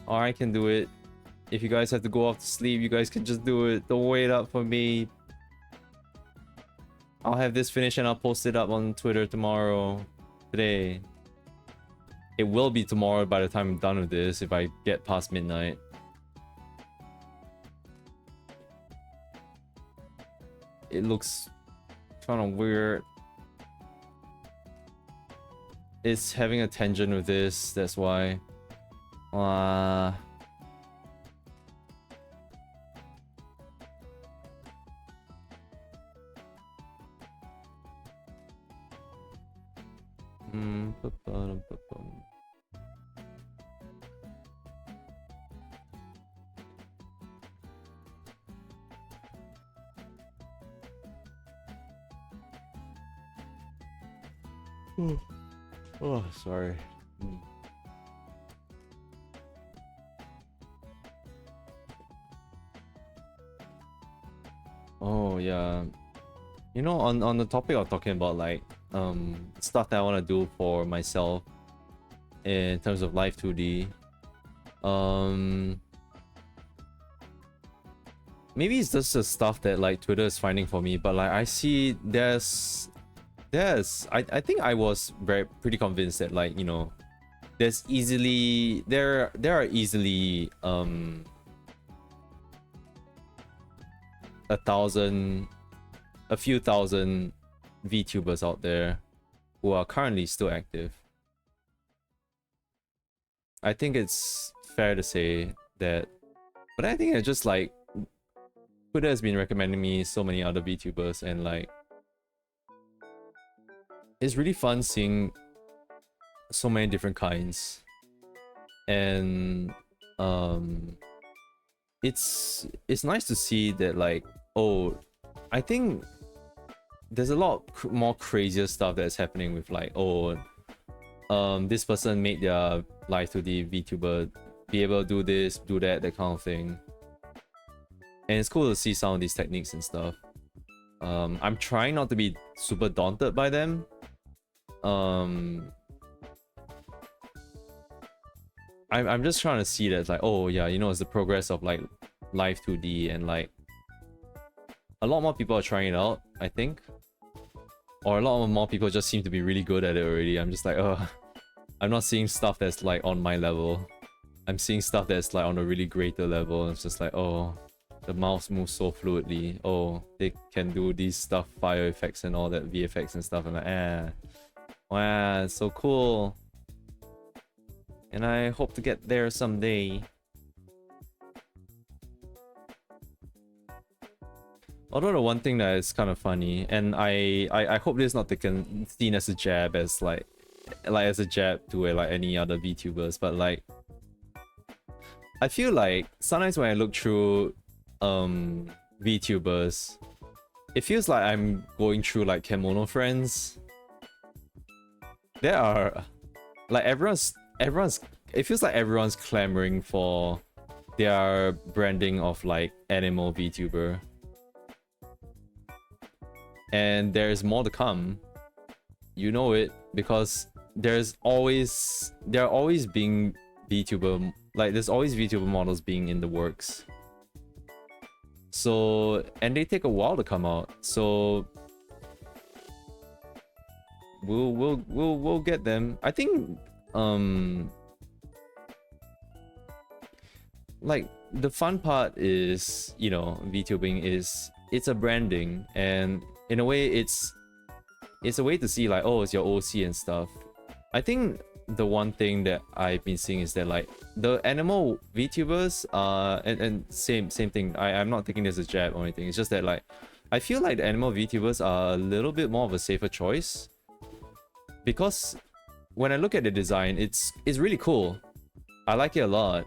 Or I can do it. If you guys have to go off to sleep, you guys can just do it. Don't wait up for me. I'll have this finished and I'll post it up on Twitter today. It will be tomorrow by the time I'm done with this if I get past midnight. It looks kind of weird. It's having a tangent with this, that's why. Oh, sorry. Oh yeah. You know, on the topic of talking about like stuff that I want to do for myself in terms of Live 2D. Maybe it's just the stuff that like Twitter is finding for me, but like I see I think I was pretty convinced that like, you know, there are easily a few thousand VTubers out there who are currently still active. I think it's fair to say that, but I think it's just like Twitter has been recommending me so many other VTubers, and like it's really fun seeing so many different kinds, and it's nice to see that like, oh, I think there's a lot more crazier stuff that's happening with like, oh, this person made their live 2D VTuber be able to do this, do that, that kind of thing. And it's cool to see some of these techniques and stuff. I'm trying not to be super daunted by them. I'm just trying to see that it's like, oh yeah, you know, it's the progress of like live 2D, and like a lot more people are trying it out, I think. Or a lot more people just seem to be really good at it already. I'm just like, I'm not seeing stuff that's like on my level. I'm seeing stuff that's like on a really greater level. It's just like, oh, the mouse moves so fluidly. Oh, they can do these stuff, fire effects and all that, VFX and stuff. I'm like, wow, it's so cool. And I hope to get there someday. Although the one thing that is kind of funny, and I hope this is not seen as a jab, as like as a jab to like any other VTubers, but like I feel like sometimes when I look through VTubers, it feels like I'm going through like Kemono Friends. There are like everyone's it feels like everyone's clamoring for their branding of like animal VTuber. And there's more to come. You know it, because there are always being VTuber, like there's always VTuber models being in the works. So, and they take a while to come out. So we'll get them. I think like the fun part is, you know, VTubing is it's a branding, and in a way it's a way to see like, oh, it's your OC and stuff. I think the one thing that I've been seeing is that like the animal VTubers and same thing. I'm not taking this as a jab or anything. It's just that like I feel like the animal VTubers are a little bit more of a safer choice, because when I look at the design, it's really cool. I like it a lot.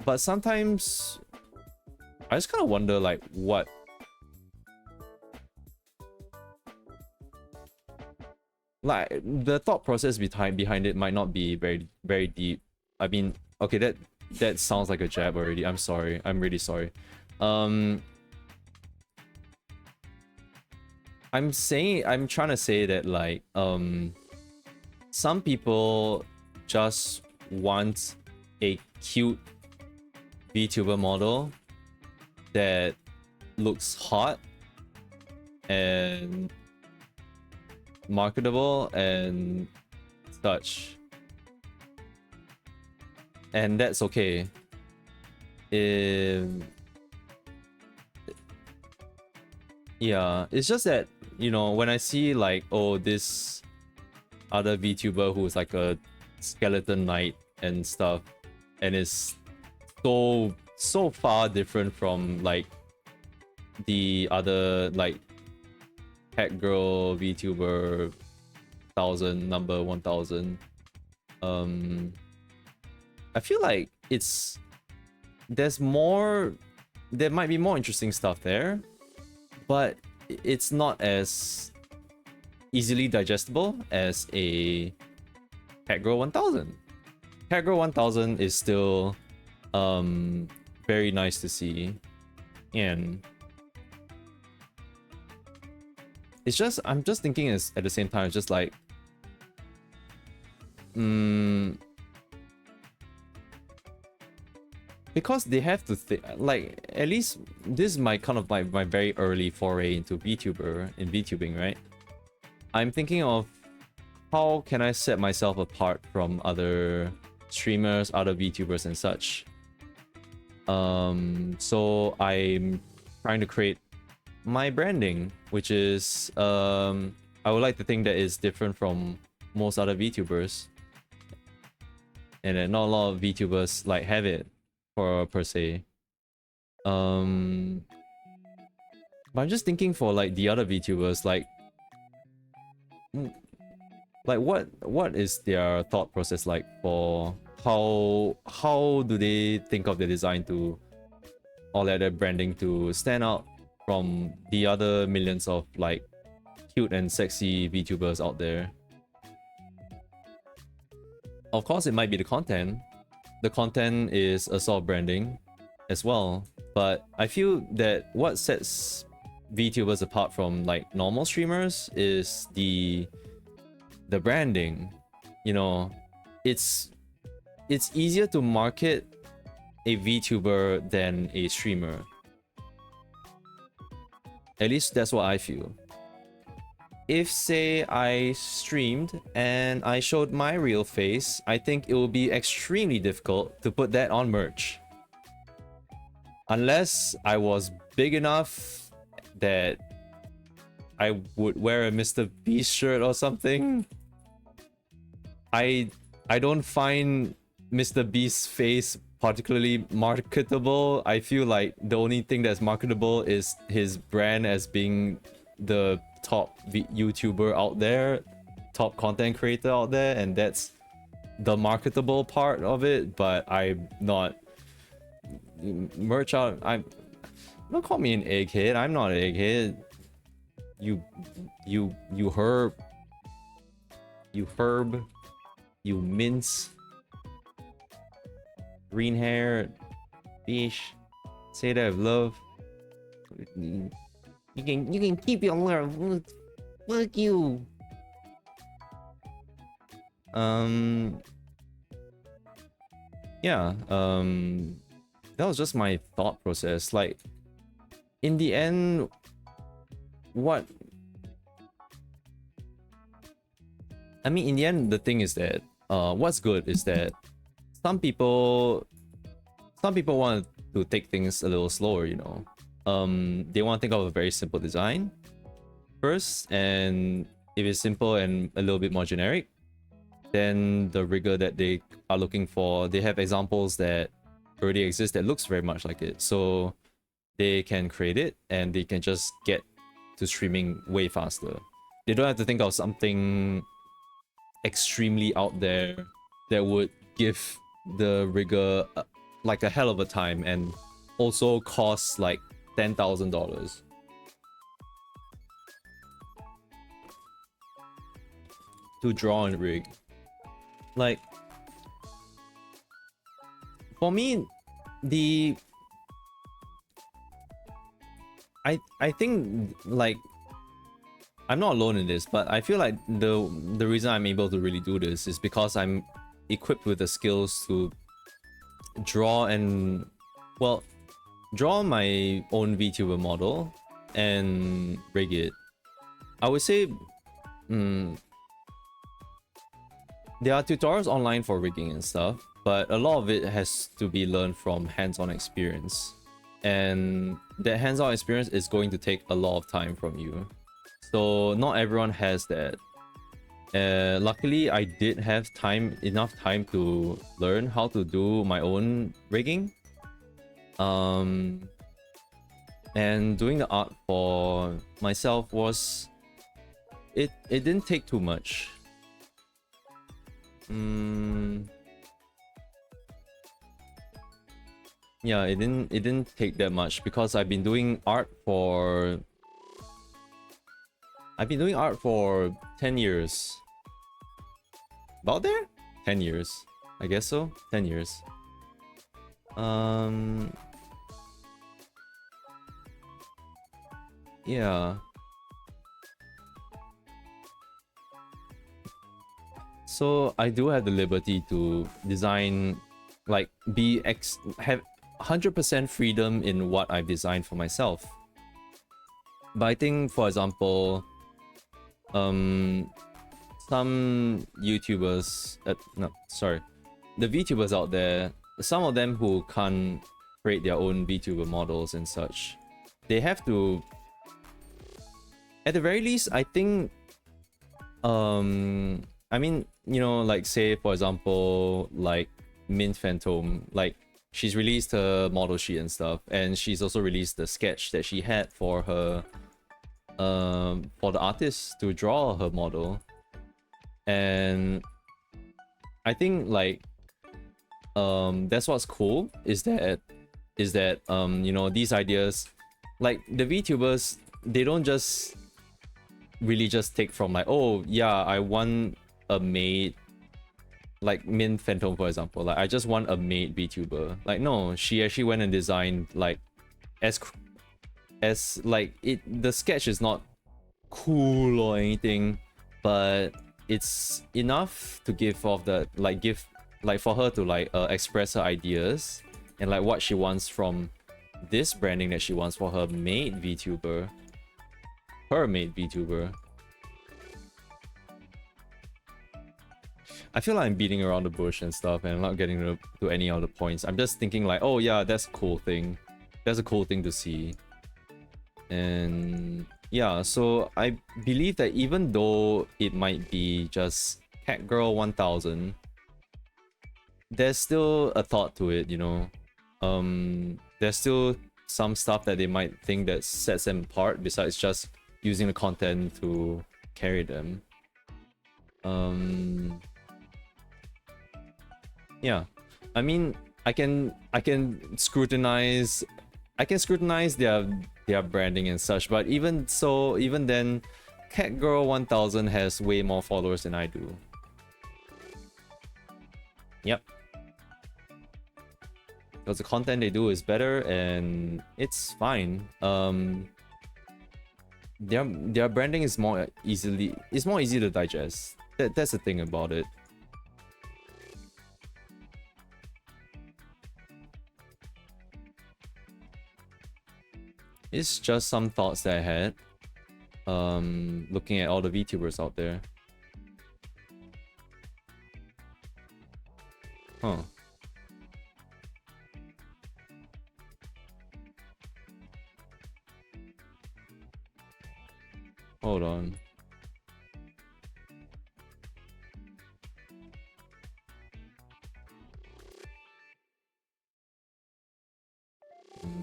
But sometimes I just kind of wonder like what like the thought process behind it might not be very deep. I mean, okay, that sounds like a jab already. I'm sorry. I'm really sorry. I'm trying to say that like some people just want a cute VTuber model that looks hot and marketable and such, and that's okay. Yeah, it's just that, you know, when I see like, oh, this other VTuber who's like a skeleton knight and stuff, and is so far different from like the other like cat girl VTuber 1000 number 1000, I feel like there might be more interesting stuff there, but it's not as easily digestible as a cat girl 1000. Cat girl 1000 is still very nice to see, and it's just, I'm just thinking at the same time, it's just like because they have to think, like, at least this is my kind of my very early foray into VTubing, right? I'm thinking of how can I set myself apart from other streamers, other VTubers and such. So I'm trying to create my branding, which is I would like to think that is different from most other VTubers, and that not a lot of VTubers like have it per se. But I'm just thinking for like the other VTubers, like what is their thought process like for how do they think of the design to or like their branding to stand out from the other millions of like cute and sexy VTubers out there. Of course, it might be the content. The content is a sort of branding as well, but I feel that what sets VTubers apart from like normal streamers is the branding. You know, it's easier to market a VTuber than a streamer. At least that's what I feel. If say I streamed and I showed my real face, I think it will be extremely difficult to put that on merch. Unless I was big enough that I would wear a Mr. Beast shirt or something. I don't find Mr. Beast's face particularly marketable. I feel like the only thing that's marketable is his brand as being the top YouTuber out there, top content creator out there, and that's the marketable part of it. But I'm not merch out. Don't call me an egghead. I'm not an egghead. You herb. You mince. Green hair. Fish. Say that with love. You can keep your love. Fuck you. Yeah. That was just my thought process. Like, in the end, in the end, the thing is that what's good is that some people want to take things a little slower, you know. They want to think of a very simple design first, and if it's simple and a little bit more generic, then the rigor that they are looking for, they have examples that already exist that looks very much like it, so they can create it and they can just get to streaming way faster. They don't have to think of something extremely out there that would give the rigor like a hell of a time and also cost like $10,000 to draw and rig. Like, for me, I think, like, I'm not alone in this, but I feel like the reason I'm able to really do this is because I'm equipped with the skills to draw and, well, draw my own VTuber model and rig it. I would say there are tutorials online for rigging and stuff, but a lot of it has to be learned from hands-on experience, and that hands-on experience is going to take a lot of time from you, so not everyone has that. Luckily, I did have enough time to learn how to do my own rigging, and doing the art for myself was it didn't take too much. Yeah, it didn't take that much because I've been doing art for 10 years. About there? 10 years. I guess so. 10 years. Yeah. So I do have the liberty to design, like, 100% freedom in what I've designed for myself. But I think, for example, some YouTubers, no, sorry, the VTubers out there, some of them who can't create their own VTuber models and such, they have to, at the very least, I think, I mean, you know, like say, for example, like Mint Phantom, like she's released her model sheet and stuff, and she's also released the sketch that she had for her, for the artist to draw her model. And I think like, that's what's cool, is that, you know, these ideas, like the VTubers, they don't just really just take from like, oh yeah, I want a maid, like Min Phantom for example, like I just want a maid VTuber. Like no, she actually went and designed like as like the sketch is not cool or anything, but it's enough to give off the like for her to like express her ideas and like what she wants from this branding that she wants for her maid VTuber. Her maid VTuber. I feel like I'm beating around the bush and stuff, and I'm not getting to any other points. I'm just thinking like, oh yeah, that's a cool thing. That's a cool thing to see. And yeah, so I believe that even though it might be just Catgirl 1000, there's still a thought to it, you know. There's still some stuff that they might think that sets them apart besides just using the content to carry them. Yeah, I mean, I can scrutinize their branding and such, but even so, even then, Catgirl 1000 has way more followers than I do. Yep. Because the content they do is better and it's fine. Their branding is more easy to digest. That's the thing about it. It's just some thoughts that I had, looking at all the VTubers out there. Huh. Hold on.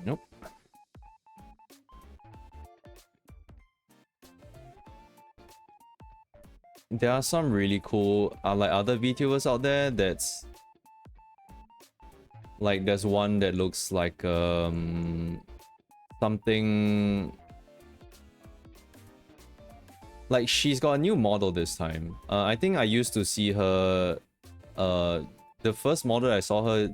Nope. There are some really cool, like other VTubers out there that's like, there's one that looks like something like she's got a new model this time. I think I used to see her, the first model I saw her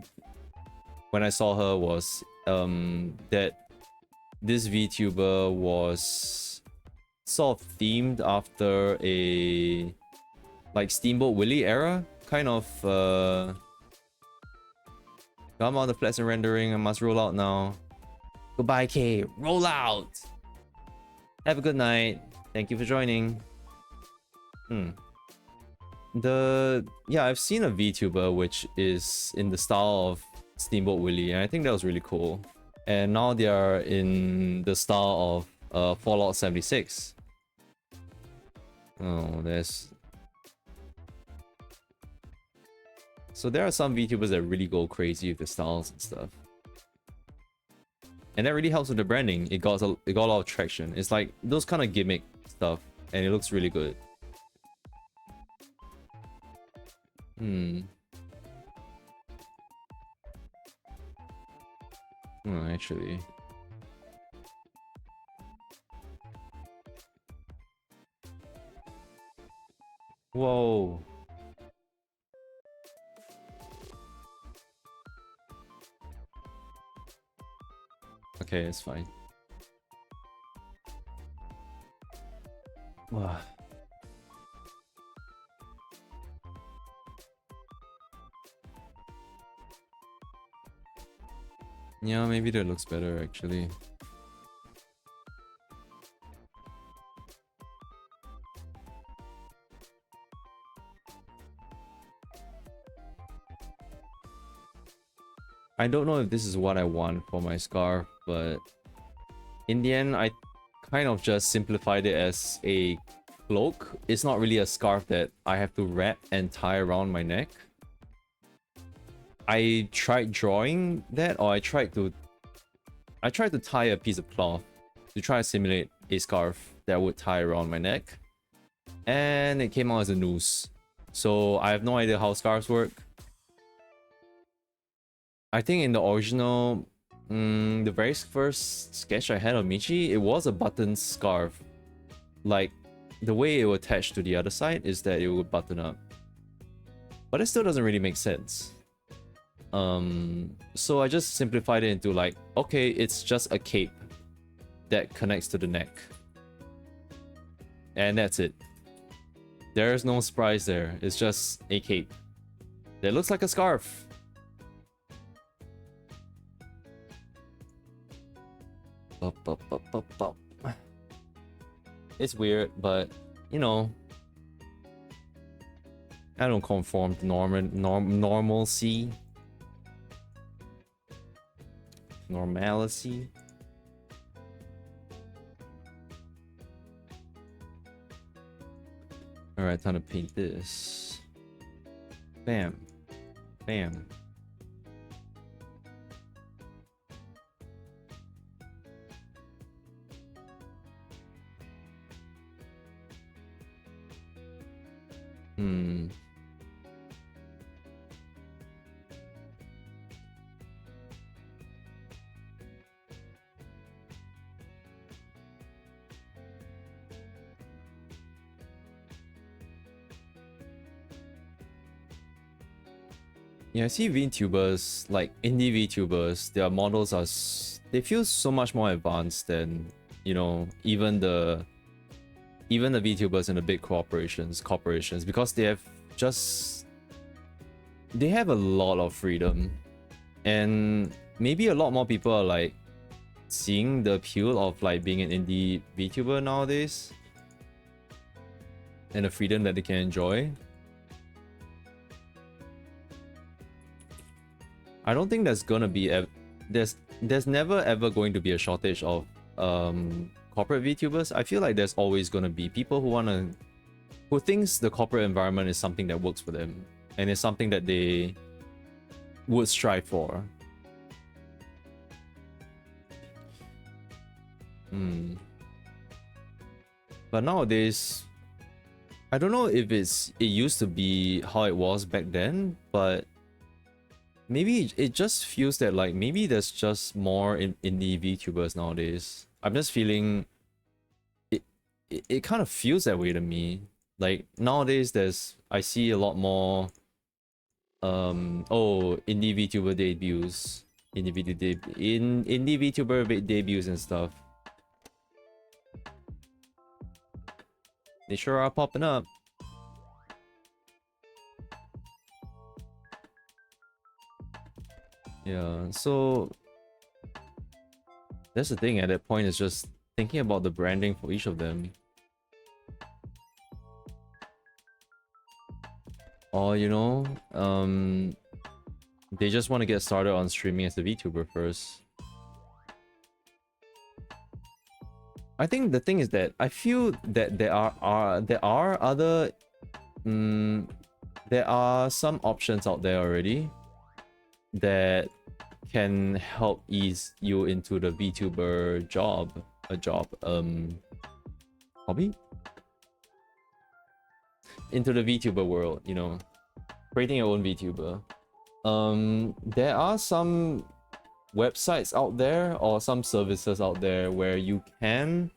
when I saw her was that this VTuber was sort of themed after a like Steamboat Willie era kind of. Come on, the flats and rendering. I must roll out now. Goodbye, K. Roll out. Have a good night. Thank you for joining. Yeah, I've seen a VTuber which is in the style of Steamboat Willie, and I think that was really cool. And now they are in the style of Fallout 76. Oh, there's... So there are some VTubers that really go crazy with the styles and stuff. And that really helps with the branding. It got a lot of traction. It's like those kind of gimmick stuff, and it looks really good. Oh, actually. Whoa. Okay, it's fine. Wow. Yeah, maybe that looks better actually. I don't know if this is what I want for my scarf, but in the end, I kind of just simplified it as a cloak. It's not really a scarf that I have to wrap and tie around my neck. I tried drawing that, or I tried to tie a piece of cloth to try to simulate a scarf that would tie around my neck, and it came out as a noose. So I have no idea how scarves work. I think in the original, the very first sketch I had of Michi, it was a button scarf. Like, the way it would attach to the other side is that it would button up. But it still doesn't really make sense. So I just simplified it into like, okay, it's just a cape that connects to the neck. And that's it. There's no surprise there. It's just a cape that looks like a scarf. It's weird, but you know, I don't conform to normalcy. Normalcy. Alright, time to paint this. Bam. Bam. Yeah, I see VTubers, like indie VTubers, their models are they feel so much more advanced than, you know, even the VTubers in the big corporations, because they have a lot of freedom, and maybe a lot more people are like seeing the appeal of like being an indie VTuber nowadays and the freedom that they can enjoy. I don't think there's gonna be there's never ever going to be a shortage of corporate VTubers. I feel like there's always gonna be people who thinks the corporate environment is something that works for them and it's something that they would strive for. But nowadays, I don't know if it used to be how it was back then, but maybe it just feels that like maybe there's just more indie VTubers nowadays. I'm just feeling it kind of feels that way to me. Like nowadays I see a lot more indie VTuber debuts. Indie VTuber debuts and stuff. They sure are popping up. Yeah, so that's the thing at that point, is just thinking about the branding for each of them. Or, you know, they just want to get started on streaming as a VTuber first. I think the thing is that I feel that there are other there are some options out there already that can help ease you into the VTuber hobby, into the VTuber world, you know, creating your own VTuber. There are some websites out there or some services out there where you can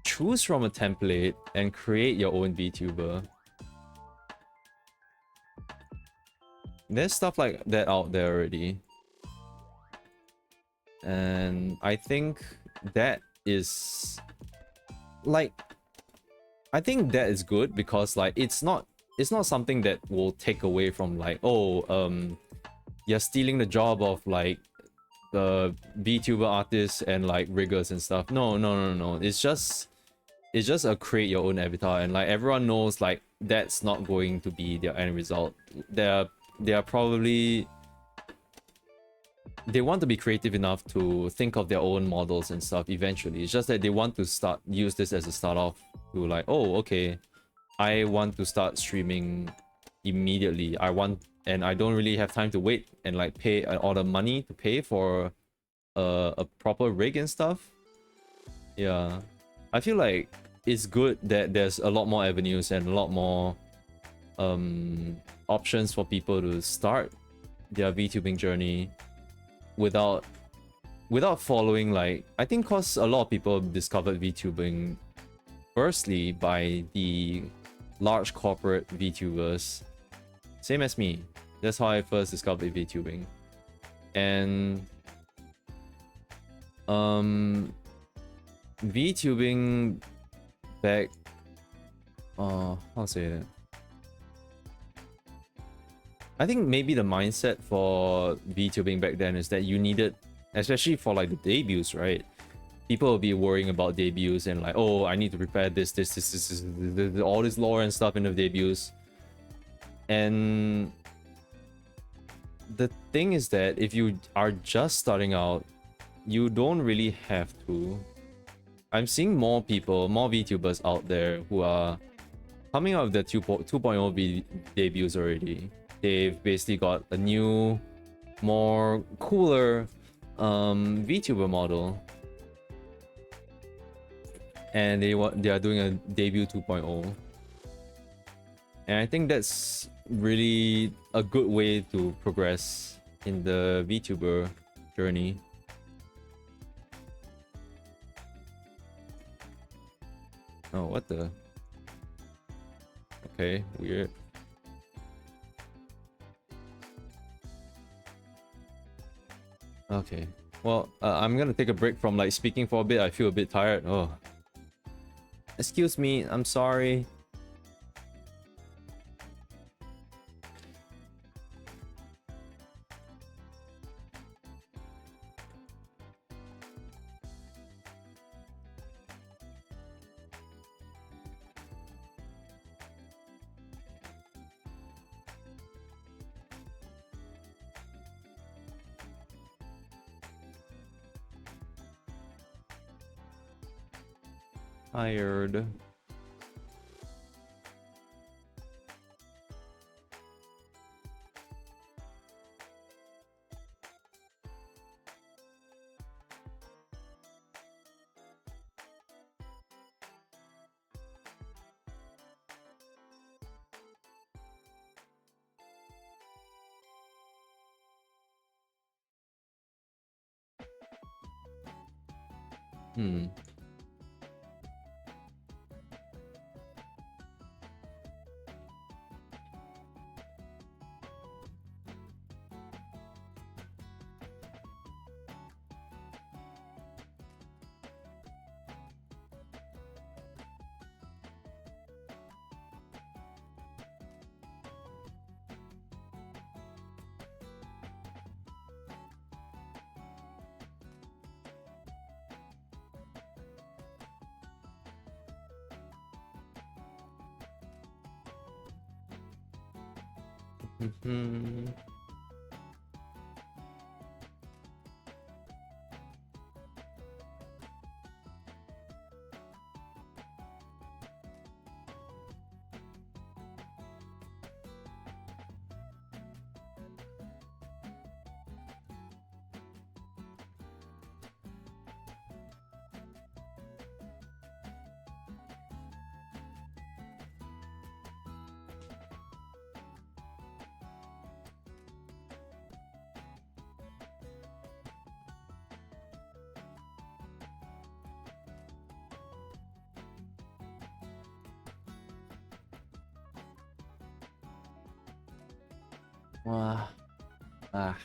choose from a template and create your own VTuber. There's stuff like that out there already. And I think that is like, I think that is good because like it's not something that will take away from like, oh, you're stealing the job of like the VTuber artists and like riggers and stuff. No, no, no, no. It's just a create your own avatar, and like everyone knows like that's not going to be their end result. They are probably, they want to be creative enough to think of their own models and stuff eventually. It's just that they want to use this as a start off to like, oh, okay, I want to start streaming immediately. And I don't really have time to wait and like pay all the money to pay for a proper rig and stuff. Yeah, I feel like it's good that there's a lot more avenues and a lot more options for people to start their VTubing journey without following, like, I think cause a lot of people discovered VTubing firstly by the large corporate VTubers, same as me. That's how I first discovered VTubing. And VTubing back, how to say that? I think maybe the mindset for VTubing back then is that you needed, especially for like the debuts, right? People will be worrying about debuts and like, oh, I need to prepare this, all this lore and stuff in the debuts. And the thing is that if you are just starting out, you don't really have to. I'm seeing more people, more VTubers out there who are coming out of the 2.0 debuts already. They've basically got a new, more cooler VTuber model, and they are doing a debut 2.0, and I think that's really a good way to progress in the VTuber journey. Oh, what the? Okay, weird. Okay, well, I'm gonna take a break from like speaking for a bit. I feel a bit tired. Oh, excuse me, I'm sorry. Tired. Hmm. Hmm. Wow. Ah.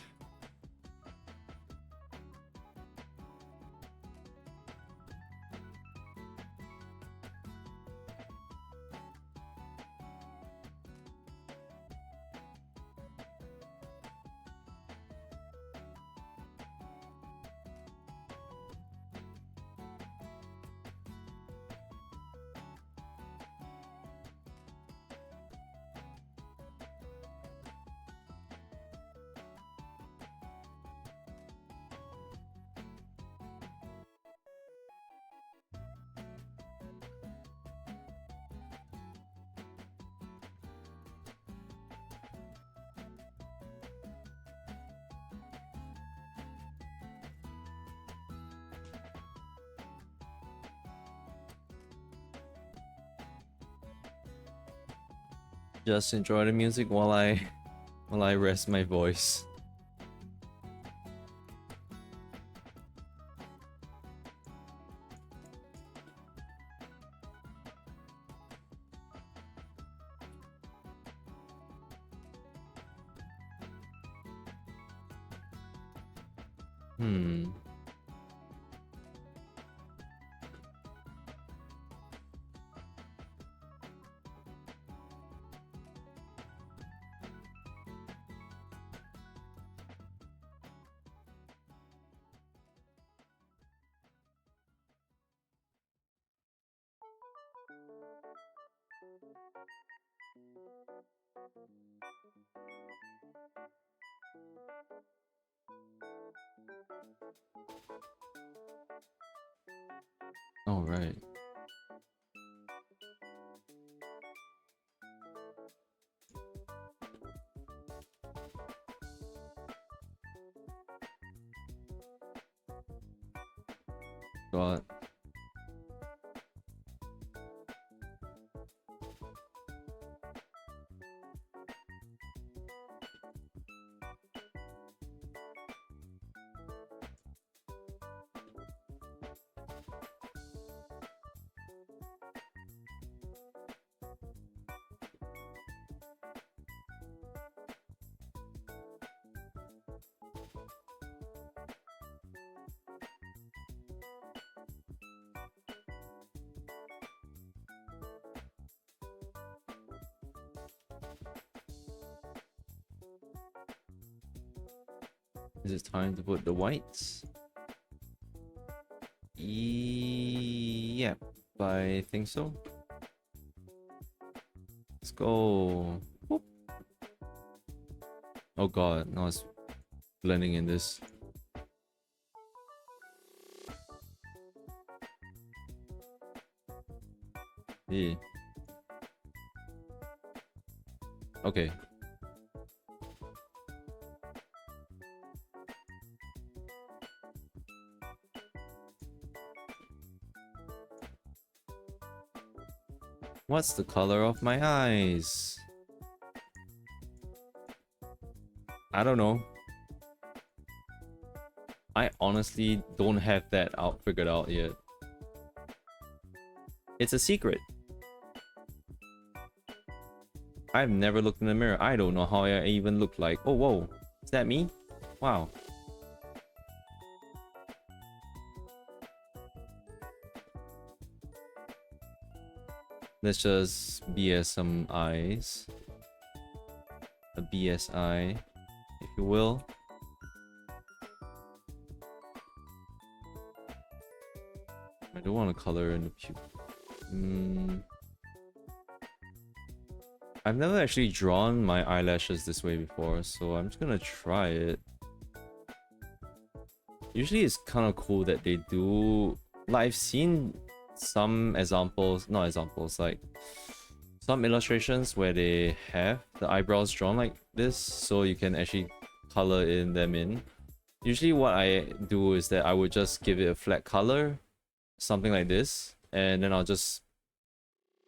Just enjoy the music while I rest my voice. Hmm. All right. Got. Is it time to put the whites? Yep, I think so. Let's go. Whoop. Oh god, no, it's blending in this. Yeah. Okay. What's the color of my eyes? I don't know. I honestly don't have that figured out yet. It's a secret. I've never looked in the mirror. I don't know how I even look like. Oh, whoa. Is that me? Wow. Let's just BS some eyes. A BSI, if you will. I don't want to color in the pupil. I've never actually drawn my eyelashes this way before, so I'm just gonna try it. Usually it's kind of cool that they do... Like, I've seen some examples, not examples, like some illustrations where they have the eyebrows drawn like this, so you can actually color them in. Usually what I do is that I would just give it a flat color, something like this, and then I'll just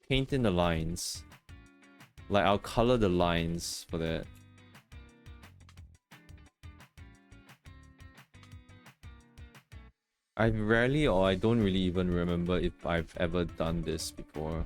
paint in the lines. Like, I'll color the lines for that. I rarely, or I don't really even remember if I've ever done this before.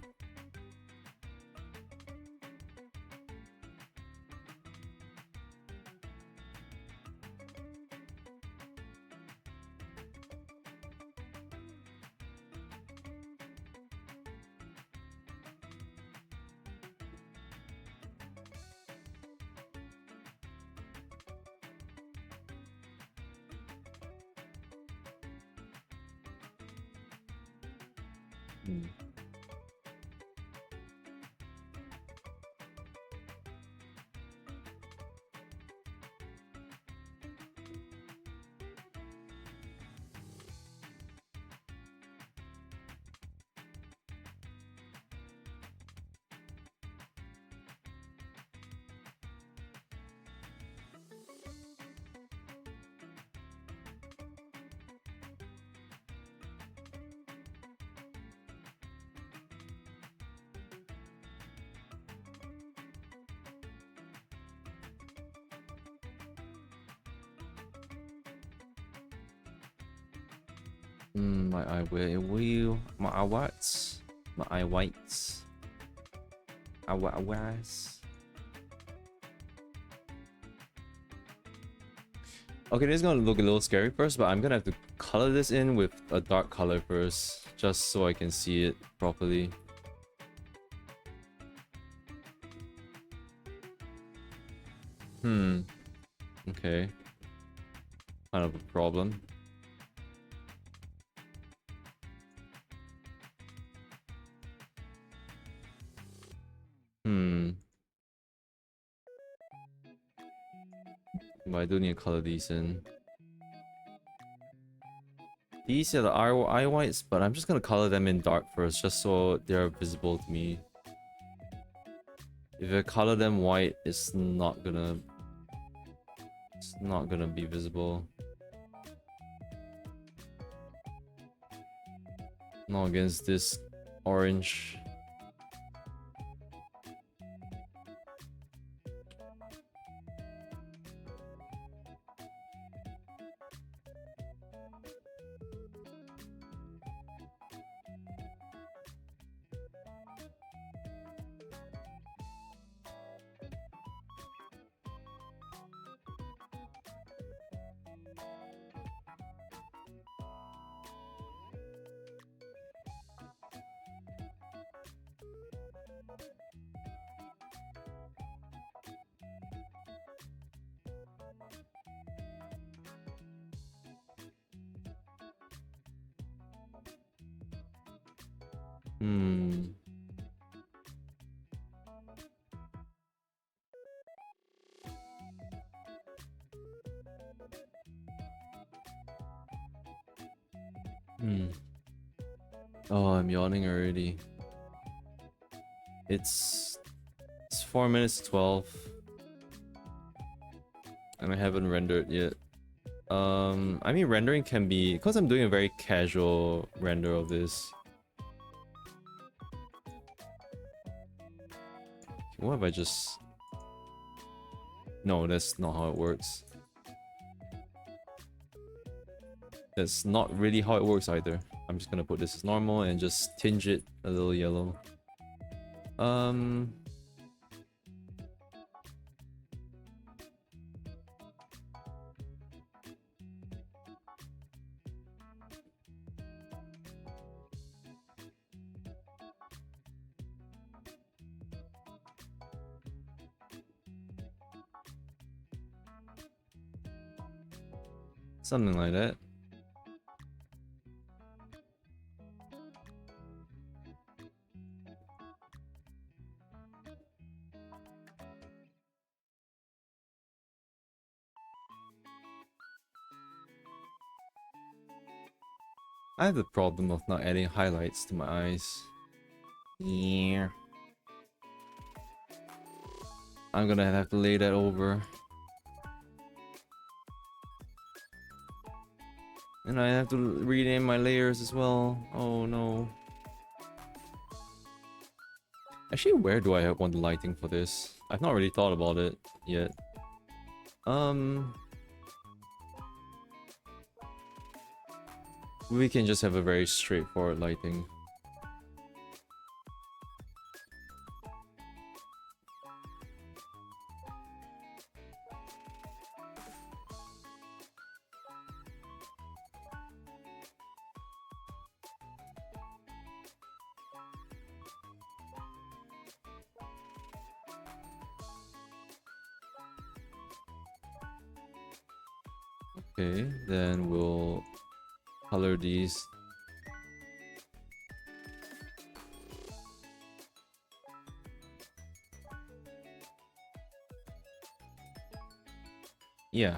My eye will. My eye whites. My eye whites. Eye whites. Okay, this is gonna look a little scary first, but I'm gonna have to color this in with a dark color first, just so I can see it properly. Okay. Kind of a problem. But I do need to color these in. These are the eye whites, but I'm just gonna color them in dark first, just so they're visible to me. If I color them white, it's not gonna be visible. Not against this orange. Oh, I'm yawning already. It's 4 minutes 12. And I haven't rendered yet. I mean rendering can be, because I'm doing a very casual render of this. What if I just... No, that's not how it works. That's not really how it works either. I'm just gonna put this as normal and just tinge it a little yellow. Something like that. I have the problem of not adding highlights to my eyes. Yeah. I'm gonna have to lay that over. And I have to rename my layers as well. Oh no. Actually, where do I want the lighting for this? I've not really thought about it yet. We can just have a very straightforward lighting. Okay, then we'll color these. Yeah.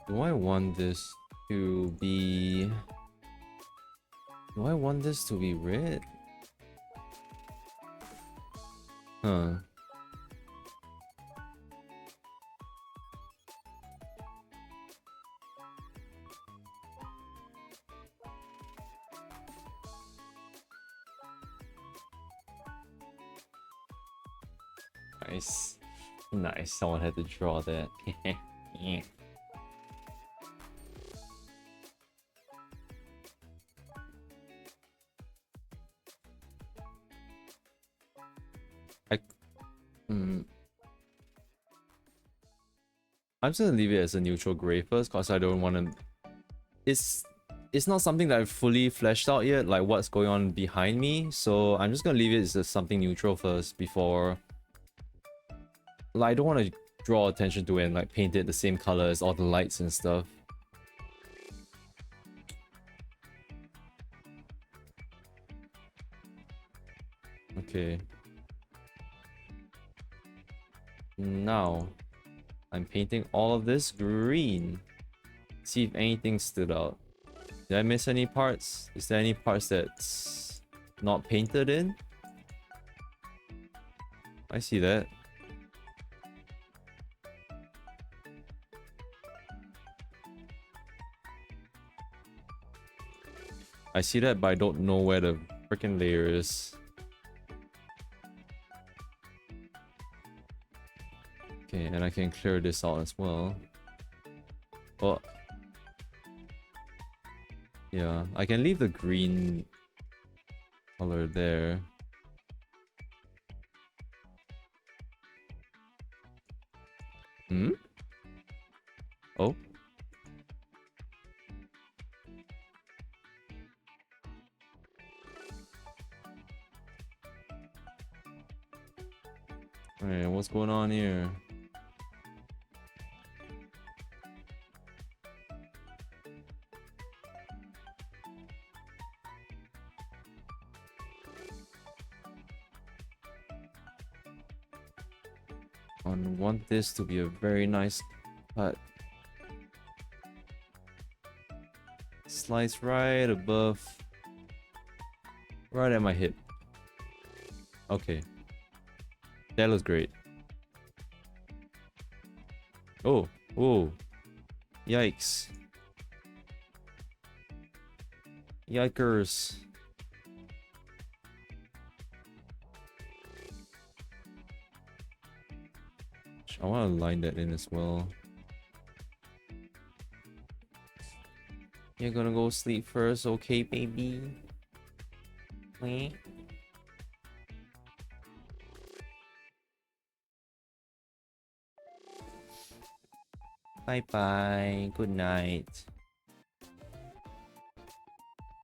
Do I want this to be... Do I want this to be red? Huh. Nice. Nice. Someone had to draw that. Yeah. I'm just gonna leave it as a neutral gray first, cause I don't want to. It's not something that I've fully fleshed out yet, like what's going on behind me. So I'm just gonna leave it as something neutral first before. Like I don't want to draw attention to it and like paint it the same color as all the lights and stuff. Okay. Now, I'm painting all of this green. See if anything stood out. Did I miss any parts? Is there any parts that's not painted in? I see that. I see that, but I don't know where the freaking layer is. Okay, and I can clear this out as well. Oh. Yeah, I can leave the green color there. Hmm? Oh? Alright, what's going on here? I want this to be a very nice cut. Slice right above. Right at my hip. Okay. That looks great. Oh, oh. Yikes. Yikers. I want to line that in as well. You're gonna go sleep first, okay, baby? Wait. Bye bye. Good night.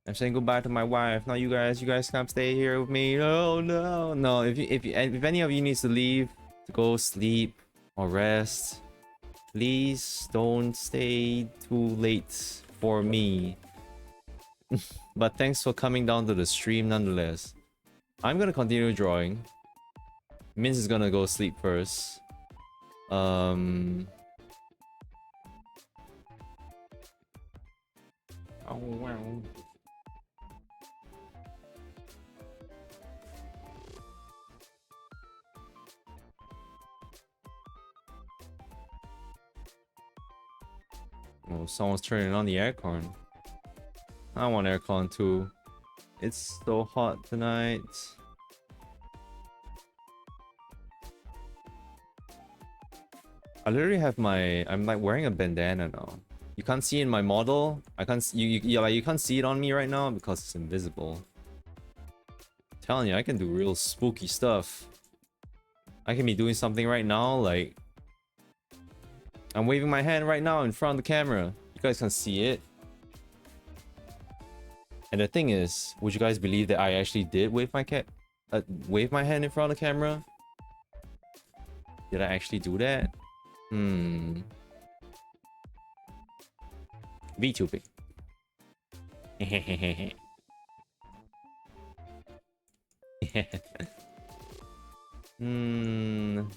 I'm saying goodbye to my wife. Now you guys can't stay here with me. Oh no, no. If any of you needs to leave to go sleep or rest, please don't stay too late for me. But thanks for coming down to the stream nonetheless. I'm gonna continue drawing. Minz is gonna go sleep first. Oh wow. Oh, someone's turning on the aircon. I want aircon too. It's so hot tonight. I literally have I'm like wearing a bandana now. You can't see in my model. I can't. You can't see it on me right now because it's invisible. I'm telling you, I can do real spooky stuff. I can be doing something right now, like I'm waving my hand right now in front of the camera. You guys can see it. And the thing is, would you guys believe that I actually did wave my hand in front of the camera? Did I actually do that? VTubing.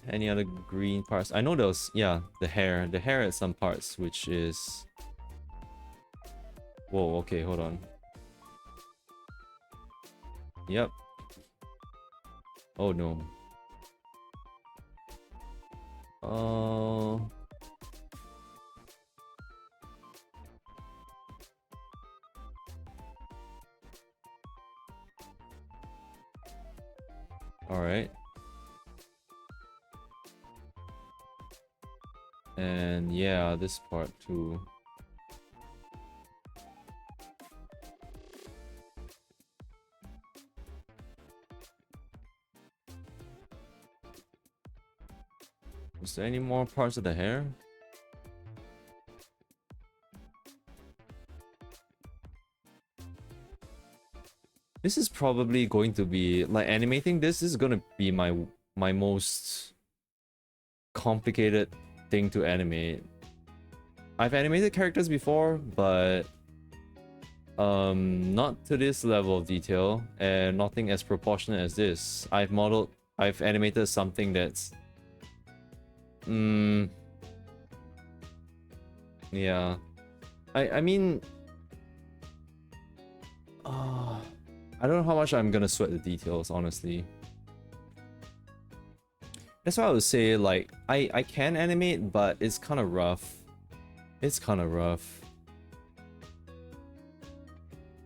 Any other green parts? I know those. Yeah, the hair at some parts, which is. Whoa. Okay, hold on. Yep. Oh no. Oh. Alright. And yeah, this part too. Is there any more parts of the hair? This is probably going to be like animating this is gonna be my most complicated thing to animate. I've animated characters before, but not to this level of detail and nothing as proportionate as this. I've animated something that's yeah. I mean I don't know how much I'm gonna sweat the details, honestly. That's why I would say, like, I can animate, but it's kind of rough. It's kind of rough.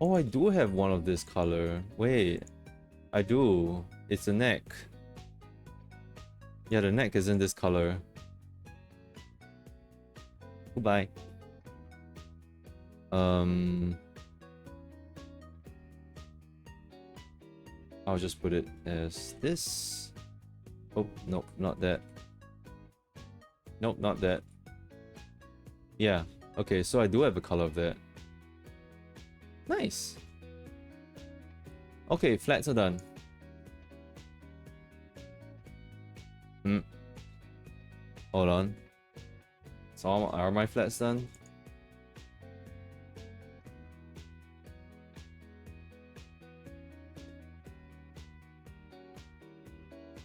Oh, I do have one of this color. Wait, I do. It's the neck. Yeah, the neck is in this color. Goodbye. I'll just put it as this. Oh, nope, not that. Nope, not that. Yeah, okay, so I do have a color of that. Nice. Okay, flats are done. Hold on. So are my flats done?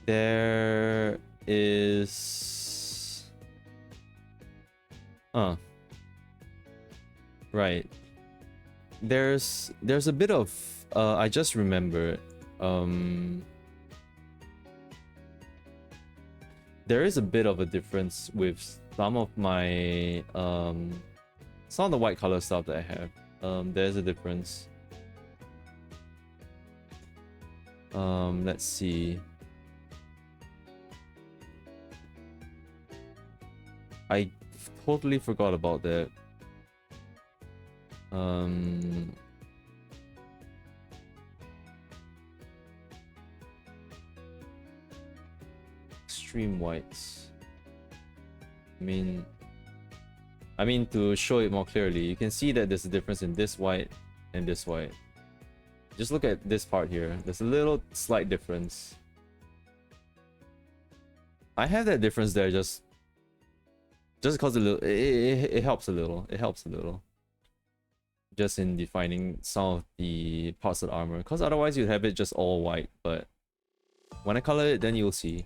There is... Right. There's a bit of... I just remembered. There is a bit of a difference with some of my... some of the white color stuff that I have. There's a difference. Let's see. I totally forgot about that. Extreme whites. I mean to show it more clearly, you can see that there's a difference in this white and this white. Just look at this part here. There's a little slight difference. I have that difference there just because a little it helps a little. It helps a little. Just in defining some of the parts of the armor. Because otherwise you'd have it just all white, but when I color it, then you'll see.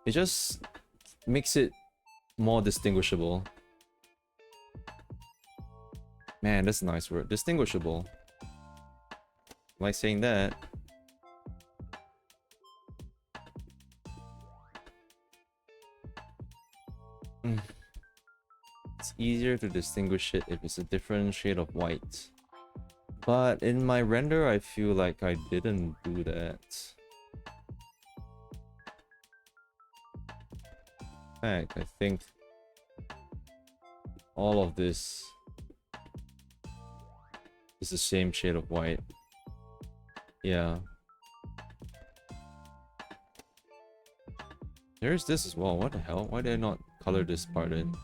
It just makes it more distinguishable. Man, that's a nice word. Distinguishable. Like saying that. It's easier to distinguish it if it's a different shade of white. But in my render, I feel like I didn't do that. In fact, I think all of this is the same shade of white. Yeah. There's this as well. What the hell? Why did I not color this part in?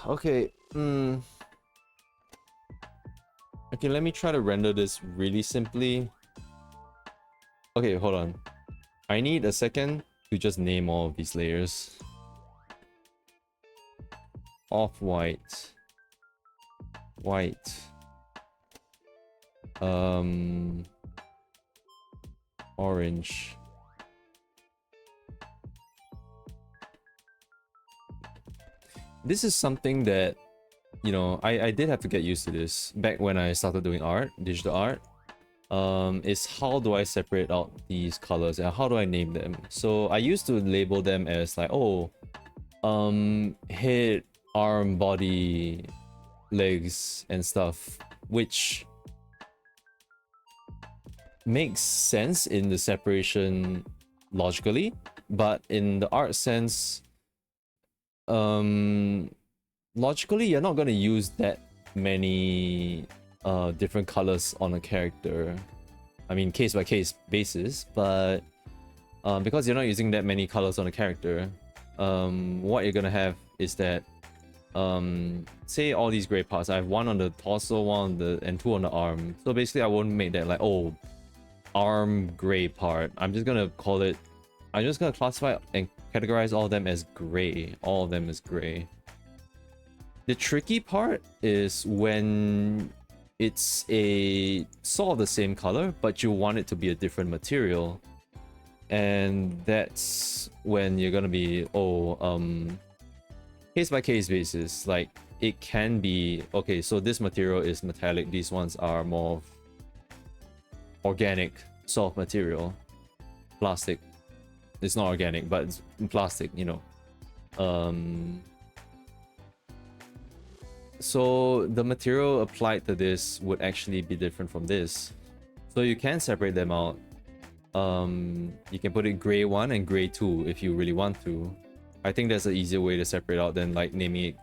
Okay. Okay, let me try to render this really simply. Okay, hold on. I need a second to just name all of these layers. Off-white. White. orange. This is something that, you know, I did have to get used to this back when I started doing art, digital art. Is how do I separate out these colors and how do I name them? So I used to label them as like, oh, head, arm, body, legs, and stuff, which makes sense in the separation logically, but in the art sense, logically you're not going to use that many different colors on a character. I mean, case by case basis, but because you're not using that many colors on a character, what you're gonna have is that say all these gray parts, I have one on the torso, one on the and two on the arm. So basically I won't make that like, oh, arm gray part. I'm just gonna classify and categorize all of them as gray. All of them as gray. The tricky part is when it's a sort of the same color, but you want it to be a different material. And that's when you're gonna be, case by case basis. Like, it can be, okay, so this material is metallic, these ones are more organic soft material. Plastic. It's not organic, but it's plastic, you know. So the material applied to this would actually be different from this. So you can separate them out. You can put it gray 1 and gray 2 if you really want to. I think that's an easier way to separate out than like naming it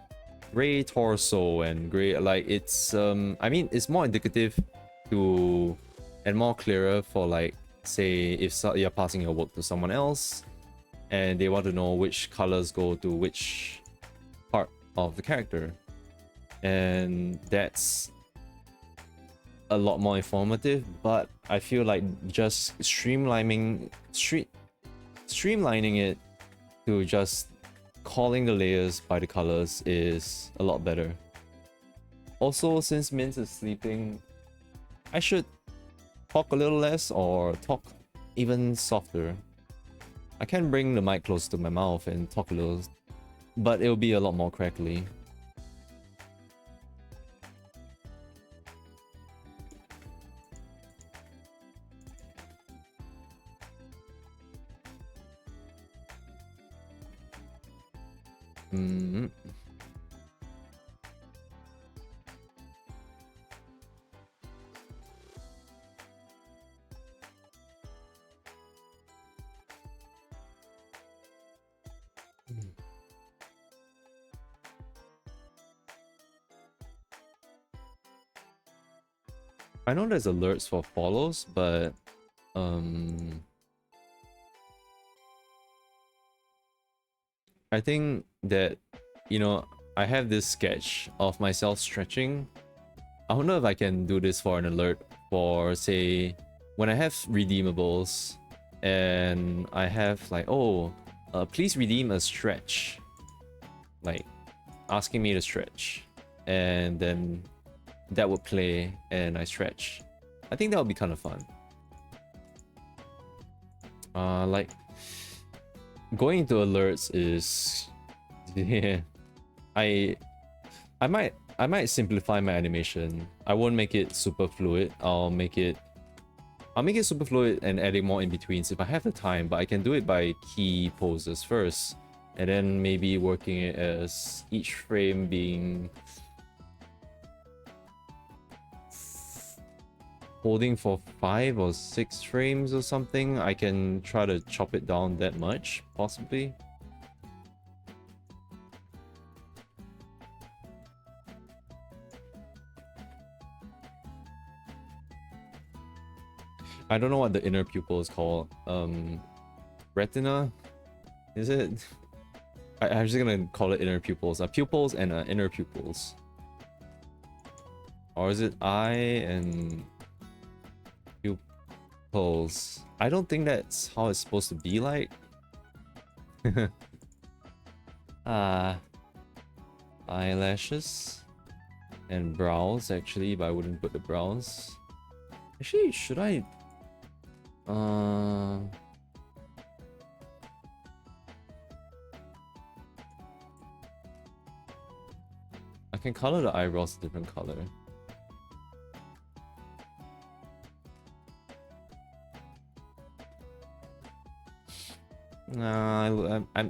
gray torso and gray. Like, it's I mean, it's more indicative to and more clearer for, like, say if you're passing your work to someone else and they want to know which colors go to which part of the character, and that's a lot more informative. But I feel like just streamlining it to just calling the layers by the colors is a lot better. Also, since Mint is sleeping, I should talk a little less or talk even softer. I can bring the mic close to my mouth and talk a little, but it'll be a lot more crackly. I know there's alerts for follows, but I think that, you know, I have this sketch of myself stretching. I wonder if I can do this for an alert for, say, when I have redeemables and I have like, oh, please redeem a stretch, like asking me to stretch, and then that would play and I stretch. I think that would be kind of fun. Like, going into alerts is yeah. I might simplify my animation. I won't make it super fluid. I'll make it super fluid and adding more in betweens if I have the time, but I can do it by key poses first, and then maybe working it as each frame being holding for 5 or 6 frames or something. I can try to chop it down that much, possibly. I don't know what the inner pupil is called. Retina? Is it? I'm just gonna call it inner pupils. Pupils and inner pupils. Or is it eye and pupils? I don't think that's how it's supposed to be like. Eyelashes and brows actually, but I wouldn't put the brows. Actually, should I? Uh, I can color the eyebrows a different color.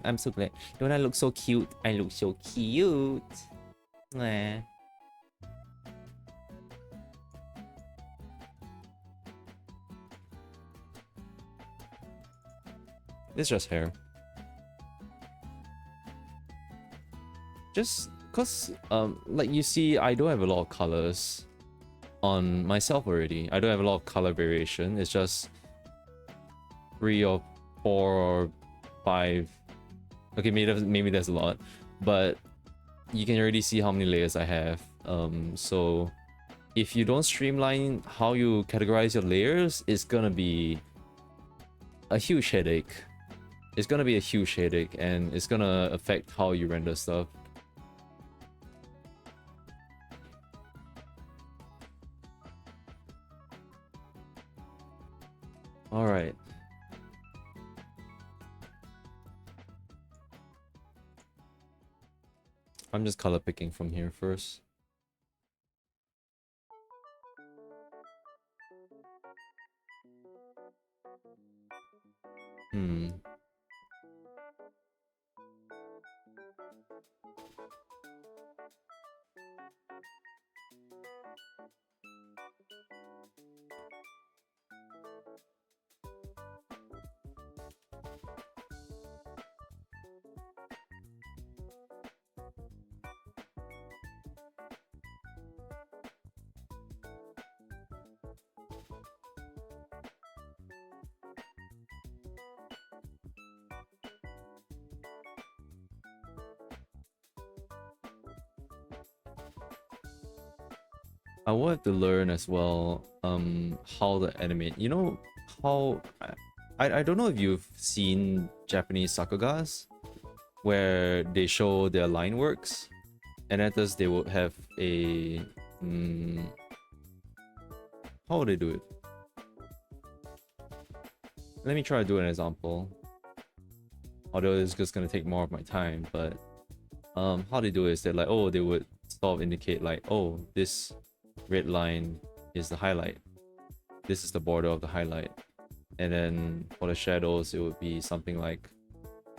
I'm so glad. Don't I look so cute? I look so cute. Nah. It's just hair. Just cause like you see, I don't have a lot of colors on myself already. I don't have a lot of color variation. It's just 3 or 4 or 5. Okay, maybe there's a lot, but you can already see how many layers I have. So if you don't streamline how you categorize your layers, it's gonna be a huge headache. It's gonna be a huge headache, and it's gonna affect how you render stuff. All right. I'm just color picking from here first. I will have to learn as well how to animate. You know how I don't know if you've seen Japanese sakugas where they show their line works, and at this they would have a how would they do it? Let me try to do an example. Although it's just gonna take more of my time, but how they do it is they're like, oh, they would sort of indicate like, oh, this red line is the highlight, this is the border of the highlight, and then for the shadows it would be something like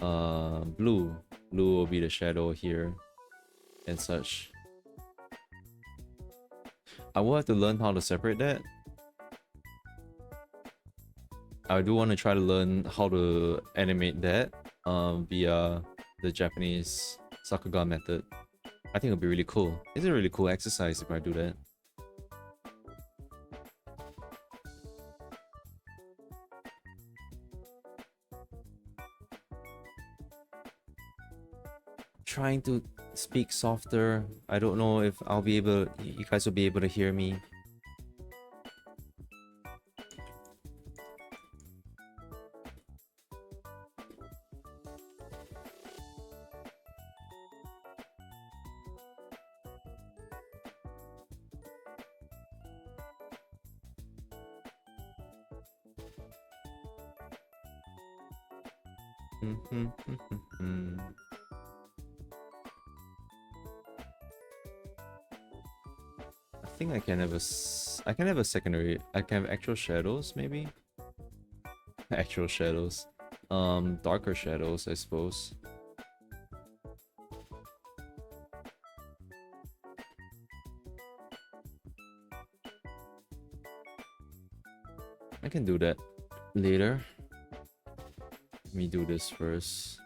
blue will be the shadow here and such. I will have to learn how to separate that. I do want to try to learn how to animate that via the Japanese sakuga method. I think it'll be really cool. It's a really cool exercise if I do that. Trying to speak softer. I don't know if I'll be able, you guys will be able to hear me. I think I can have a secondary. I can have actual shadows, maybe. Actual shadows. Darker shadows, I suppose. I can do that later. Let me do this first.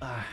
Ah.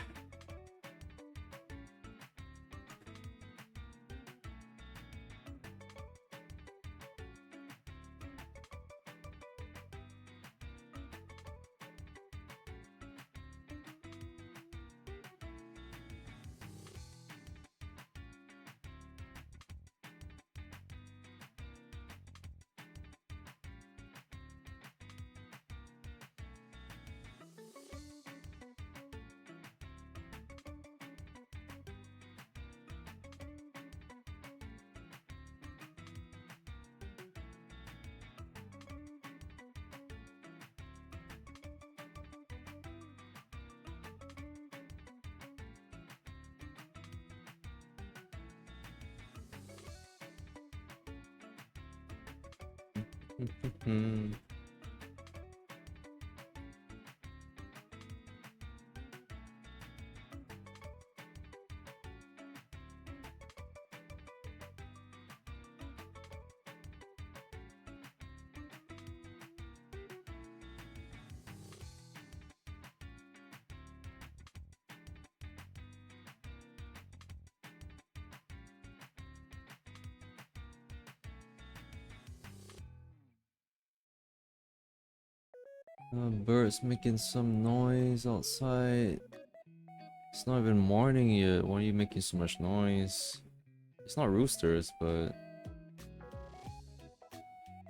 Birds making some noise outside. It's not even morning yet. Why are you making so much noise? It's not roosters, but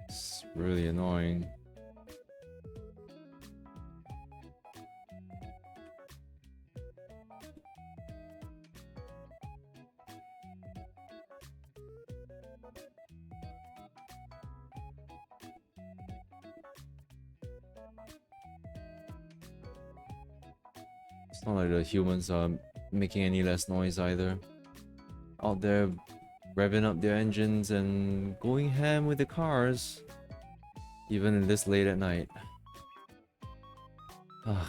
it's really annoying. It's not like the humans are making any less noise either. Out there revving up their engines and going ham with the cars. Even in this late at night. Ugh.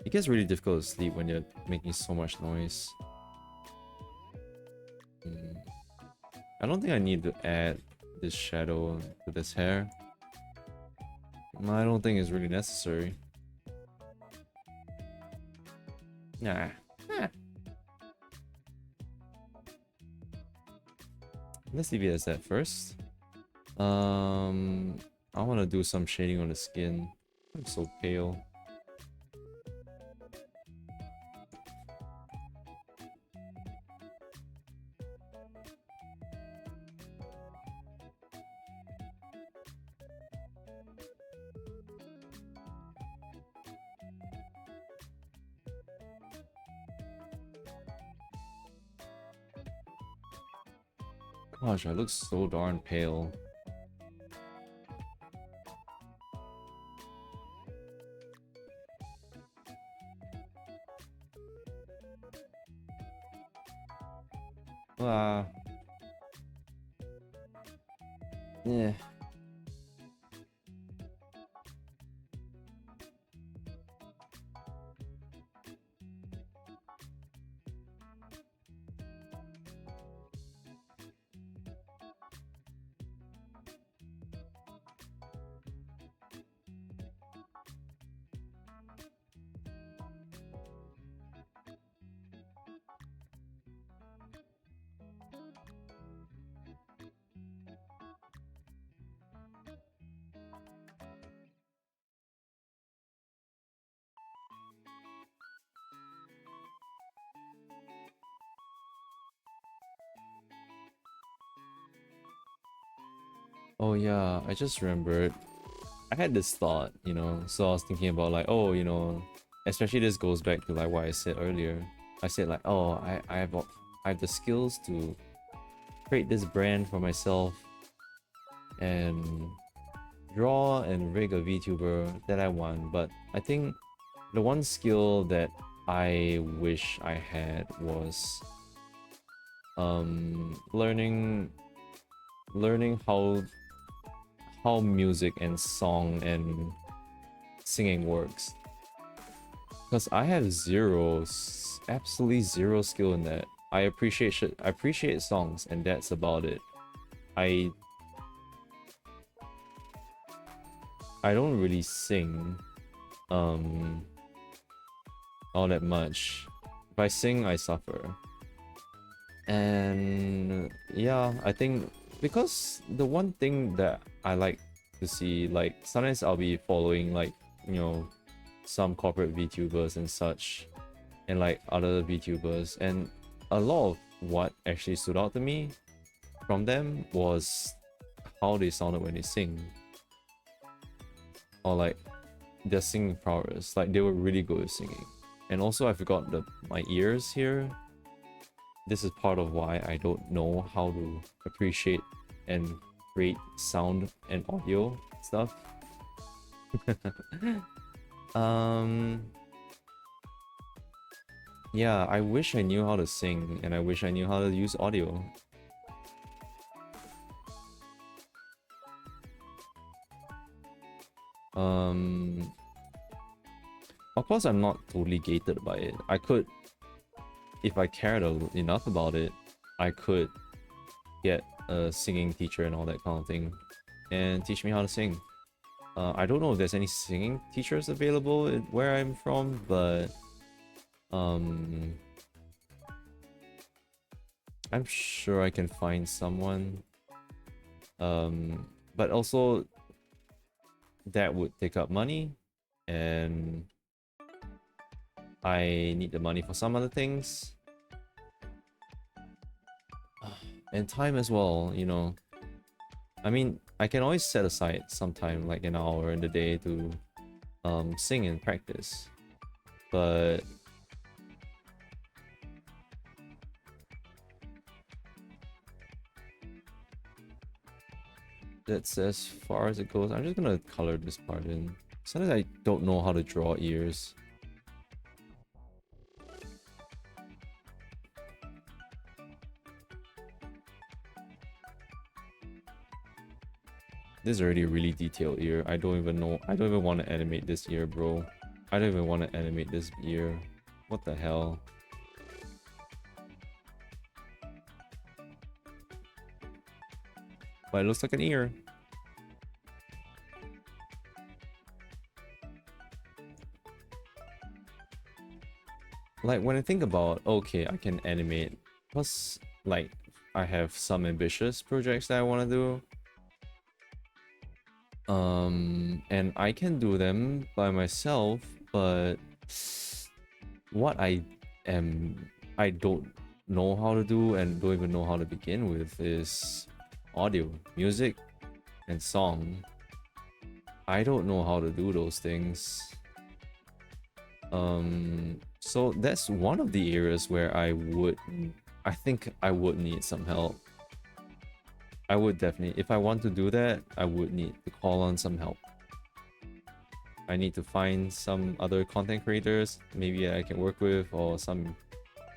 It gets really difficult to sleep when you're making so much noise. I don't think I need to add this shadow to this hair. I don't think it's really necessary. Nah. Let's leave it as that first. I want to do some shading on the skin. I'm so pale. Gosh, I look so darn pale. Yeah. Oh yeah, I just remembered. I had this thought, you know, so I was thinking about like, oh, you know, especially this goes back to like what I said earlier. I said like, oh, I have the skills to create this brand for myself and draw and rig a VTuber that I want, but I think the one skill that I wish I had was learning how music and song and singing works, because I have absolutely zero skill in that. I appreciate songs and that's about it. I don't really sing, um all that much. If I sing, I suffer. And yeah, I think because the one thing that I like to see, like sometimes I'll be following like, you know, some corporate VTubers and such, and like other VTubers, and a lot of what actually stood out to me from them was how they sounded when they sing, or like their singing prowess. Like they were really good at singing. And also I forgot my ears here. This is part of why I don't know how to appreciate and create sound and audio stuff. Yeah, I wish I knew how to sing, and I wish I knew how to use audio. Of course I'm not totally gated by it. I could, if I cared enough about it, I could get a singing teacher and all that kind of thing and teach me how to sing. I don't know if there's any singing teachers available where I'm from, but I'm sure I can find someone. But also that would take up money, and I need the money for some other things. And time as well, you know. I mean, I can always set aside some time, like an hour in the day to sing and practice. But that's as far as it goes. I'm just gonna color this part in. Sometimes I don't know how to draw ears. This is already a really detailed ear. I don't even know. I don't even want to animate this ear, bro. I don't even want to animate this ear. What the hell? But it looks like an ear. Like when I think about, okay, I can animate. Plus, like, I have some ambitious projects that I want to do. And I can do them by myself, but what I don't know how to do and don't even know how to begin with is audio, music, and song. I don't know how to do those things. So that's one of the areas where I think I would need some help. I would definitely, if I want to do that, I would need to call on some help. I need to find some other content creators maybe I can work with, or some,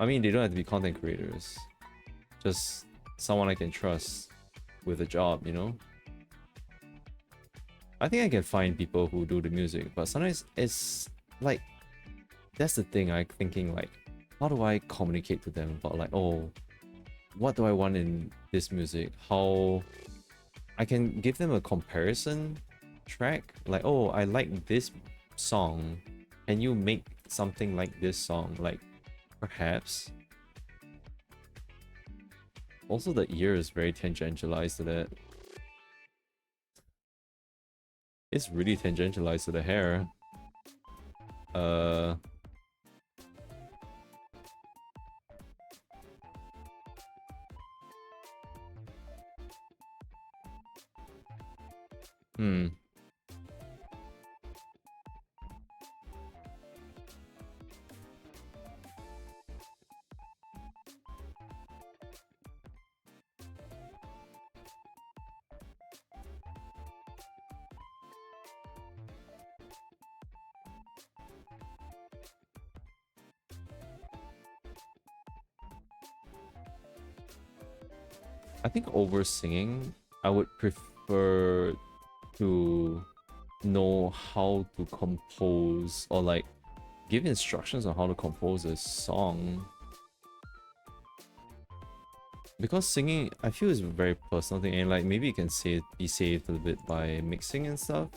I mean, they don't have to be content creators, just someone I can trust with a job, you know? I think I can find people who do the music, but sometimes it's like, that's the thing. I'm thinking like, how do I communicate to them about like, oh, what do I want in this music? How I can give them a comparison track, like, oh, I like this song, can you make something like this song? Like, perhaps. Also, the ear is very tangentialized to that. It's really tangentialized to the hair. I think over singing, I would prefer to know how to compose, or like give instructions on how to compose a song. Because singing, I feel, is a very personal thing, and like maybe it can be saved a little bit by mixing and stuff.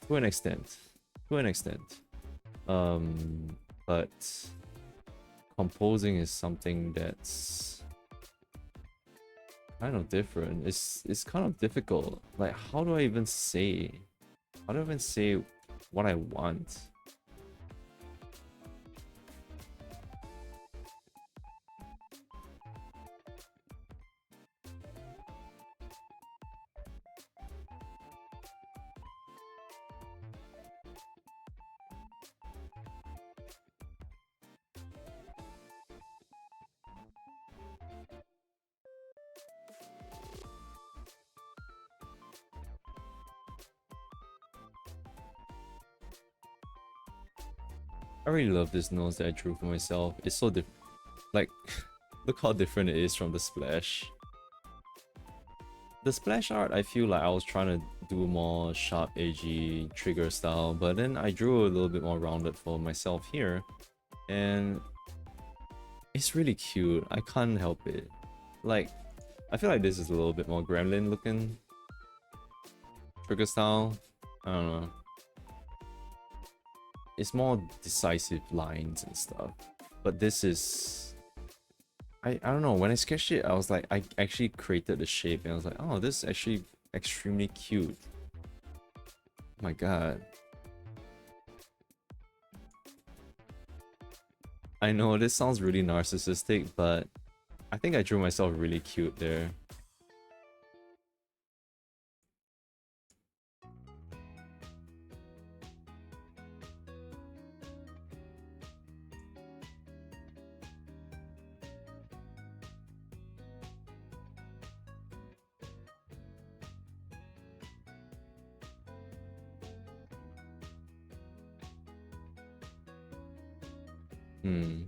To an extent. to an extent. But composing is something that's kind of different. It's kind of difficult. Like, how do I even say? How do I even say what I want? I really love this nose that I drew for myself. It's so different. Like, look how different it is from the splash. The splash art, I feel like I was trying to do more sharp, edgy trigger style, but then I drew a little bit more rounded for myself here, and it's really cute. I can't help it. Like, I feel like this is a little bit more gremlin looking trigger style. I don't know. It's more decisive lines and stuff, but this is, I don't know, when I sketched it I was like, I actually created the shape and I was like, oh, this is actually extremely cute. Oh my god. I know this sounds really narcissistic, but I think I drew myself really cute there. Hmm.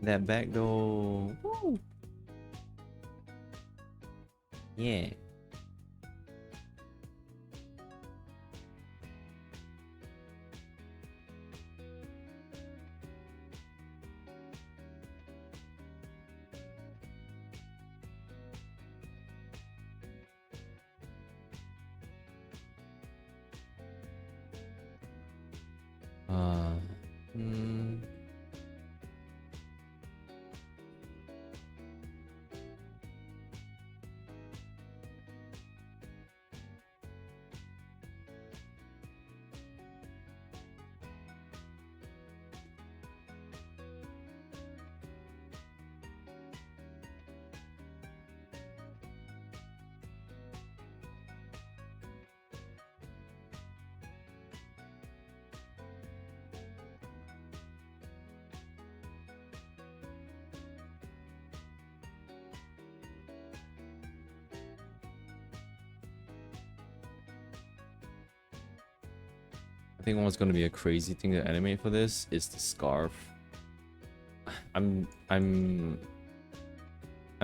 That back though. Woo. Yeah. Hmm. I think what's gonna be a crazy thing to animate for this is the scarf. I'm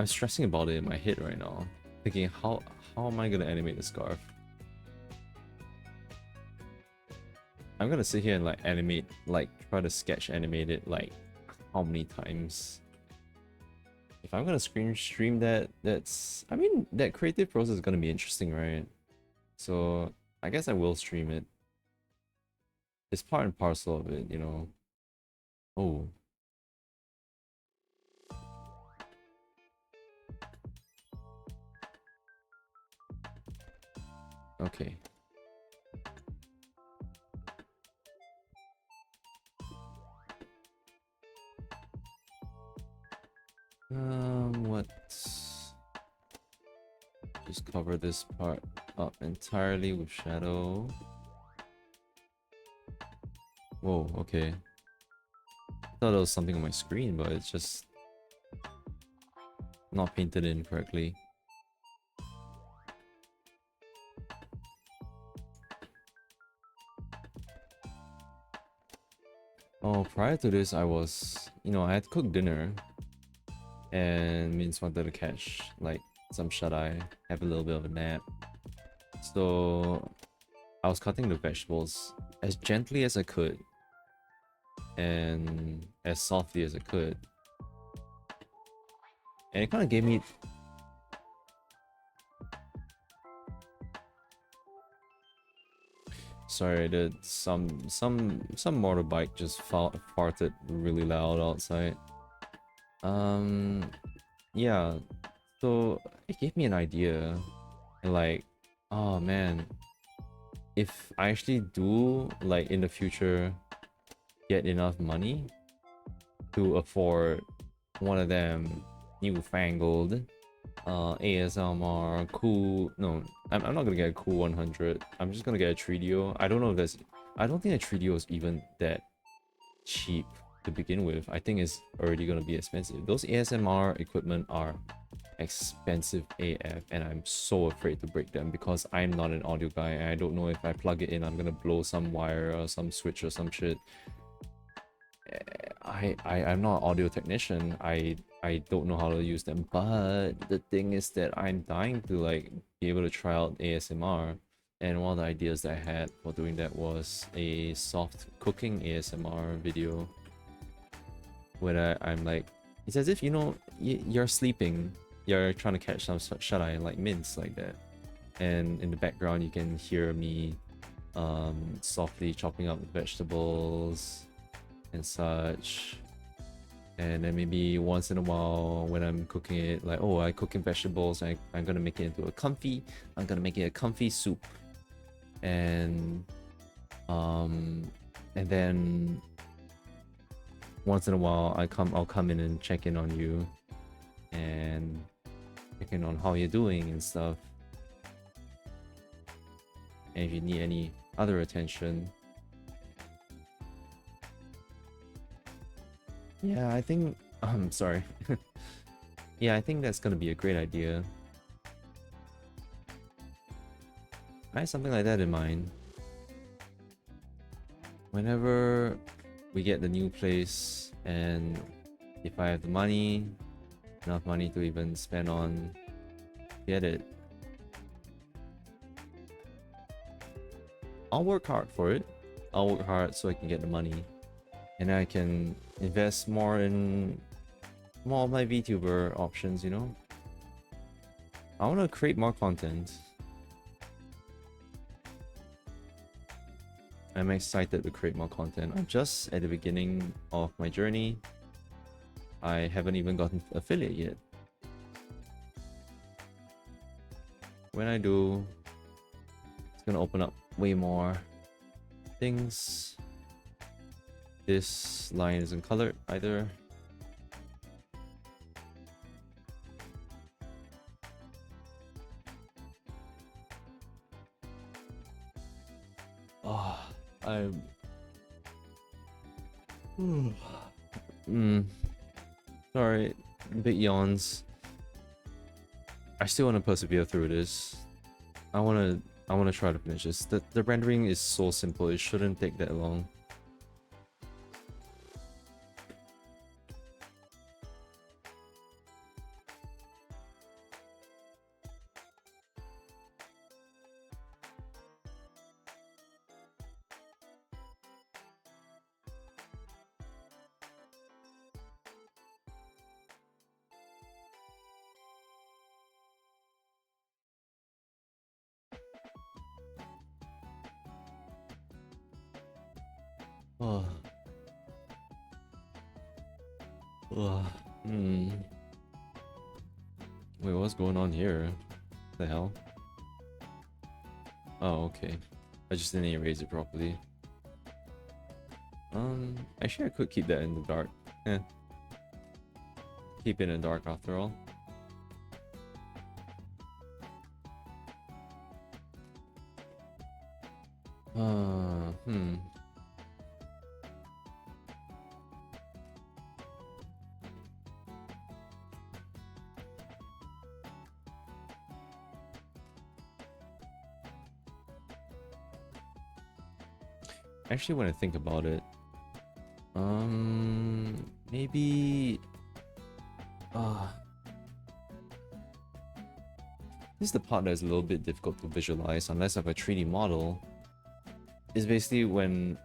stressing about it in my head right now, thinking how am I gonna animate the scarf? I'm gonna sit here and like animate, like try to sketch animate it like how many times? If I'm gonna stream that, I mean that creative process is gonna be interesting, right? So I guess I will stream it. It's part and parcel of it, you know. Oh. Okay. What? Just cover this part up entirely with shadow. Whoa, okay. I thought there was something on my screen, but it's just not painted in correctly. Oh, prior to this, I was, I had cooked dinner, and Mince wanted to catch like some shut-eye, have a little bit of a nap. So I was cutting the vegetables as gently as I could and as softly as I could. And it kind of gave me... Sorry, some motorbike just farted really loud outside. Yeah, so it gave me an idea. Like, oh man, if I actually do, like, in the future, get enough money to afford one of them newfangled ASMR cool... No, I'm not gonna get a cool 100. I'm just gonna get a 3DO. I don't know if that's... I don't think a 3DO is even that cheap to begin with. I think it's already gonna be expensive. Those ASMR equipment are expensive AF, and I'm so afraid to break them because I'm not an audio guy and I don't know if I plug it in I'm gonna blow some wire or some switch or some shit. I'm not an audio technician. I don't know how to use them, but the thing is that I'm dying to like be able to try out ASMR, and one of the ideas that I had for doing that was a soft cooking ASMR video where I'm like, it's as if, you're sleeping, you're trying to catch some shut-eye like mince like that, and in the background you can hear me softly chopping up vegetables and such. And then maybe once in a while when I'm cooking it, like, oh, I cooking vegetables, I'm gonna make it into I'm gonna make it a comfy soup. And then once in a while I'll come in and check in on you and check in on how you're doing and stuff. And if you need any other attention. Yeah, I think... sorry. Yeah, I think that's gonna be a great idea. I have something like that in mind. Whenever we get the new place, and if I have the money, enough money to even spend on get it, I'll work hard for it. I'll work hard so I can get the money, and I can invest more in more of my VTuber options, I want to create more content. I'm excited to create more content. I'm just at the beginning of my journey. I haven't even gotten affiliate yet. When I do, it's gonna open up way more things. This line isn't colored either. Oh, I'm... Sorry, big yawns. I still want to persevere through this. I want to try to finish this. The rendering is so simple, it shouldn't take that long. Oh. Ugh. Wait, what's going on here? What the hell? Oh, okay. I just didn't erase it properly. Actually I could keep that in the dark. Eh. Keep it in the dark after all. Actually, when I think about it, Maybe... This is the part that is a little bit difficult to visualize unless I have a 3D model. It's basically when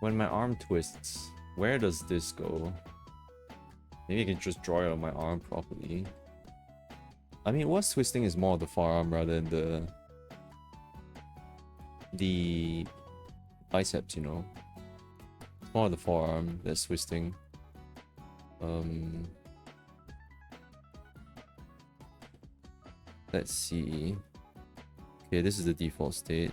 my arm twists, where does this go? Maybe I can just draw it on my arm properly. I mean, what's twisting is more of the forearm rather than the biceps, you know. It's more of the forearm that's twisting. Let's see. Okay, this is the default state.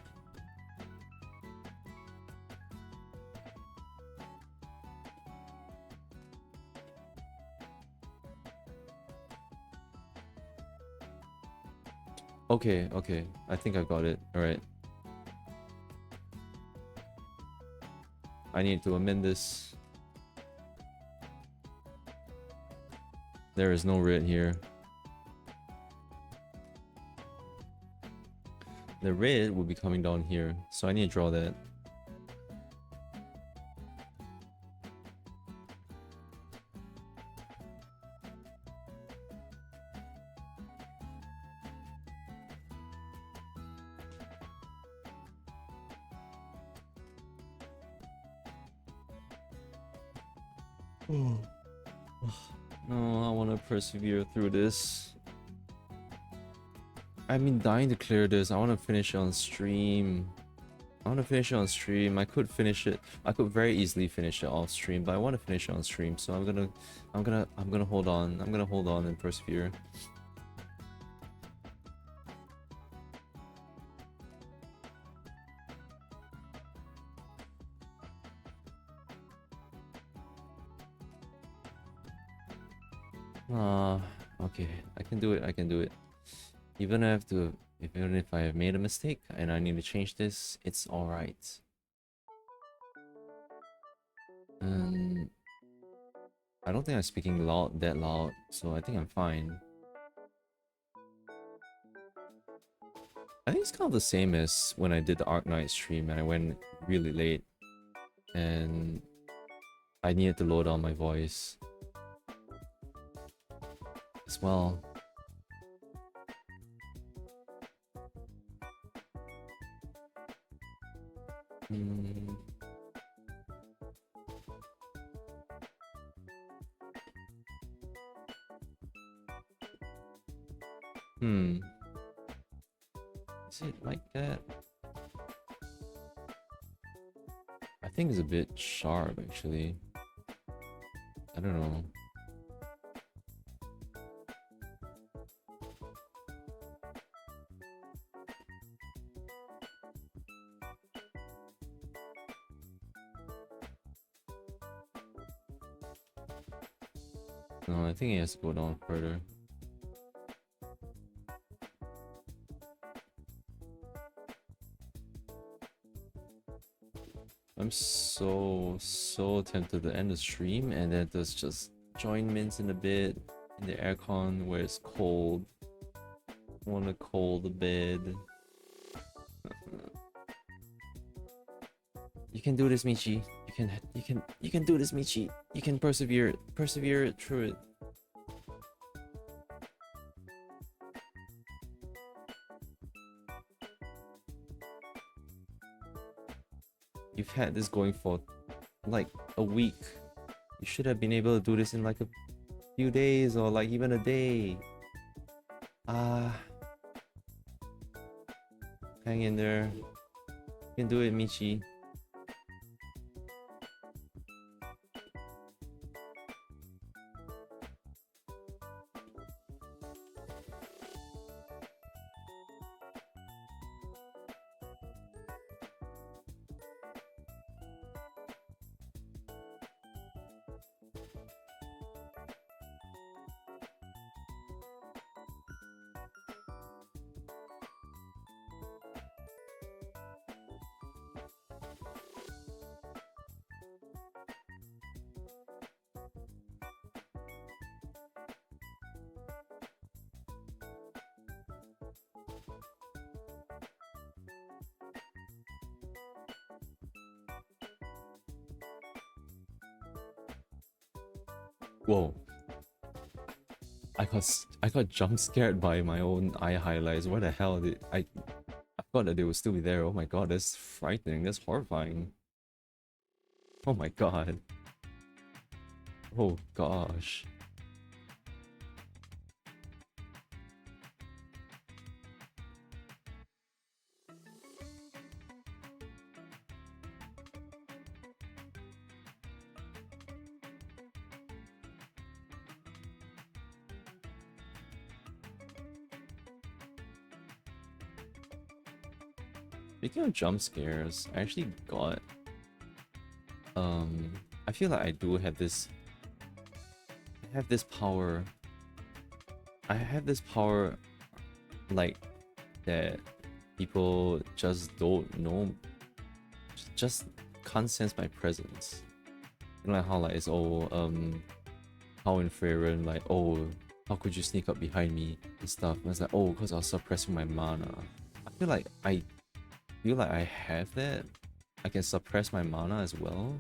Okay, okay. I think I got it. Alright. I need to amend this. There is no red here. The red will be coming down here, so I need to draw that. No, I want to persevere through this. I've been dying to clear this. I want to finish it on stream. I could finish it. I could very easily finish it off stream, but I want to finish it on stream. So I'm gonna hold on. I'm gonna hold on and persevere. Okay. I can do it. Even if I have made a mistake and I need to change this, it's alright. I don't think I'm speaking that loud, so I think I'm fine. I think it's kind of the same as when I did the Arc Knight stream and I went really late and I needed to load on my voice as well. Is it like that? I think it's a bit sharp actually. I don't know. No, I think it has to go down further. I'm so tempted to end the stream and then there's just jointments in the bed in the aircon where it's cold. I want to cold the bed. You can do this, Michi. You can do this, Michi. You can persevere through it. You've had this going for like a week. You should have been able to do this in like a few days or like even a day. Hang in there. You can do it, Michi. Whoa. I got jump scared by my own eye highlights. What the hell did I thought that they would still be there. Oh my god, that's frightening. That's horrifying. Oh my god. Oh gosh. Speaking of jump scares, I actually got I feel like I do have this power. I have this power like that people just don't know, just can't sense my presence. You know, like how like it's all how in Freyren, like, oh, how could you sneak up behind me and stuff? And it's like, oh, because I was suppressing my mana. I feel like I have that. I can suppress my mana as well.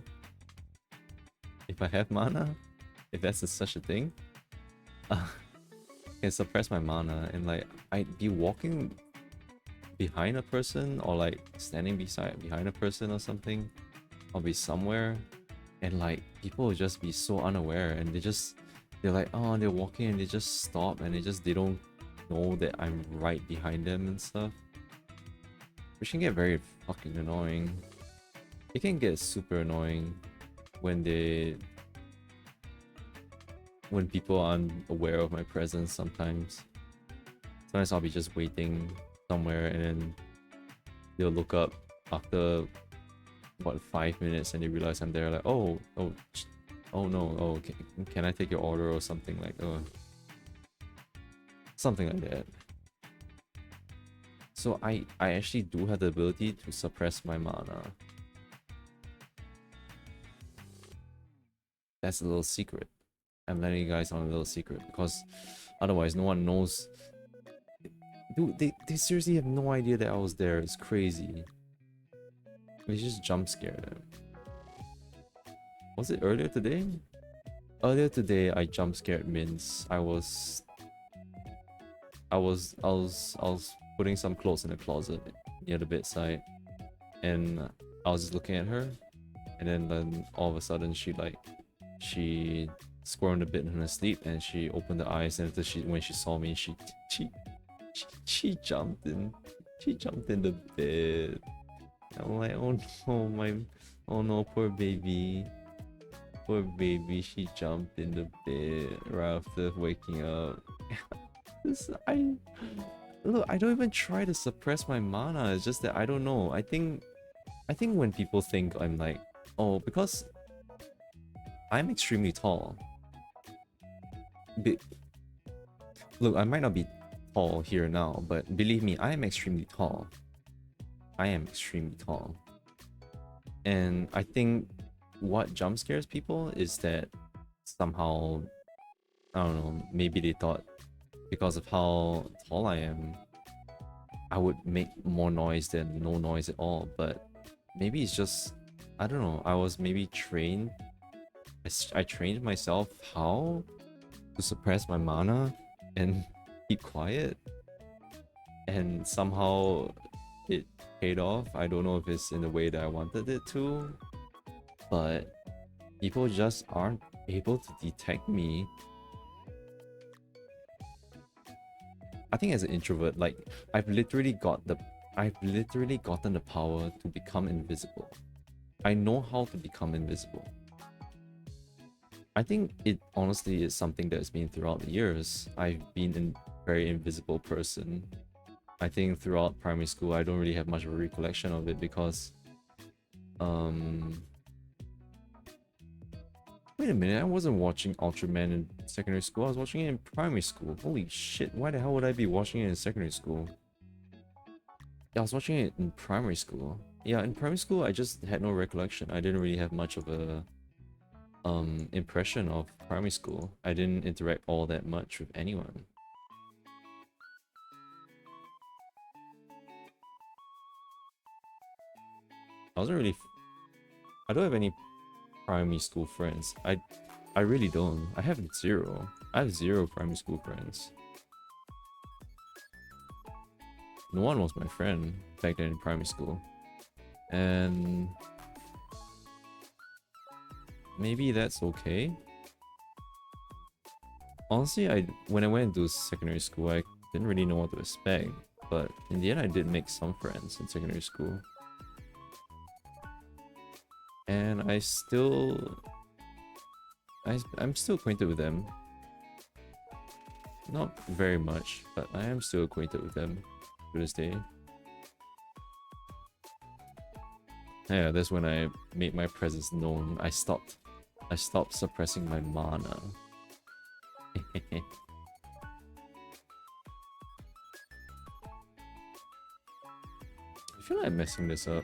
If I have mana, if that's such a thing, I can suppress my mana and like I'd be walking behind a person or like standing behind a person or something. I'll be somewhere and like people will just be so unaware and they're like, oh, they're walking and they just stop and they don't know that I'm right behind them and stuff. Which can get very fucking annoying. It can get super annoying when people aren't aware of my presence sometimes. Sometimes I'll be just waiting somewhere and then they'll look up after what 5 minutes and they realize I'm there, like, oh no, oh, can I take your order or something, like something like that. So I actually do have the ability to suppress my mana. That's a little secret. I'm letting you guys on a little secret because otherwise no one knows. Dude, they seriously have no idea that I was there. It's crazy. They just jump scared them. Was it earlier today? Earlier today I jump scared Mince. I was putting some clothes in the closet near the bedside and I was just looking at her and then all of a sudden she squirmed a bit in her sleep and she opened her eyes and when she saw me she jumped in the bed. I'm like, oh no, poor baby, she jumped in the bed right after waking up. Look, I don't even try to suppress my mana. It's just that I don't know. I think when people think I'm like, oh, because I'm extremely tall. Look, I might not be tall here now, but believe me, I am extremely tall. I am extremely tall. And I think what jump scares people is that somehow, I don't know, maybe they thought because of how tall I am, I would make more noise than no noise at all. But maybe it's just, I don't know, I was maybe trained. I trained myself how to suppress my mana and keep quiet. And somehow it paid off. I don't know if it's in the way that I wanted it to, but people just aren't able to detect me. I think as an introvert, like I've literally gotten the power to become invisible. I know how to become invisible. I think it honestly is something that's been throughout the years. I've been a very invisible person. I think throughout primary school, I don't really have much of a recollection of it because, wait a minute, I wasn't watching Ultraman in secondary school. I was watching it in primary school. Holy shit, why the hell would I be watching it in secondary school? Yeah, I was watching it in primary school. Yeah, in primary school, I just had no recollection. I didn't really have much of a impression of primary school. I didn't interact all that much with anyone. I don't have any primary school friends. I really don't. I have zero. I have zero primary school friends. No one was my friend back then in primary school. And maybe that's okay. Honestly, when I went into secondary school, I didn't really know what to expect. But in the end, I did make some friends in secondary school. And I'm still acquainted with them. Not very much, but I am still acquainted with them to this day. Yeah, that's when I made my presence known. I stopped suppressing my mana. I feel like I'm messing this up.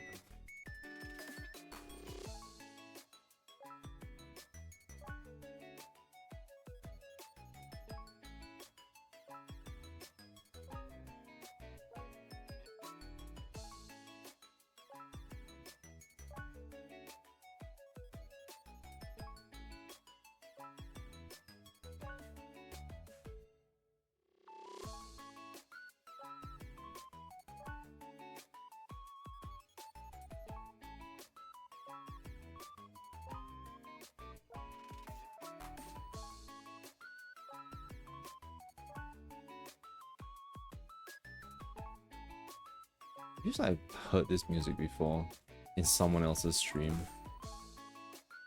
Feels like I've heard this music before in someone else's stream.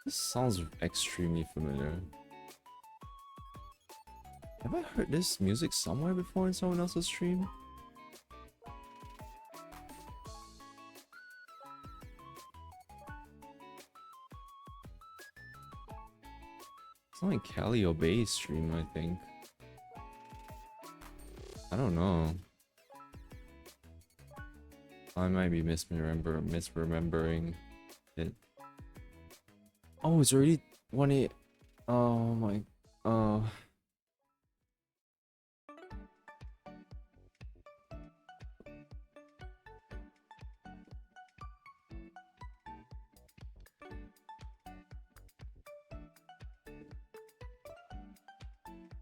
This sounds extremely familiar. Have I heard this music somewhere before in someone else's stream? It's not like Callie or Bay's stream, I think. I don't know. I might be misremembering it. Oh, it's already 1 Oh my.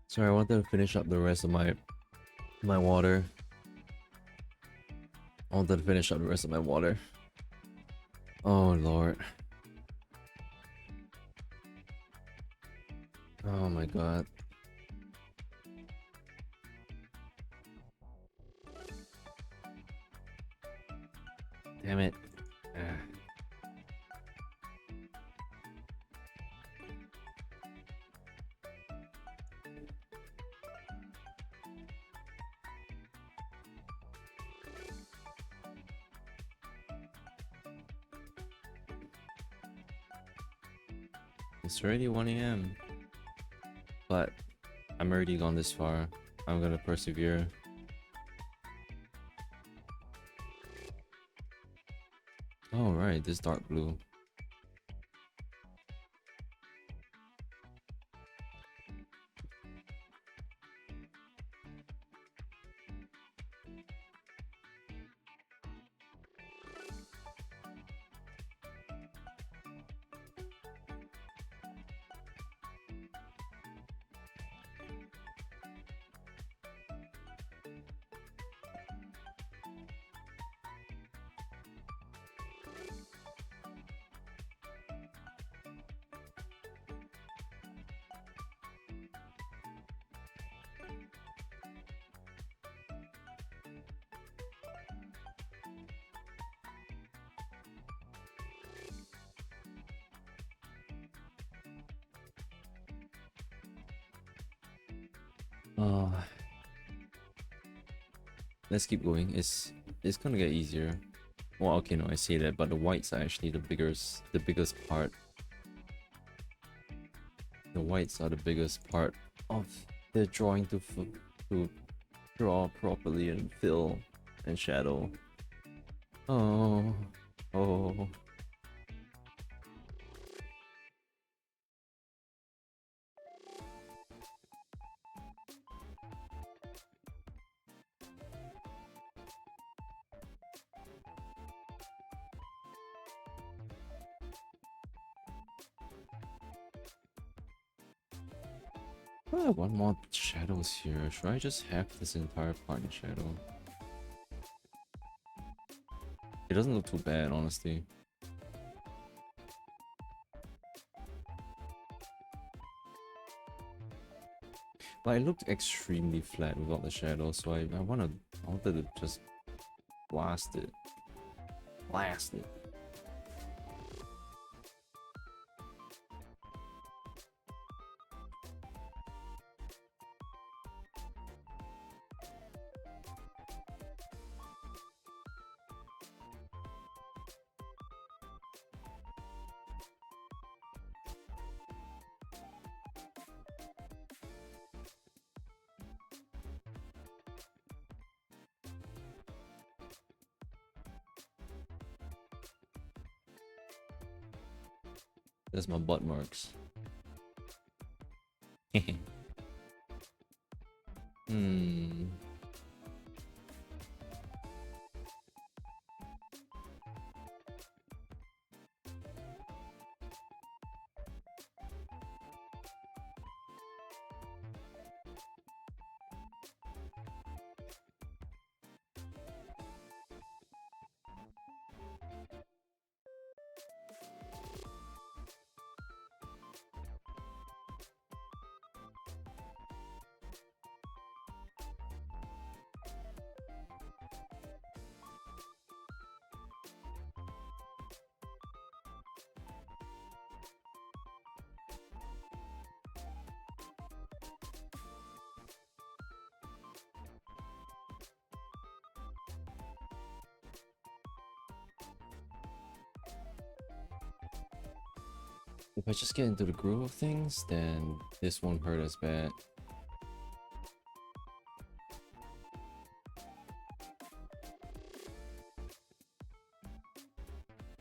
Sorry, I wanted to finish up the rest of my water. I wanted to finish up the rest of my water. Oh lord. Oh my god. Damn it. It's already 1 AM. But I'm already gone this far. I'm gonna persevere. Oh right, this dark blue. Let's keep going. It's gonna get easier. Well, okay, no, I say that, but the whites are actually the biggest part. The whites are the biggest part of the drawing to draw properly and fill and shadow. Oh. Oh, one more shadows here. Should I just have this entire part in shadow? It doesn't look too bad, honestly. But it looked extremely flat without the shadow, so I wanted to just blast it. Blast it. There's my butt marks. Hmm. If I just get into the groove of things, then this won't hurt as bad.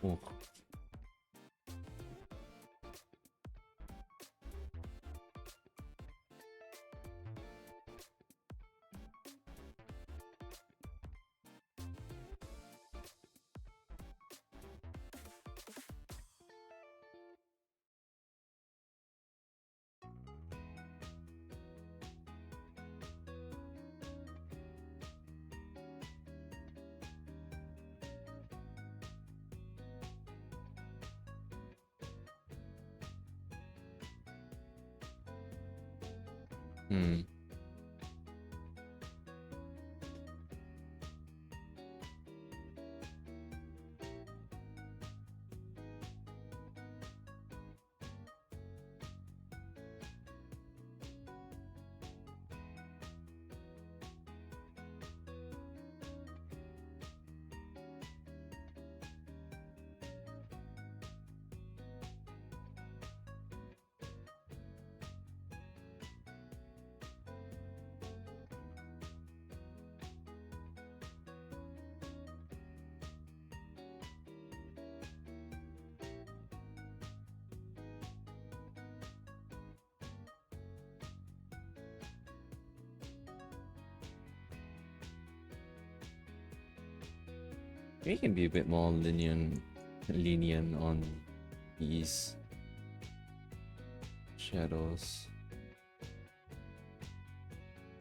Oh. Hmm. We can be a bit more lenient on these shadows.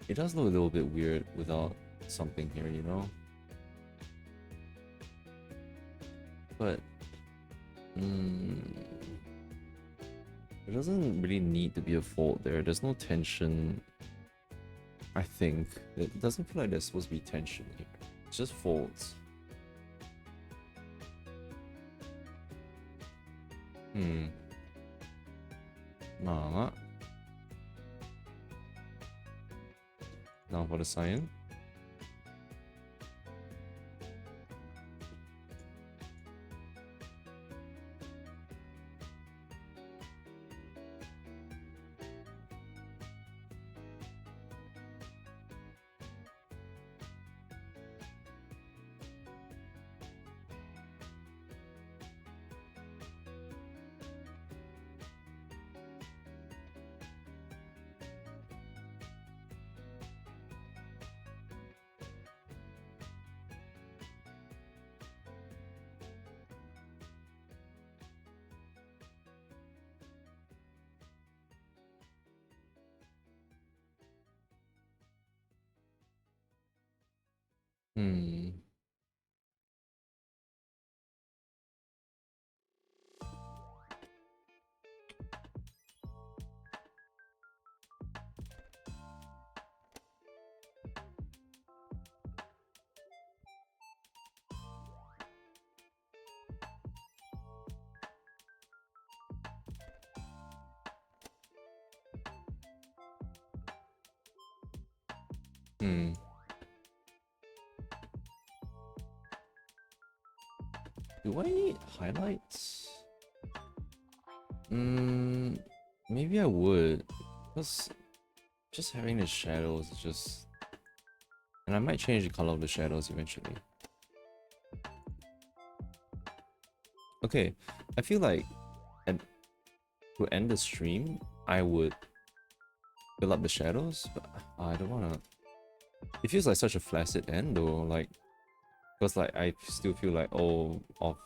It does look a little bit weird without something here, you know? But there doesn't really need to be a fault there. There's no tension. I think it doesn't feel like there's supposed to be tension here. It's just faults. Nah. Now for the cyan. Hmm. Hmm. Do I need highlights? Maybe I would. Because just having the shadows is just... And I might change the color of the shadows eventually. Okay, I feel like to end the stream, I would fill up the shadows, but I don't wanna... It feels like such a flaccid end though, like... Because like I still feel like, oh, off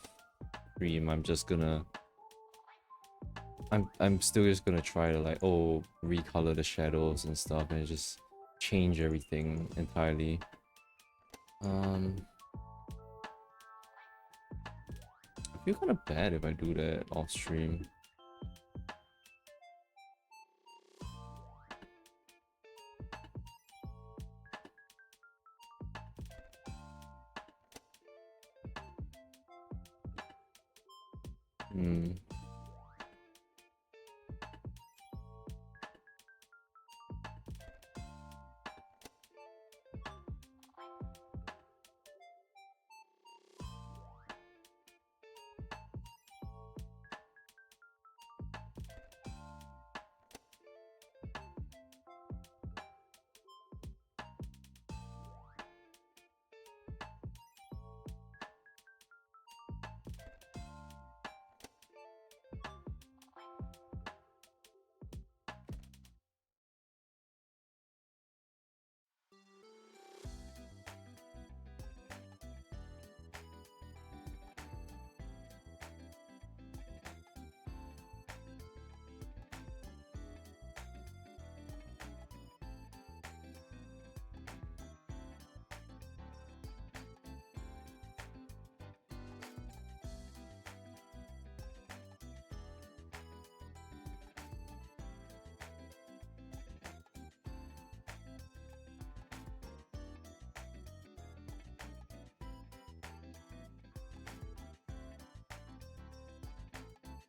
stream, I'm just gonna... I'm still just gonna try to like, oh, recolor the shadows and stuff and just change everything entirely. I feel kind of bad if I do that off stream. Hmm.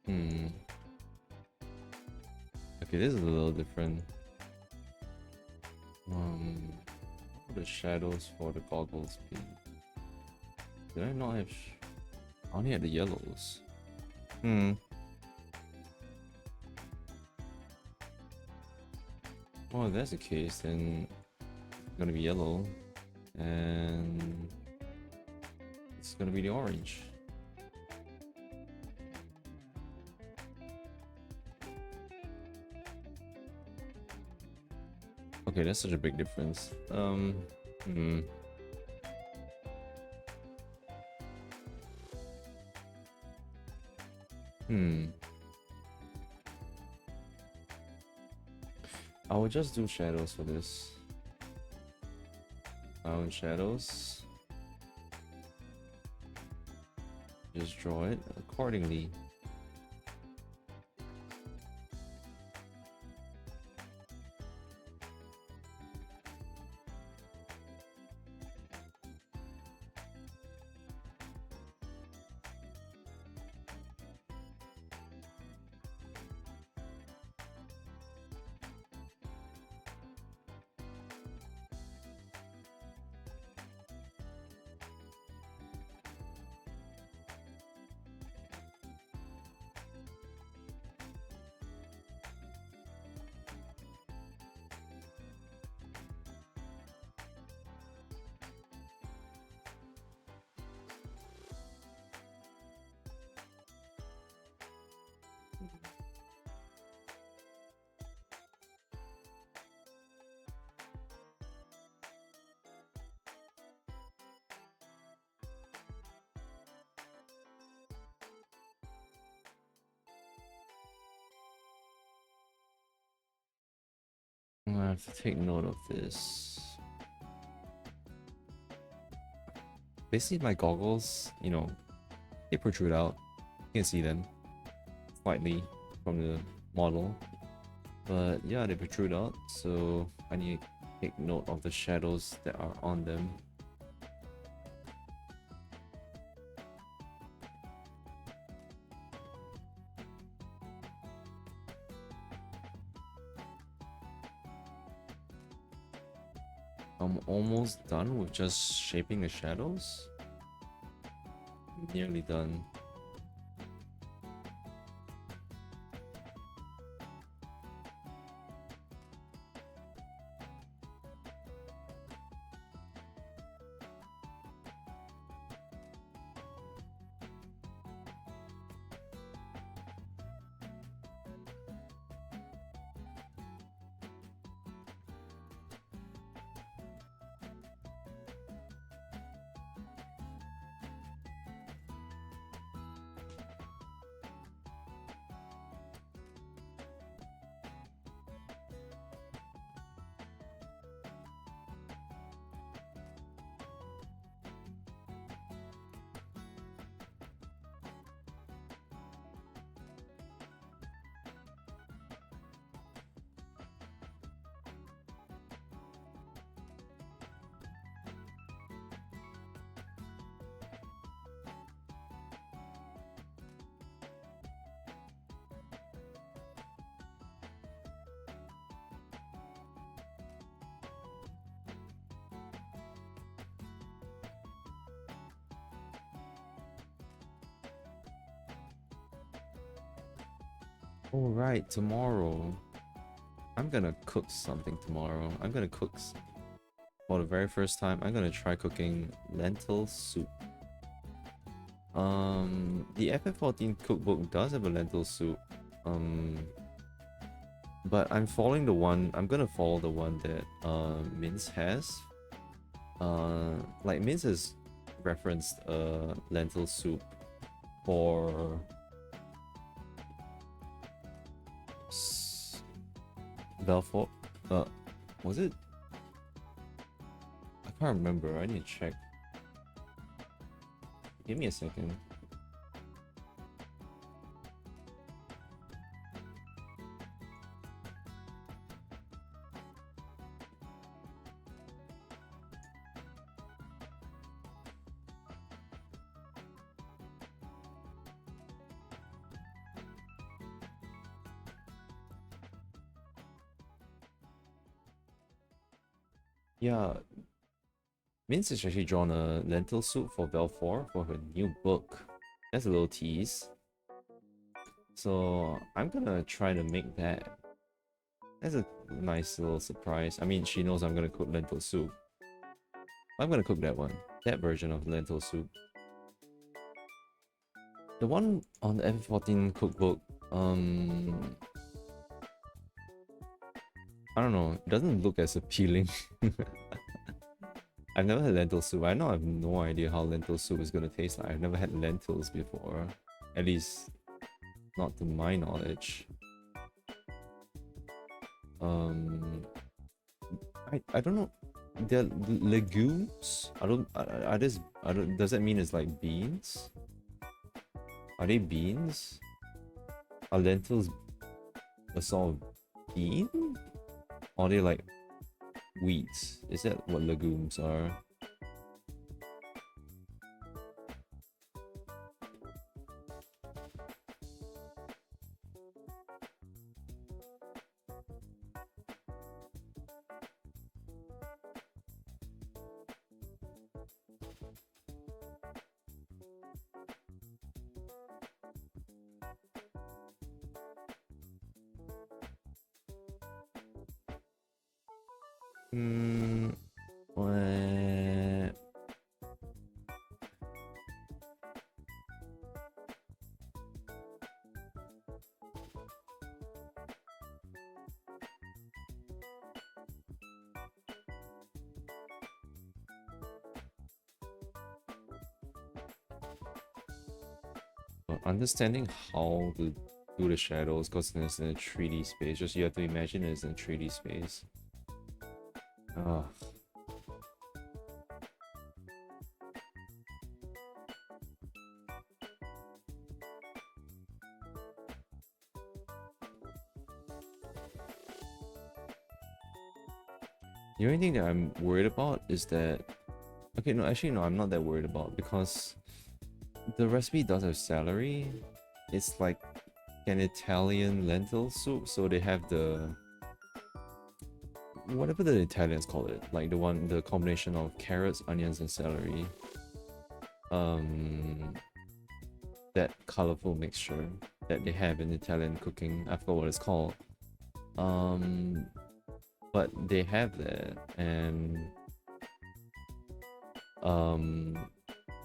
Hmm. Okay, this is a little different. What are the shadows for the goggles be? Did I not have? I only had the yellows. Hmm. Well, if that's the case, then it's gonna be yellow, and it's gonna be the orange. Okay, that's such a big difference. Hmm. Hmm. I will just do shadows for this. Shadows. Just draw it accordingly. I have to take note of this. basically my goggles, you know, they protrude out. You can see them slightly from the model. But yeah, they protrude out, so I need to take note of the shadows that are on them. I'm almost done with just shaping the shadows. Nearly done. Alright, tomorrow. I'm gonna cook something tomorrow. I'm gonna cook for the very first time. I'm gonna try cooking lentil soup. The FF14 cookbook does have a lentil soup. But I'm gonna follow the one that Mince has. Like Mince has referenced lentil soup for Belfort. Was it? I can't remember. I need to check. Give me a second. Yeah, Mince has actually drawn a lentil soup for Belfort for her new book. That's a little tease. So I'm gonna try to make that. That's a nice little surprise. I mean, she knows I'm gonna cook lentil soup. I'm gonna cook that one. That version of lentil soup. The one on the F14 cookbook, I don't know, it doesn't look as appealing. I've never had lentil soup. I have no idea how lentil soup is gonna taste like. I've never had lentils before. At least, not to my knowledge. I don't know. They're legumes? Does that mean it's like beans? Are they beans? Are lentils a sort of bean? Or are they like wheat? Is that what legumes are? What? Understanding how to do the shadows, because it's in a 3D space. Just you have to imagine it's in 3D space. The only thing that I'm worried about is that... Okay, no, actually, no, I'm not that worried about, because the recipe does have celery. It's like an Italian lentil soup, so they have the... whatever the Italians call it, like the combination of carrots, onions, and celery. That colorful mixture that they have in Italian cooking. I forgot what it's called. But they have that, and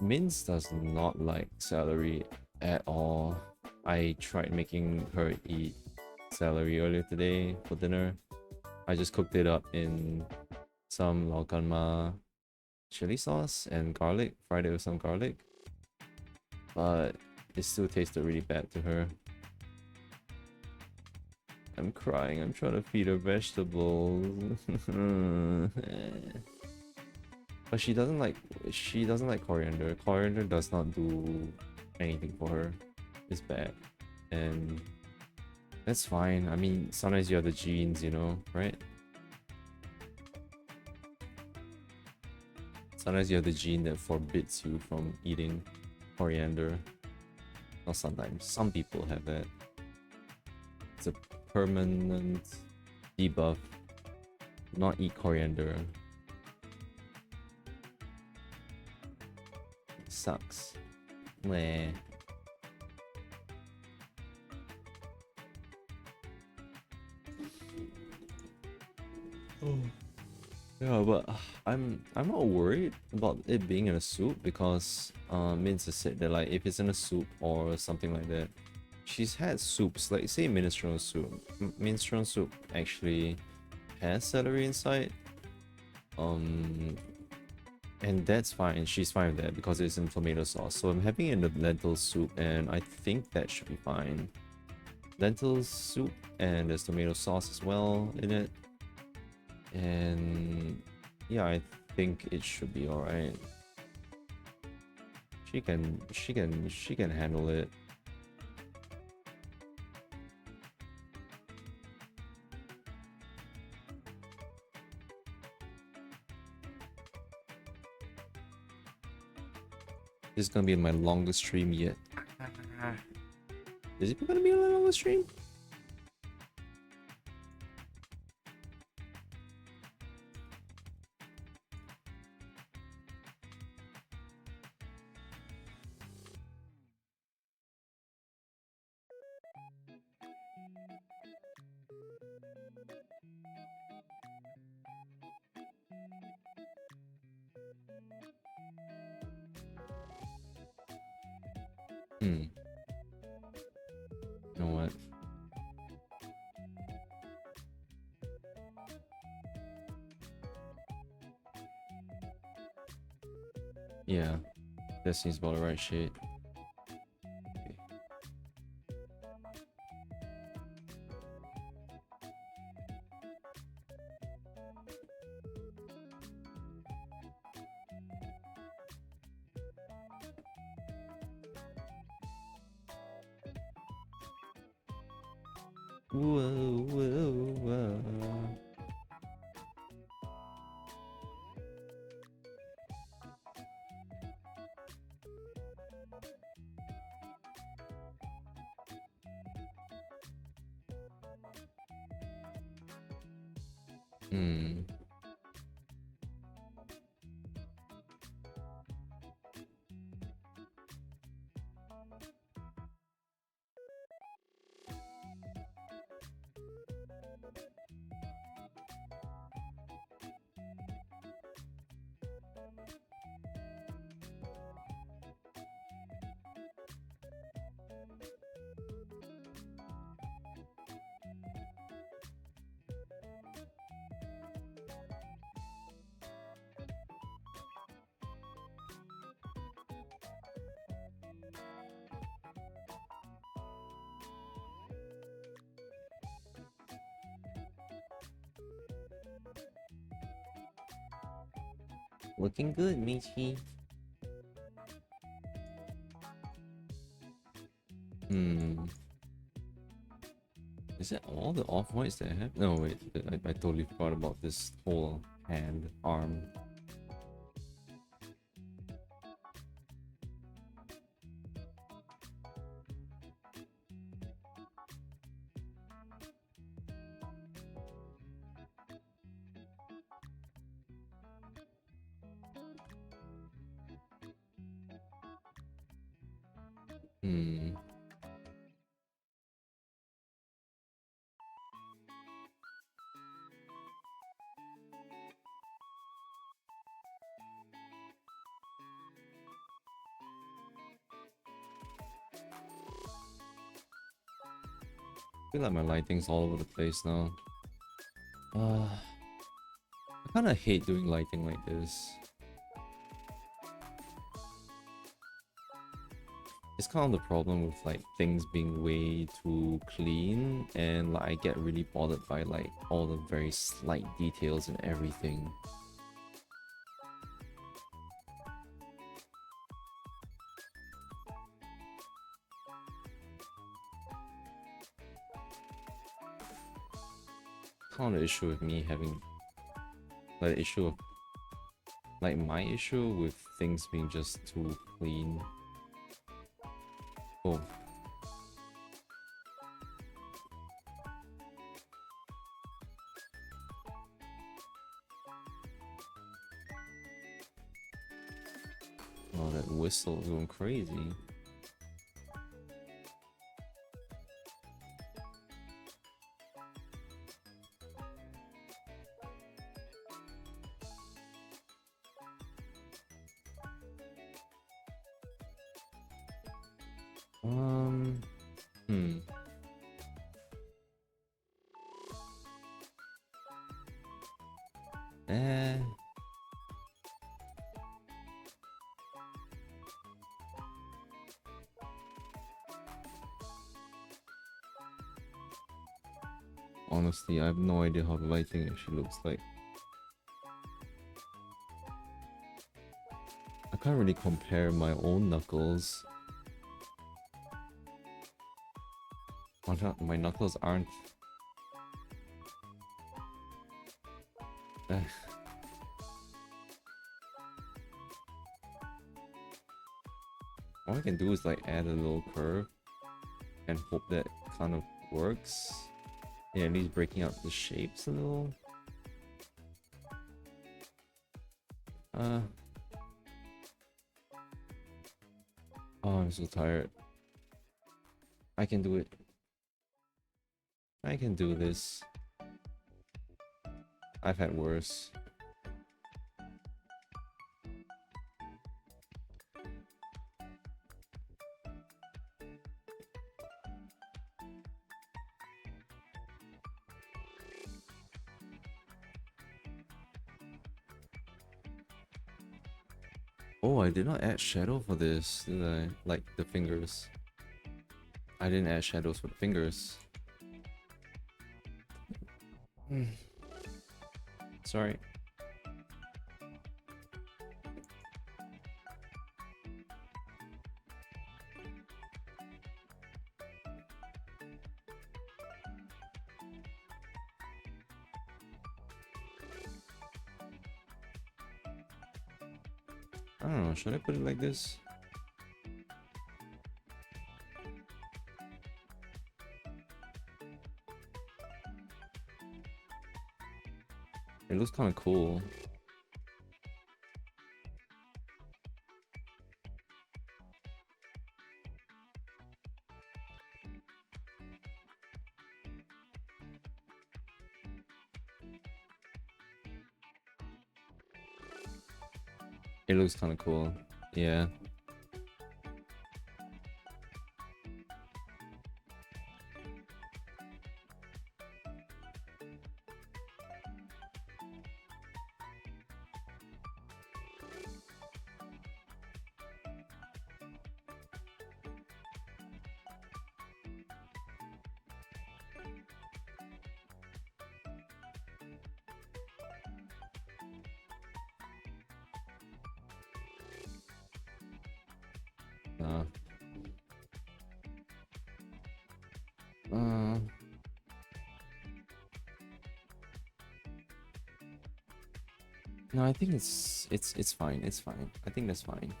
Mince does not like celery at all. I tried making her eat celery earlier today for dinner. I just cooked it up in some laukanma chili sauce and garlic, fried it with some garlic, but it still tasted really bad to her. I'm crying. I'm trying to feed her vegetables. But she doesn't like coriander. Coriander does not do anything for her. It's bad. And that's fine. I mean, sometimes you have the genes, you know, right? Sometimes you have the gene that forbids you from eating coriander. Not sometimes. Some people have that. It's a permanent debuff. Not eat coriander. It sucks. Meh. Yeah, but I'm not worried about it being in a soup, because Mince has said that, like, if it's in a soup or something like that, she's had soups, like say minestrone soup. Minestrone soup actually has celery inside, and that's fine. She's fine with that because it's in tomato sauce. So I'm having it in the lentil soup, and I think that should be fine. Lentil soup, and there's tomato sauce as well in it. And yeah, I think it should be alright. She can handle it. This is gonna be my longest stream yet. Is it gonna be my longest stream? You know what? Yeah, that seems about the right shit. Okay. Whoa, whoa, whoa. Looking good, Michi. Is that all the off-whites that I have? No, wait, I totally forgot about this whole hand, arm. Hmm. I feel like my lighting's all over the place now. I kind of hate doing lighting like this. It's kind of the problem with like things being way too clean, and like I get really bothered by like all the very slight details and everything. Kind of the issue with me having like the issue of like my issue with things being just too clean. Oh. Oh, that whistle is going crazy. Hmm. Eh. Honestly, I have no idea how the lighting actually looks like. I can't really compare my own knuckles. My knuckles aren't... All I can do is like add a little curve and hope that kind of works. Yeah, at least breaking out the shapes a little. Oh, I'm so tired. I can do it. I can do this. I've had worse. Oh, I did not add shadow for this, did I? Like the fingers. I didn't add shadows for the fingers. Sorry. I don't know, should I put it like this? It looks kind of cool. It looks kind of cool. Yeah. No, I think it's fine. It's fine. I think that's fine.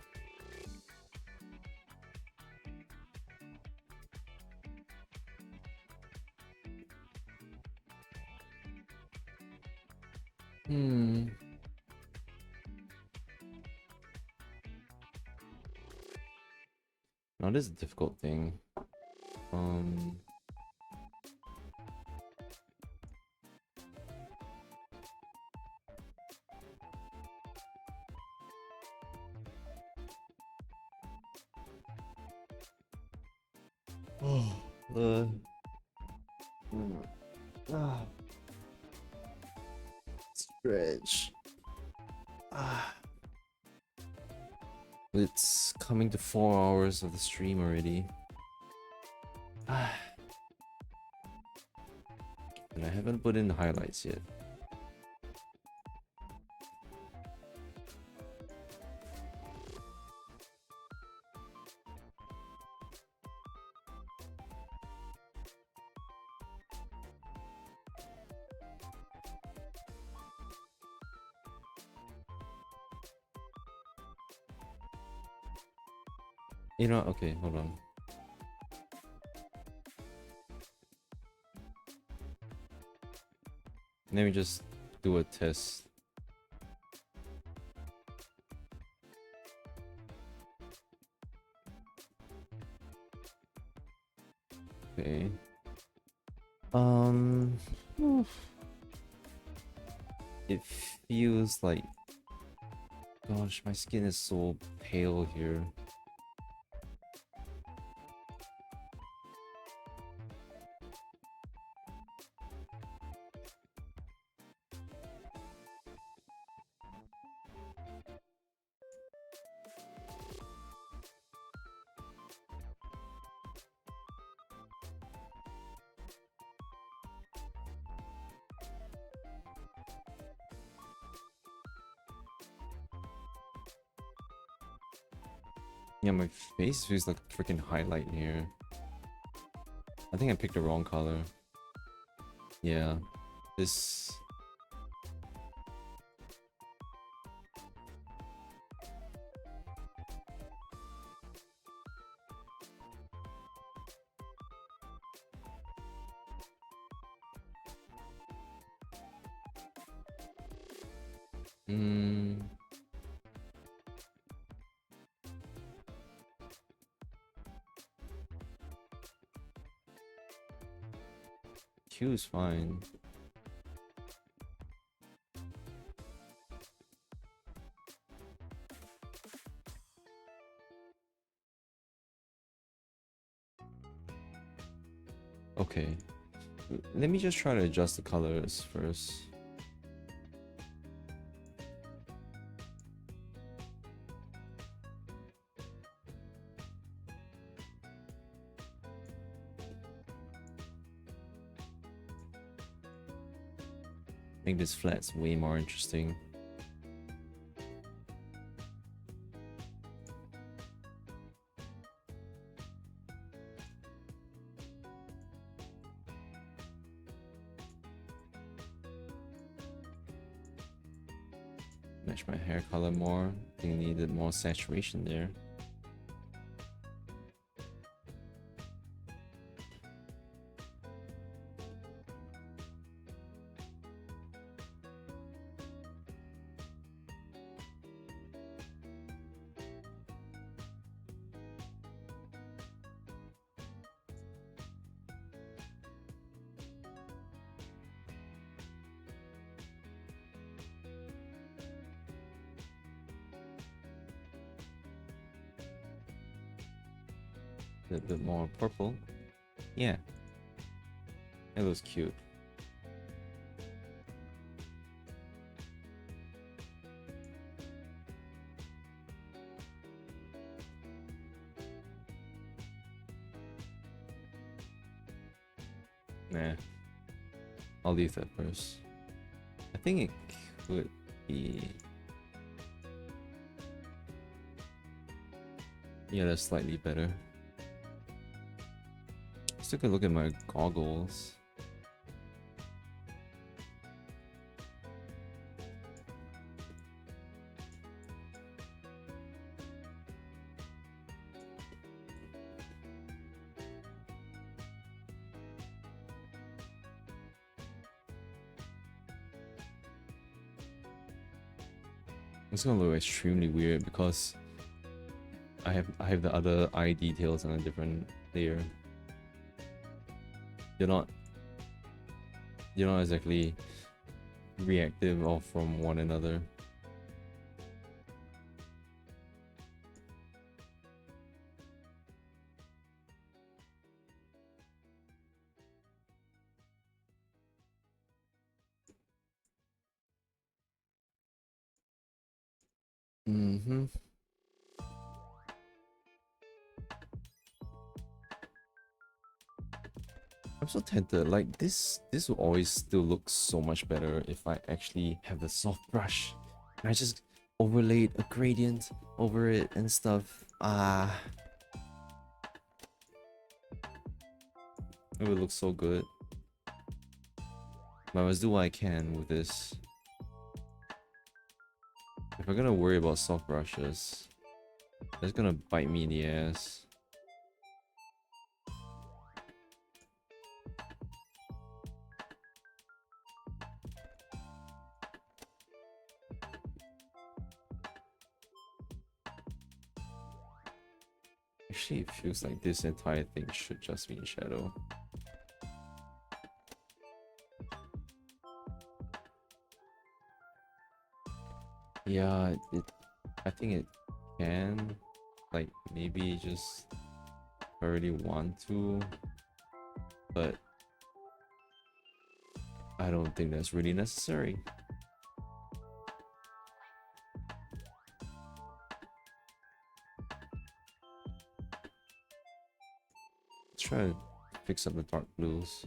Hmm. Now this is a difficult thing. The stretch. It's coming to 4 hours of the stream already. And I haven't put in the highlights yet. You know, okay, hold on. Let me just do a test. Okay. It feels like, gosh, my skin is so pale here. Yeah, my face feels like a freaking highlight here. I think I picked the wrong color. Yeah, this. Q is fine. Okay. Let me just try to adjust the colors first. Make this flats way more interesting. Match my hair color more. I think I needed more saturation there. A little bit more purple. Yeah. It looks cute. Nah. I'll leave that first. I think it could be... Yeah, that's slightly better. Let's take a look at my goggles. It's gonna look extremely weird because I have the other eye details on a different layer. You're not exactly reactive or from one another. Mm-hmm. I'm so tempted. Like this will always still look so much better if I actually have the soft brush. And I just overlaid a gradient over it and stuff. It would look so good. But I must do what I can with this. If I'm gonna worry about soft brushes, that's gonna bite me in the ass. Actually, it feels like this entire thing should just be in shadow. Yeah, I think it can. Like, maybe just if I really want to. But I don't think that's really necessary. Let's try to fix up the dark blues.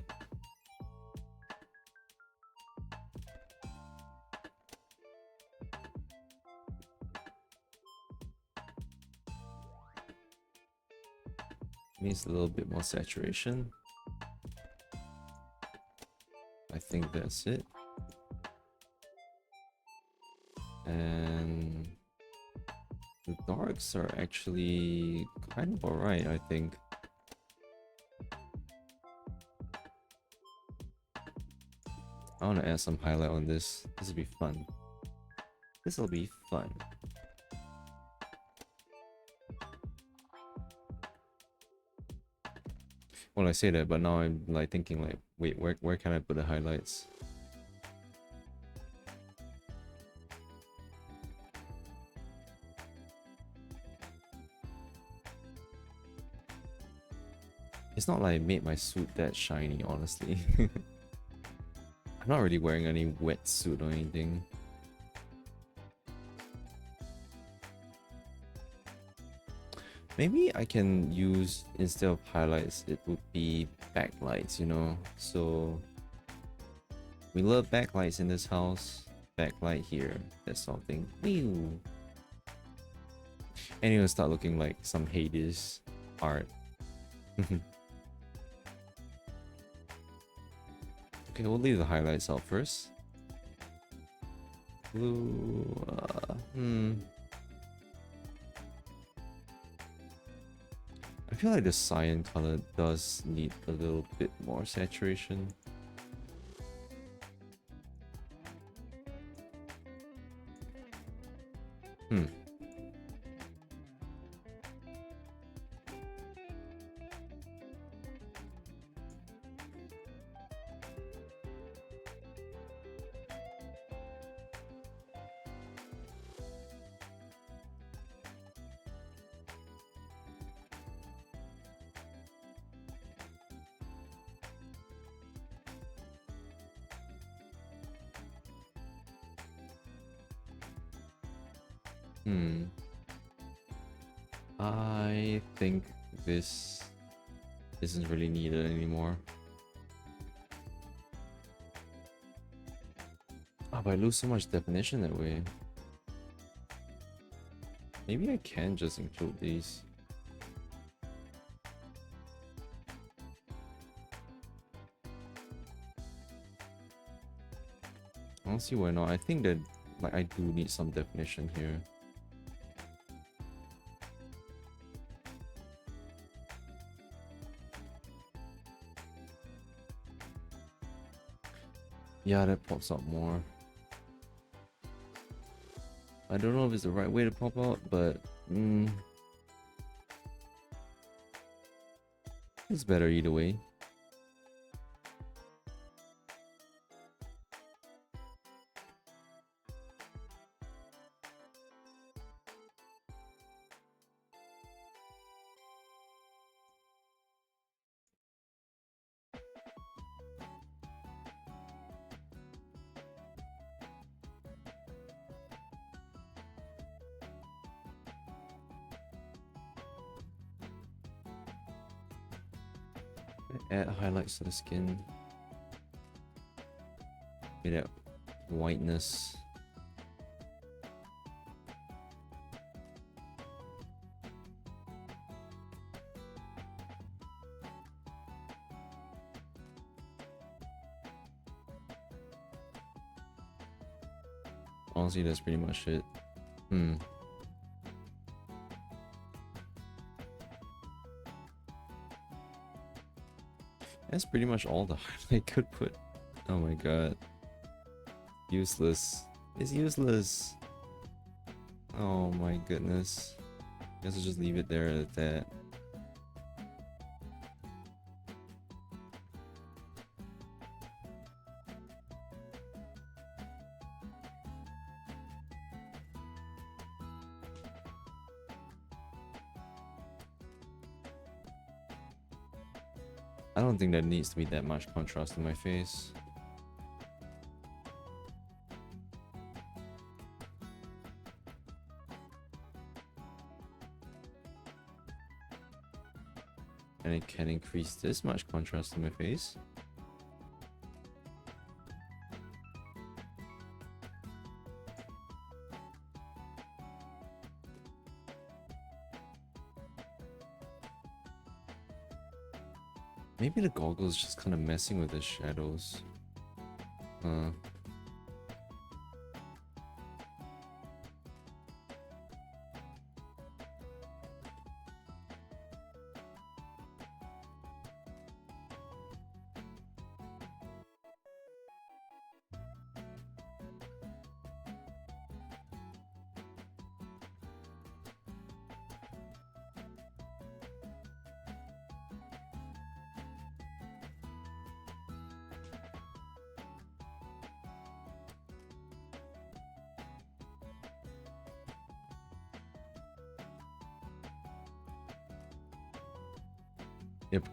Needs a little bit more saturation. I think that's it. And the darks are actually kind of alright, I think. I want to add some highlight on this. This will be fun. This will be fun. Well, I say that, but now I'm like thinking like, wait, where can I put the highlights? It's not like I made my suit that shiny, honestly. I'm not really wearing any wetsuit or anything. Maybe I can use, instead of highlights, it would be backlights, you know? So we love backlights in this house. Backlight here, that's something new. And it'll start looking like some Hades art. Okay, we'll leave the highlights out first. Blue, I feel like the cyan color does need a little bit more saturation. I think this isn't really needed anymore. Oh, but I lose so much definition that way. Maybe I can just include these. I don't see why not. I think that like I do need some definition here. Yeah, that pops up more. I don't know if it's the right way to pop out, but it's better either way. Add highlights to the skin. Get that whiteness. Honestly, that's pretty much it. That's pretty much all the highlight could put. Oh my god. Useless. It's useless. Oh my goodness. Guess I'll just leave it there at that. I don't think there needs to be that much contrast in my face. And it can increase this much contrast in my face. Maybe the goggles just kind of messing with the shadows.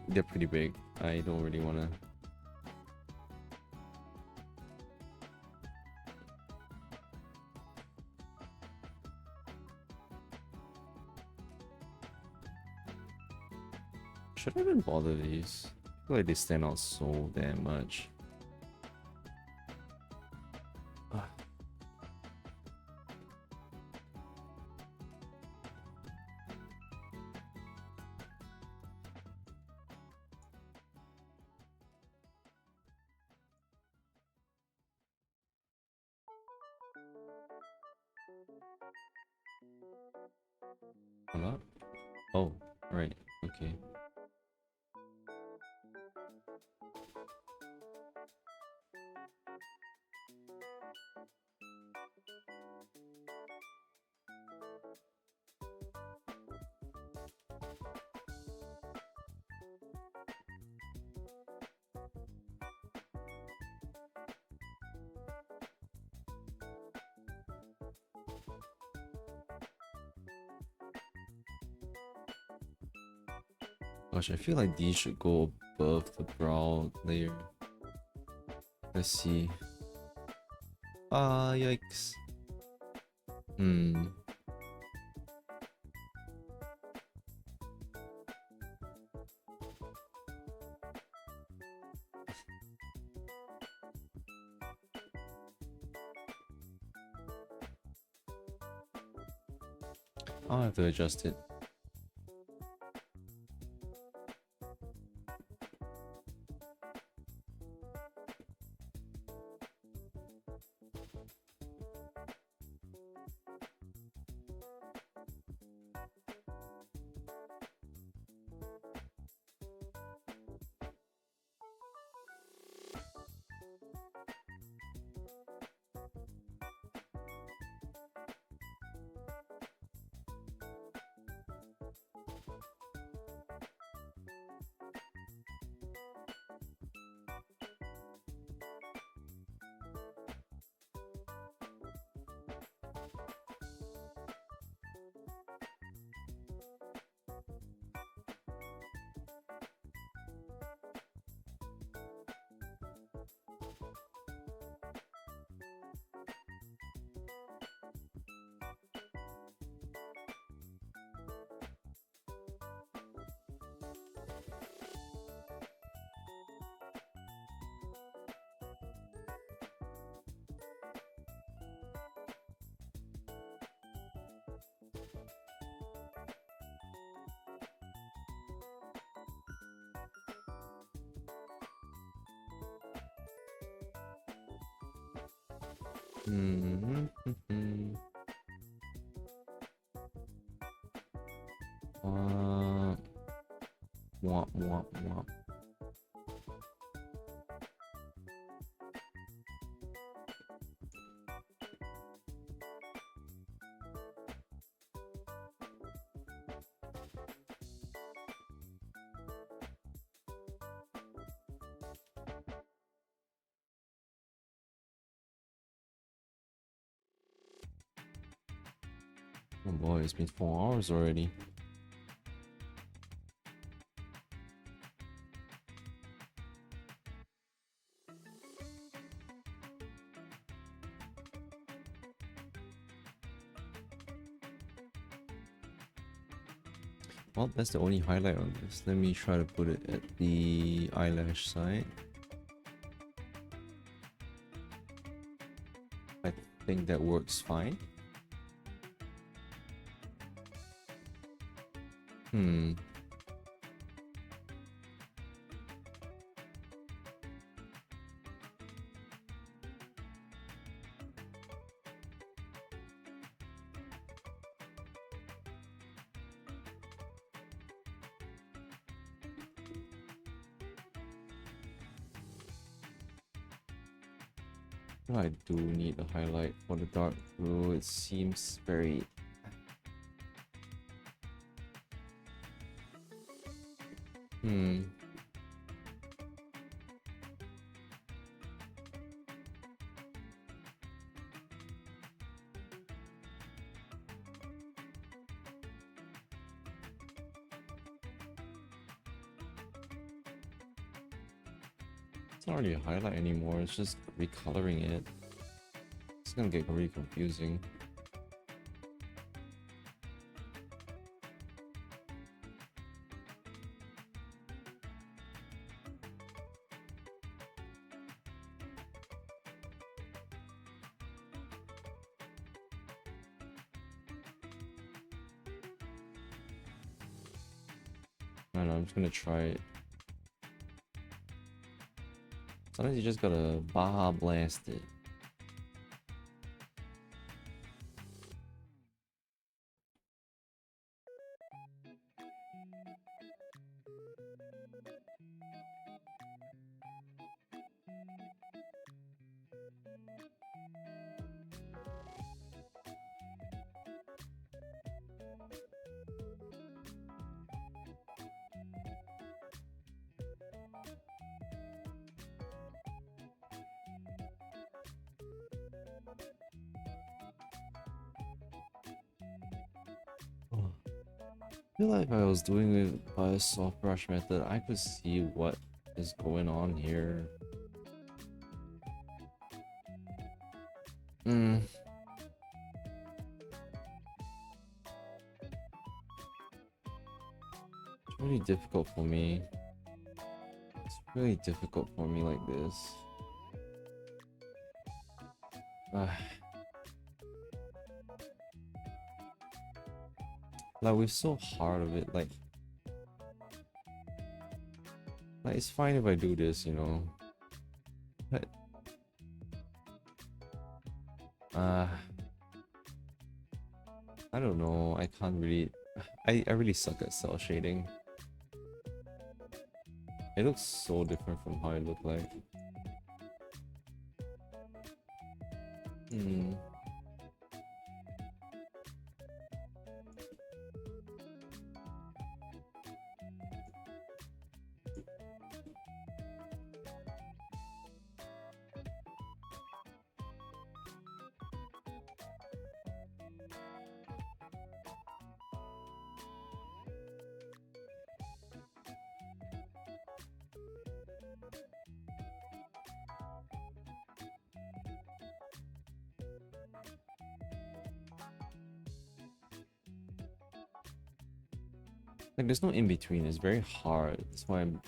They're pretty big. I don't really want to. Should I even bother these? I feel like they stand out so damn much. Hello? Oh, right. Okay. Gosh, I feel like these should go above the brow layer. Let's see. Ah, yikes. I'll have to adjust it. Hmm. Womp womp womp. Oh boy, it's been 4 hours already. Well, that's the only highlight on this. Let me try to put it at the eyelash side. I think that works fine. I do need a highlight for the dark blue. It seems very... It's not really a highlight anymore, it's just recoloring it. It's gonna get really confusing. I don't know, I'm just gonna try it. Sometimes you just gotta Baja blast it. I feel like if I was doing it by a soft brush method, I could see what is going on here. It's really difficult for me. It's really difficult for me like this. Like we're so hard of it, like it's fine if I do this, you know. But I don't know, I can't really I really suck at cell shading. It looks so different from how it looked like. Like there's no in between, it's very hard. That's why I'm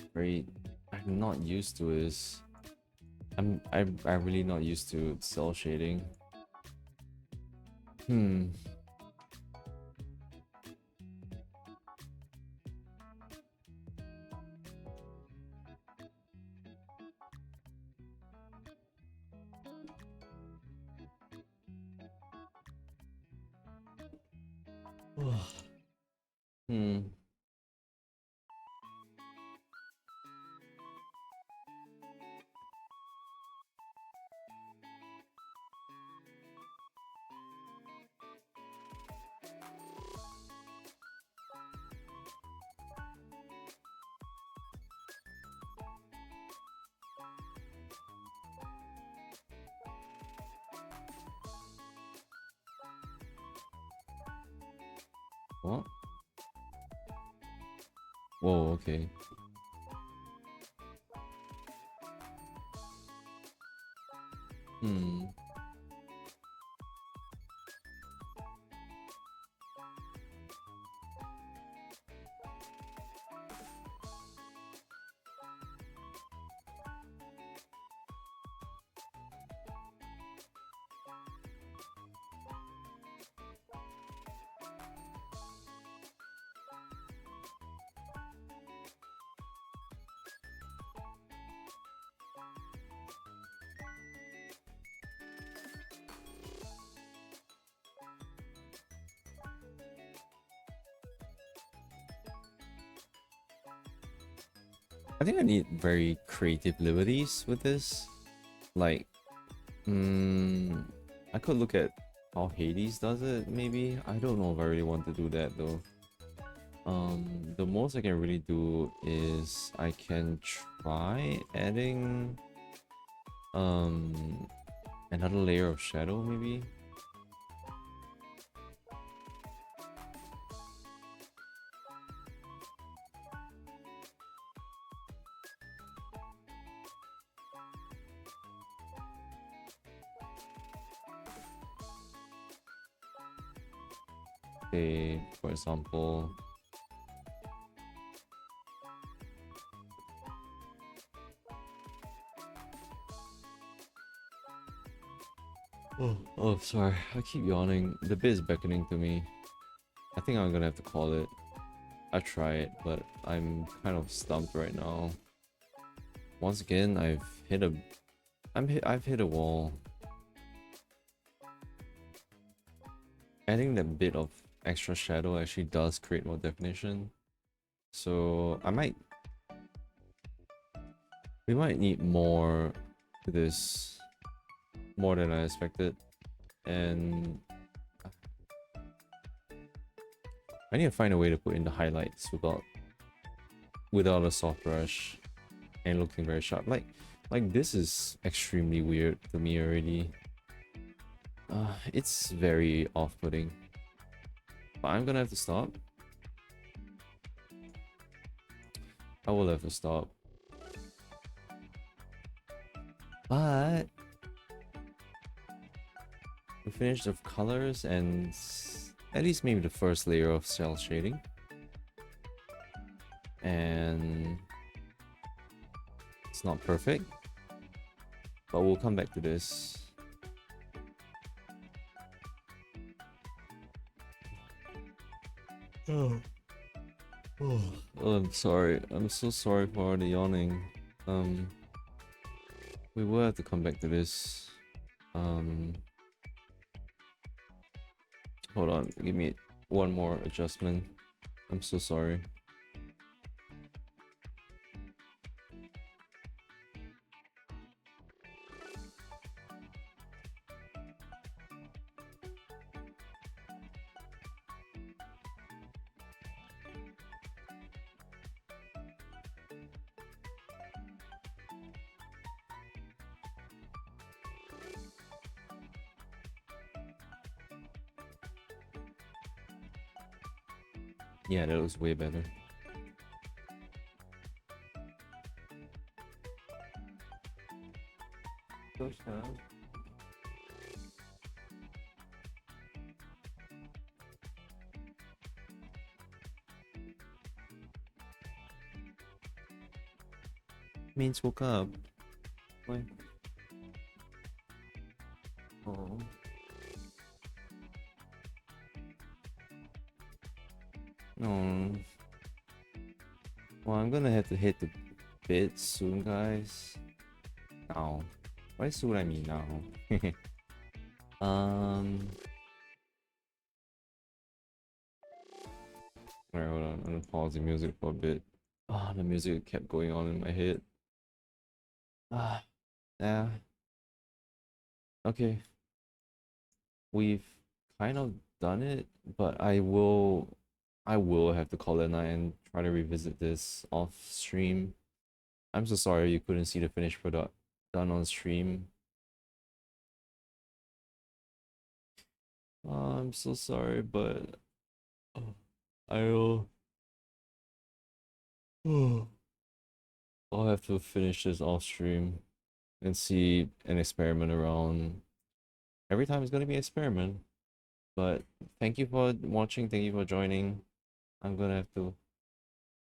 not used to this. I'm really not used to cell shading. Hmm. What? Whoa, okay. Hmm. I think I need very creative liberties with this. Like, I could look at how Hades does it, maybe. I don't know if I really want to do that though. The most I can really do is I can try adding another layer of shadow maybe. Say, for example, oh, sorry, I keep yawning. The bit is beckoning to me. I think I'm gonna have to call it. I try it, but I'm kind of stumped right now. Once again, I've hit a wall. Adding that bit of extra shadow actually does create more definition. So we might need more to this, more than I expected. And I need to find a way to put in the highlights without a soft brush and looking very sharp. Like this is extremely weird to me already. It's very off-putting. But I'm gonna have to stop. I will have to stop. But we finished the colors and at least maybe the first layer of cell shading. And it's not perfect, but we'll come back to this. Oh, I'm sorry. I'm so sorry for the yawning. We will have to come back to this. Hold on. Give me one more adjustment. I'm so sorry. Yeah, that was way better. Means woke up. Why? Oh. No. Well, I'm gonna have to hit the bit soon, guys. Now. Why soon I mean now? Alright, hold on. I'm gonna pause the music for a bit. Ah, the music kept going on in my head. Ah, yeah. Okay, we've kind of done it, but I will have to call it a night and try to revisit this off stream. I'm so sorry you couldn't see the finished product done on stream. I'm so sorry, but I'll I'll have to finish this off stream and see an experiment around. Every time it's gonna be an experiment. But thank you for watching, thank you for joining. I'm gonna have to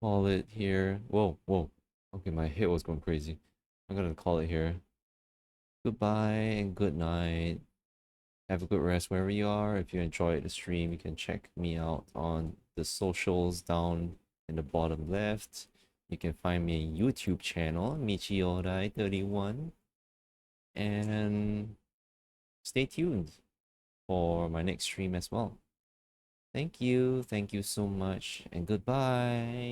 call it here. Whoa, whoa. Okay, my head was going crazy. I'm gonna call it here. Goodbye and good night. Have a good rest wherever you are. If you enjoyed the stream, you can check me out on the socials down in the bottom left. You can find me a YouTube channel, Michiorai31. And stay tuned for my next stream as well. Thank you so much, and goodbye.